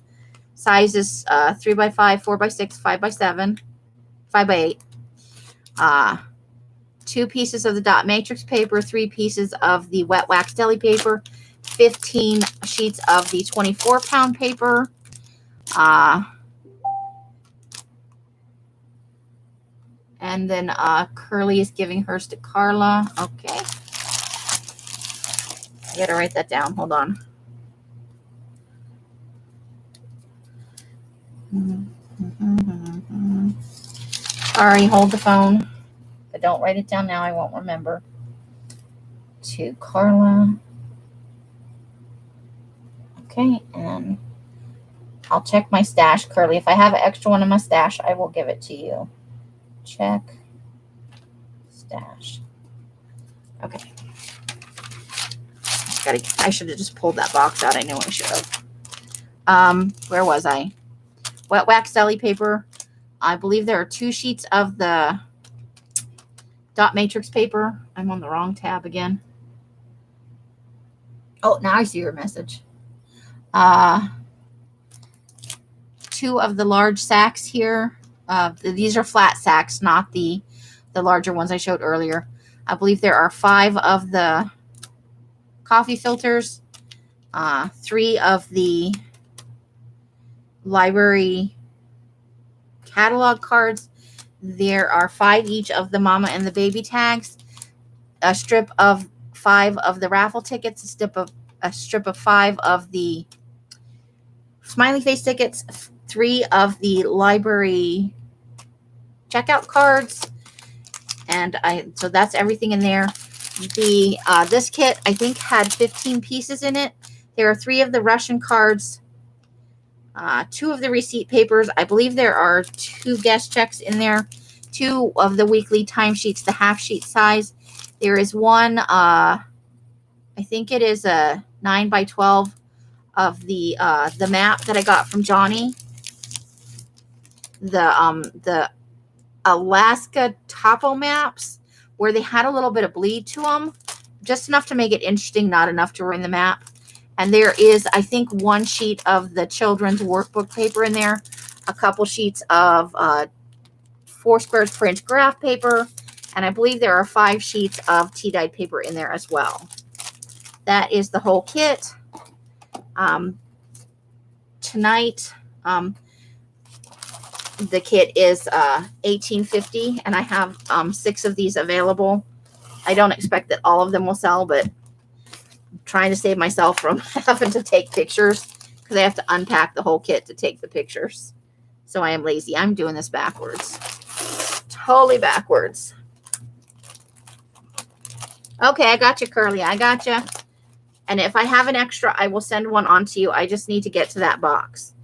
sizes, 3x5, 4x6, 5x7, 5x8. 2 pieces of the dot matrix paper, 3 pieces of the wet wax deli paper, 15 sheets of the 24-pound paper, And then Curly is giving hers to Carla. Okay. I gotta write that down. Hold on. Sorry, hold the phone. If I don't write it down now, I won't remember. To Carla. Okay, and I'll check my stash, Curly. If I have an extra one in my stash, I will give it to you. Check stash. Okay. I should have just pulled that box out. I knew I should have. Where was I? Wet Wax Deli Paper. I believe there are 2 sheets of the dot matrix paper. I'm on the wrong tab again. Oh, now I see your message. 2 of the large sacks here. These are flat sacks, not the larger ones I showed earlier. I believe there are 5 of the coffee filters, 3 of the library catalog cards. There are 5 each of the mama and the baby tags, a strip of 5 of the raffle tickets, a strip of 5 of the smiley face tickets, 3 of the library checkout cards, and so that's everything in there. This kit I think had 15 pieces in it. There are 3 of the Russian cards, 2 of the receipt papers. I believe there are 2 guest checks in there, 2 of the weekly timesheets, the half sheet size. There is one, I think it is a 9x12 of the map that I got from Johnny. The Alaska topo maps, where they had a little bit of bleed to them, just enough to make it interesting, not enough to ruin the map. And there is, I think, 1 sheet of the children's workbook paper in there, a couple sheets of 4 squares per inch graph paper, and I believe there are 5 sheets of tea-dyed paper in there as well. That is the whole kit. Tonight, the kit is $18.50, and I have 6 of these available. I don't expect that all of them will sell, but I'm trying to save myself from having to take pictures, because I have to unpack the whole kit to take the pictures. So I am lazy. I'm doing this backwards. Totally backwards. Okay, I got you, Curly. I got you. And if I have an extra, I will send one on to you. I just need to get to that box.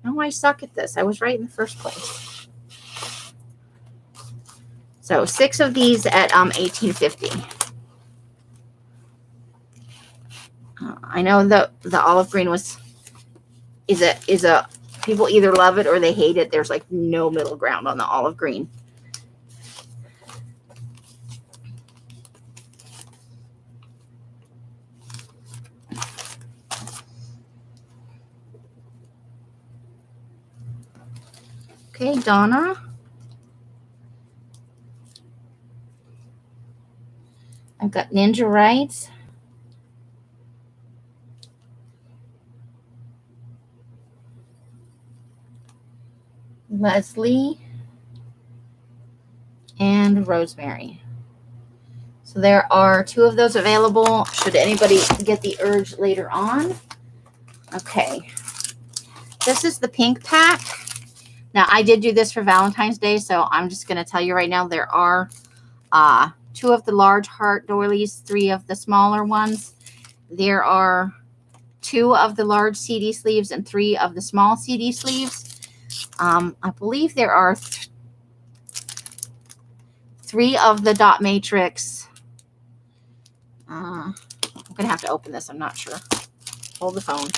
No, I suck at this. I was right in the first place. So 6 of these at $18.50. I know the olive green is a people either love it or they hate it. There's like no middle ground on the olive green. Okay, Donna. I've got Ninja Rights. Leslie. And Rosemary. So there are 2 of those available, should anybody get the urge later on. Okay. This is the pink pack. Now, I did do this for Valentine's Day, so I'm just going to tell you right now, there are 2 of the large heart doilies, 3 of the smaller ones. There are 2 of the large CD sleeves and 3 of the small CD sleeves. I believe there are 3 of the dot matrix. I'm going to have to open this. I'm not sure. Hold the phone.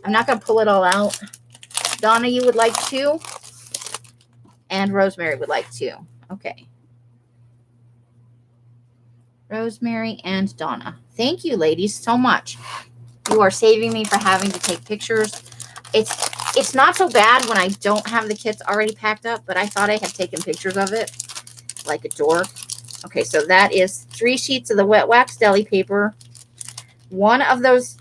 I'm not going to pull it all out. Donna, you would like 2? And Rosemary would like 2. Okay. Rosemary and Donna. Thank you, ladies, so much. You are saving me for having to take pictures. It's not so bad when I don't have the kits already packed up, but I thought I had taken pictures of it like a dork. Okay, so that is 3 sheets of the Wet Wax Deli Paper. 1 of those,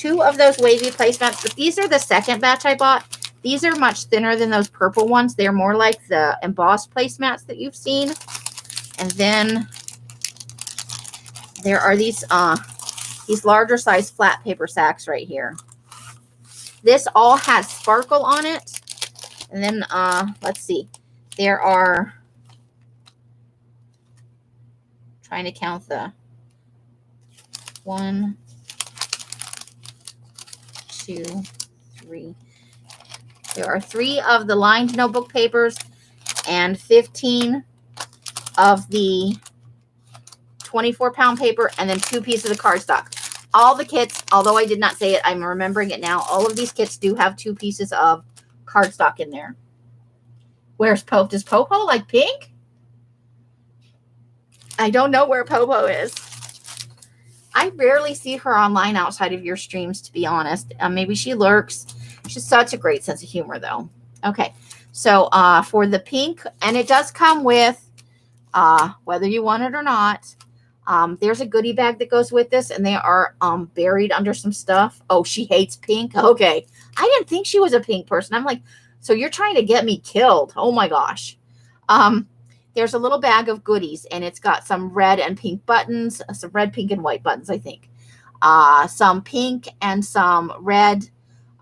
2 of those wavy placemats, but these are the second batch I bought. These are much thinner than those purple ones. They're more like the embossed placemats that you've seen. And then there are these larger size flat paper sacks right here. This all has sparkle on it. And then let's see. There are, trying to count the 1, 2, 3. There are 3 of the lined notebook papers and 15 of the 24-pound paper, and then 2 pieces of cardstock. All the kits, although I did not say it, I'm remembering it now. All of these kits do have 2 pieces of cardstock in there. Where's Pope? Does Popo like pink? I don't know where Popo is. I rarely see her online outside of your streams, to be honest. Maybe she lurks. She's such a great sense of humor, though. Okay, so for the pink, and it does come with, whether you want it or not, there's a goodie bag that goes with this, and they are buried under some stuff. Oh, she hates pink? Okay. I didn't think she was a pink person. I'm like, so you're trying to get me killed. Oh, my gosh. There's a little bag of goodies, and it's got some red and pink buttons, some red, pink, and white buttons, I think. Some pink and some red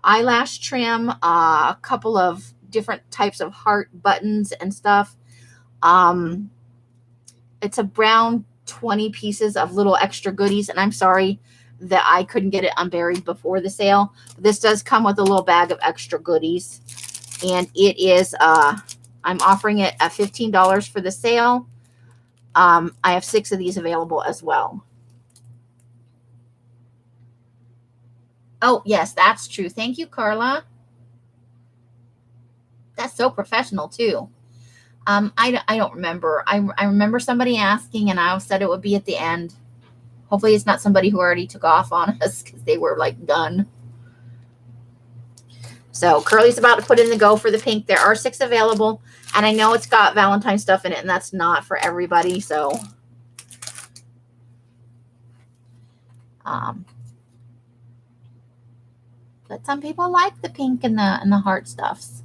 eyelash trim, a couple of different types of heart buttons and stuff. It's a brown 20 pieces of little extra goodies, and I'm sorry that I couldn't get it unburied before the sale. But this does come with a little bag of extra goodies, and it is I'm offering it at $15 for the sale. I have 6 of these available as well. Oh, yes, that's true. Thank you, Carla. That's so professional, too. I don't remember. I remember somebody asking, and I said it would be at the end. Hopefully it's not somebody who already took off on us because they were, like, done. So Curly's about to put in the go for the pink. There are 6 available, and I know it's got Valentine stuff in it, and that's not for everybody, so but some people like the pink and the heart stuffs.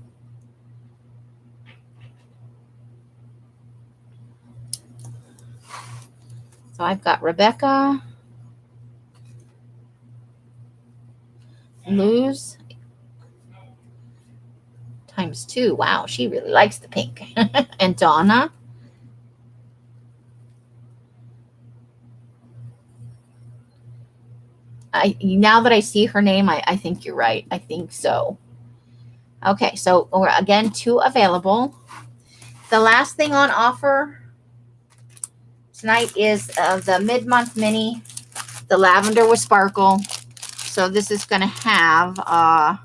So I've got Rebecca, Luz, ×2. Wow, she really likes the pink. And Donna. Now that I see her name, I think you're right. I think so. Okay, so again, 2 available. The last thing on offer tonight is the mid-month mini, the Lavender with Sparkle. So this is going to have, I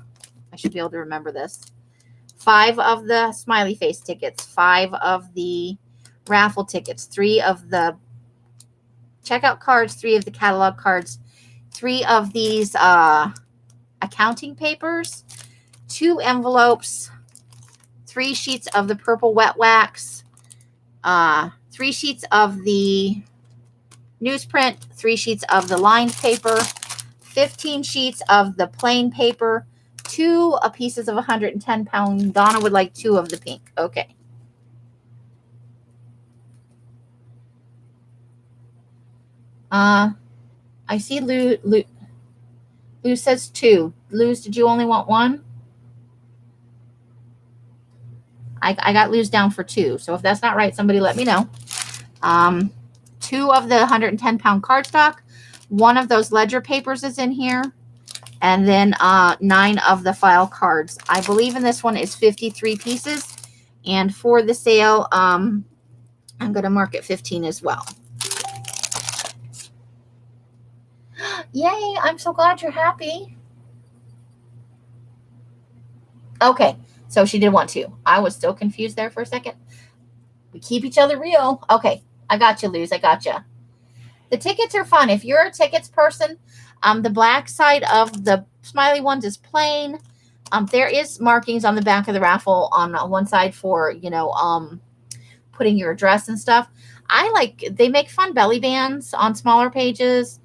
should be able to remember this, 5 of the smiley face tickets, 5 of the raffle tickets, 3 of the checkout cards, 3 of the catalog cards, 3 of these accounting papers, 2 envelopes, 3 sheets of the purple wet wax, 3 sheets of the newsprint, 3 sheets of the lined paper, 15 sheets of the plain paper, 2 pieces of 110-pound. Donna would like 2 of the pink. Okay. I see Lou says 2. Luz, did you only want 1? I got Luz down for 2. So if that's not right, somebody let me know. 2 of the 110-pound cardstock. 1 of those ledger papers is in here. And then 9 of the file cards. I believe in this one is 53 pieces. And for the sale, I'm going to mark it 15 as well. Yay, I'm so glad you're happy. Okay, so she did want 2. I was still confused there for a second. We keep each other real. Okay, I got you, Luz. I got you. The tickets are fun. If you're a tickets person, the black side of the smiley ones is plain. There is markings on the back of the raffle on one side for, putting your address and stuff. They make fun belly bands on smaller pages.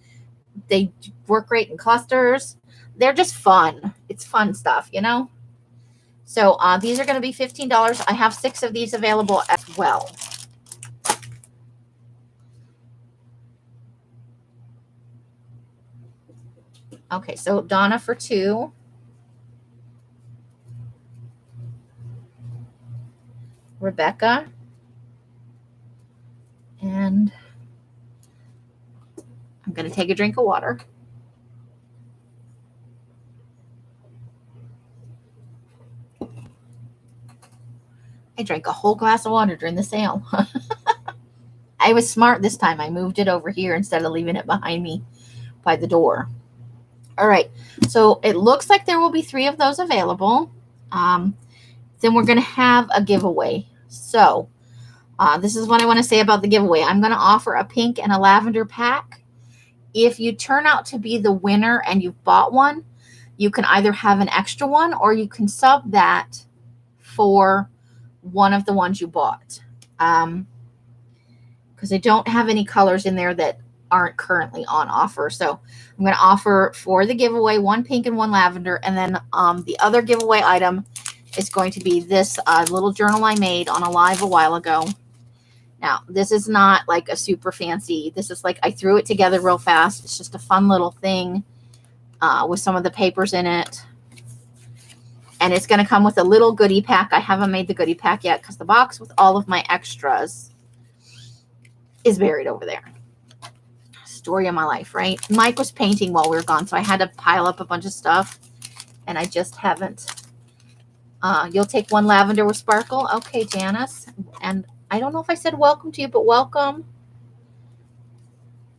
They work great in clusters. they're just fun. It's fun stuff, you know? So these are going to be $15. I have 6 of these available as well. Okay, so Donna for 2. Rebecca. And I'm going to take a drink of water. I drank a whole glass of water during the sale. I was smart this time. I moved it over here instead of leaving it behind me by the door. All right. So it looks like there will be 3 of those available. Then we're going to have a giveaway. So this is what I want to say about the giveaway. I'm going to offer a pink and a lavender pack. If you turn out to be the winner and you've bought one, you can either have an extra one or you can sub that for one of the ones you bought. Because I don't have any colors in there that aren't currently on offer. So I'm going to offer for the giveaway 1 pink and 1 lavender. And then the other giveaway item is going to be this little journal I made on a live a while ago. Now, this is not like a super fancy. This is like I threw it together real fast. It's just a fun little thing with some of the papers in it. And it's going to come with a little goodie pack. I haven't made the goodie pack yet because the box with all of my extras is buried over there. Story of my life, right? Mike was painting while we were gone, so I had to pile up a bunch of stuff, and I just haven't. You'll take 1 lavender with sparkle. Okay, Janice. And I don't know if I said welcome to you, but welcome.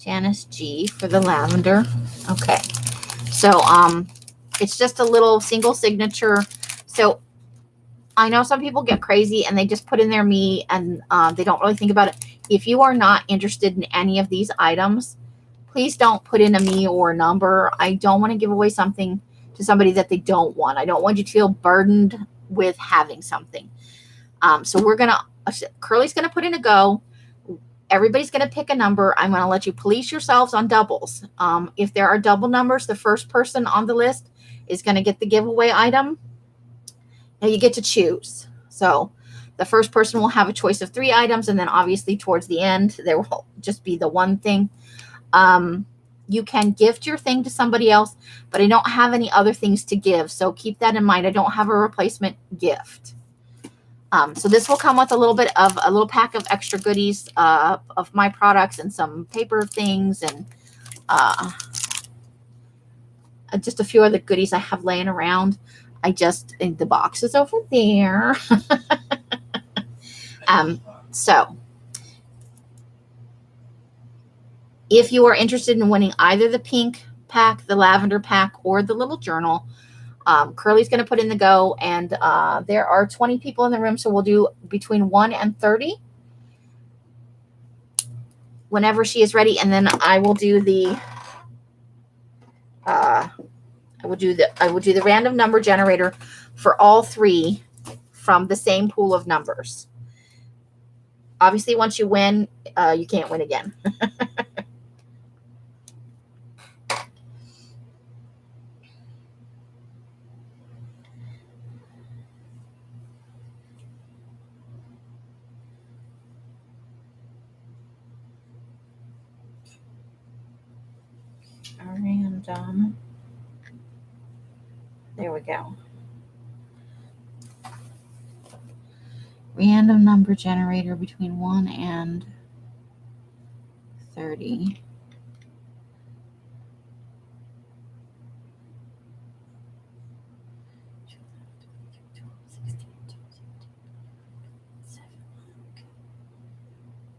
Janice G for the lavender. Okay. So, it's just a little single signature. So I know some people get crazy and they just put in their me and they don't really think about it. If you are not interested in any of these items, please don't put in a me or a number. I don't want to give away something to somebody that they don't want. I don't want you to feel burdened with having something. So we're going to, Curly's going to put in a go. Everybody's going to pick a number. I'm going to let you police yourselves on doubles. If there are double numbers, the first person on the list is going to get the giveaway item. Now you get to choose. So the first person will have a choice of 3 items. And then obviously towards the end, there will just be the one thing. You can gift your thing to somebody else, but I don't have any other things to give. So keep that in mind. I don't have a replacement gift. So this will come with a little pack of extra goodies of my products and some paper things and just a few other goodies I have laying around. The box is over there. So if you are interested in winning either the pink pack, the lavender pack, or the little journal, Curly's going to put in the go, and there are 20 people in the room, so we'll do between 1 and 30 whenever she is ready, and then I will do the random number generator for all 3 from the same pool of numbers. Obviously, once you win, you can't win again. Random. There we go. Random number generator between 1 and 30.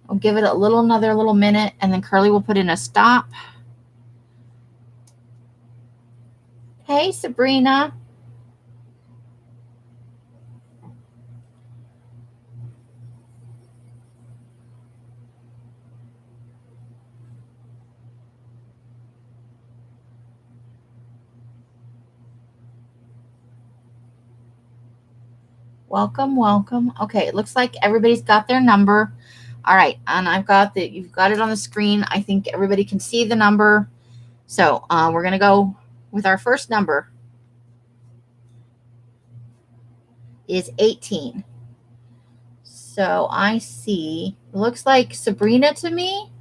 We'll give it another little minute, and then Curly will put in a stop. Hey, Sabrina. Welcome, welcome. Okay, it looks like everybody's got their number. All right, and you've got it on the screen. I think everybody can see the number. So we're going to go with our first number is 18. So I see, looks like Sabrina to me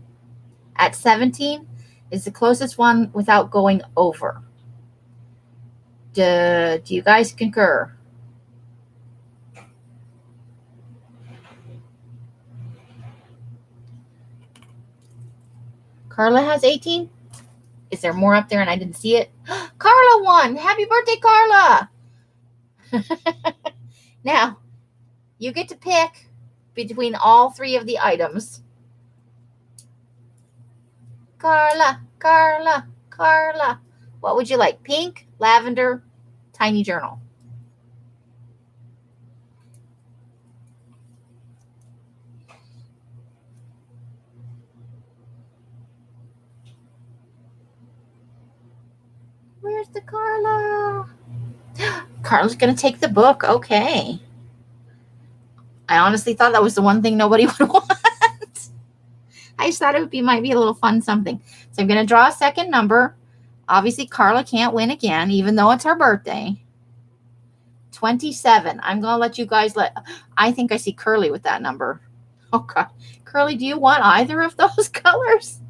at 17 is the closest one without going over. Do you guys concur? Carla has 18. Is there more up there and I didn't see it? Carla won. Happy birthday, Carla. Now, you get to pick between all three of the items. Carla, Carla, Carla. What would you like? Pink, lavender, tiny journal. Where's the Carla? Carla's going to take the book. Okay. I honestly thought that was the one thing nobody would want. I just thought it might be a little fun something. So I'm going to draw a second number. Obviously, Carla can't win again, even though it's her birthday. 27. I'm going to let you guys I think I see Curly with that number. Oh, God. Curly, do you want either of those colors?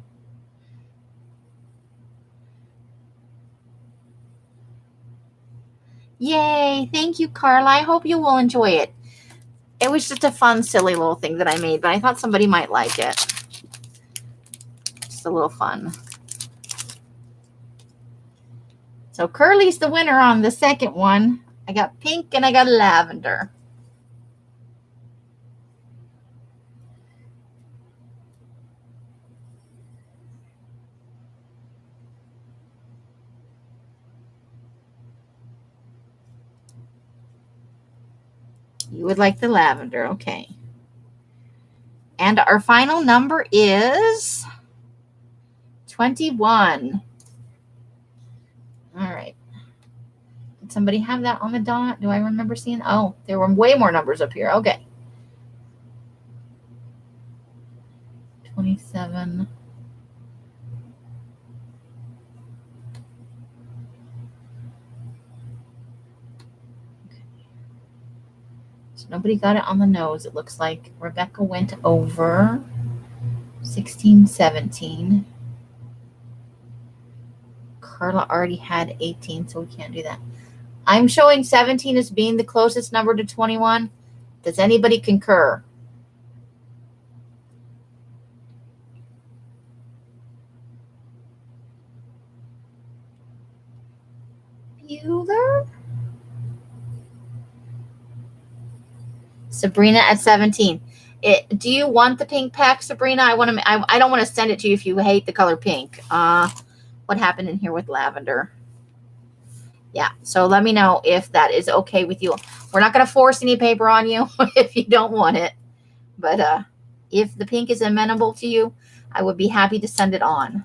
Yay. Thank you, Carla. I hope you will enjoy it. It was just a fun, silly little thing that I made, but I thought somebody might like it. Just a little fun. So Curly's the winner on the second one. I got pink and I got lavender. You would like the lavender. Okay. And our final number is 21. All right. Did somebody have that on the dot? Do I remember seeing? Oh, there were way more numbers up here. Okay. 27. Okay. So nobody got it on the nose. It looks like Rebecca went over 16, 17. Carla already had 18, so we can't do that. I'm showing 17 as being the closest number to 21. Does anybody concur? Bueller? Sabrina at 17. Do you want the pink pack, Sabrina? I don't want to send it to you if you hate the color pink. What happened in here with lavender? Yeah, so let me know if that is okay with you. We're not going to force any paper on you if you don't want it. But if the pink is amenable to you, I would be happy to send it on.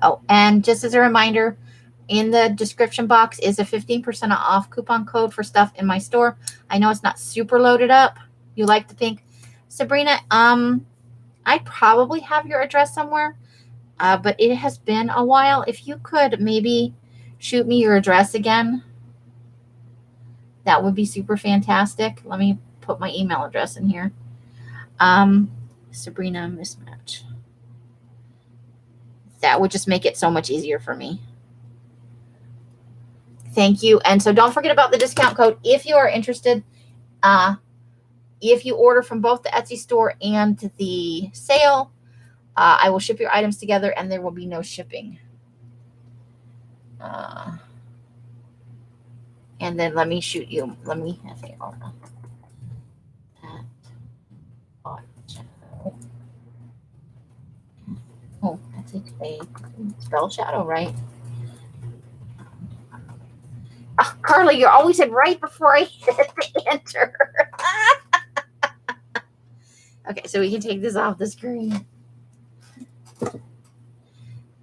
Oh, and just as a reminder, in the description box is a 15% off coupon code for stuff in my store. I know it's not super loaded up. You like the pink. Sabrina, I probably have your address somewhere, but it has been a while. If you could maybe shoot me your address again, that would be super fantastic. Let me put my email address in here. Sabrina mismatch. That would just make it so much easier for me. Thank you. And so don't forget about the discount code if you are interested. If you order from both the Etsy store and the sale, I will ship your items together and there will be no shipping. And then let me shoot you. Let me have a oh, that's a spell shadow, right? Oh, Carly, you always said right before I hit the enter. Okay, so we can take this off the screen.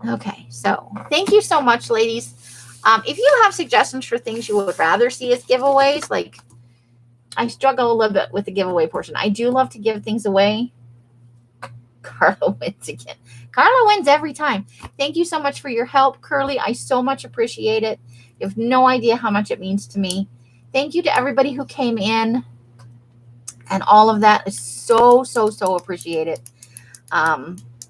Okay, so thank you so much, ladies. If you have suggestions for things you would rather see as giveaways, like I struggle a little bit with the giveaway portion. I do love to give things away. Carla wins again. Carla wins every time. Thank you so much for your help, Curly. I so much appreciate it. You have no idea how much it means to me. Thank you to everybody who came in, and all of that is so, so, so appreciated.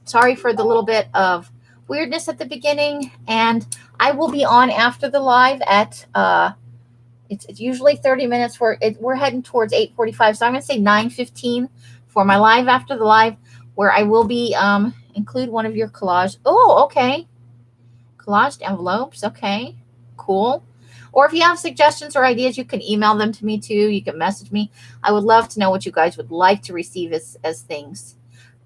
Sorry for the little bit of weirdness at the beginning, and I will be on after the live at it's usually 30 minutes. We're heading towards 8:45, so I'm gonna say 9:15 for my live after the live, where I will be include one of your collage. Oh, okay, collaged envelopes. Okay, cool. Or if you have suggestions or ideas, you can email them to me too. You can message me. I would love to know what you guys would like to receive as things.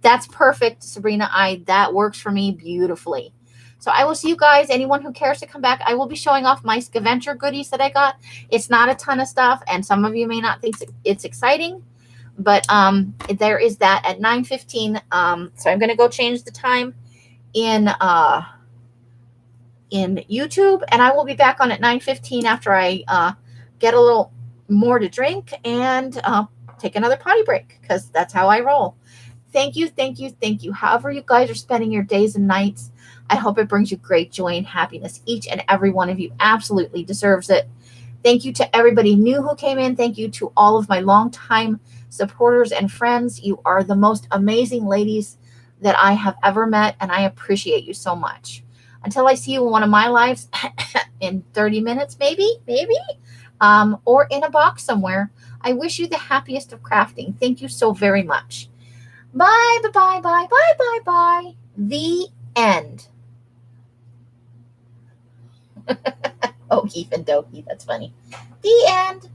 That's perfect, Sabrina. That works for me beautifully. So I will see you guys. Anyone who cares to come back, I will be showing off my scavenger goodies that I got. It's not a ton of stuff, and some of you may not think it's exciting, but there is that at 9:15. So I'm going to go change the time in YouTube, and I will be back on at 9:15 after I get a little more to drink and take another potty break, because that's how I roll. Thank you, thank you, thank you. However you guys are spending your days and nights, I hope it brings you great joy and happiness. Each and every one of you absolutely deserves it. Thank you to everybody new who came in. Thank you to all of my longtime supporters and friends. You are the most amazing ladies that I have ever met, and I appreciate you so much. Until I see you in one of my lives in 30 minutes, maybe, or in a box somewhere, I wish you the happiest of crafting. Thank you so very much. Bye, bye, bye, bye, bye, bye, bye. The end. Oh, even Doki, that's funny. The end.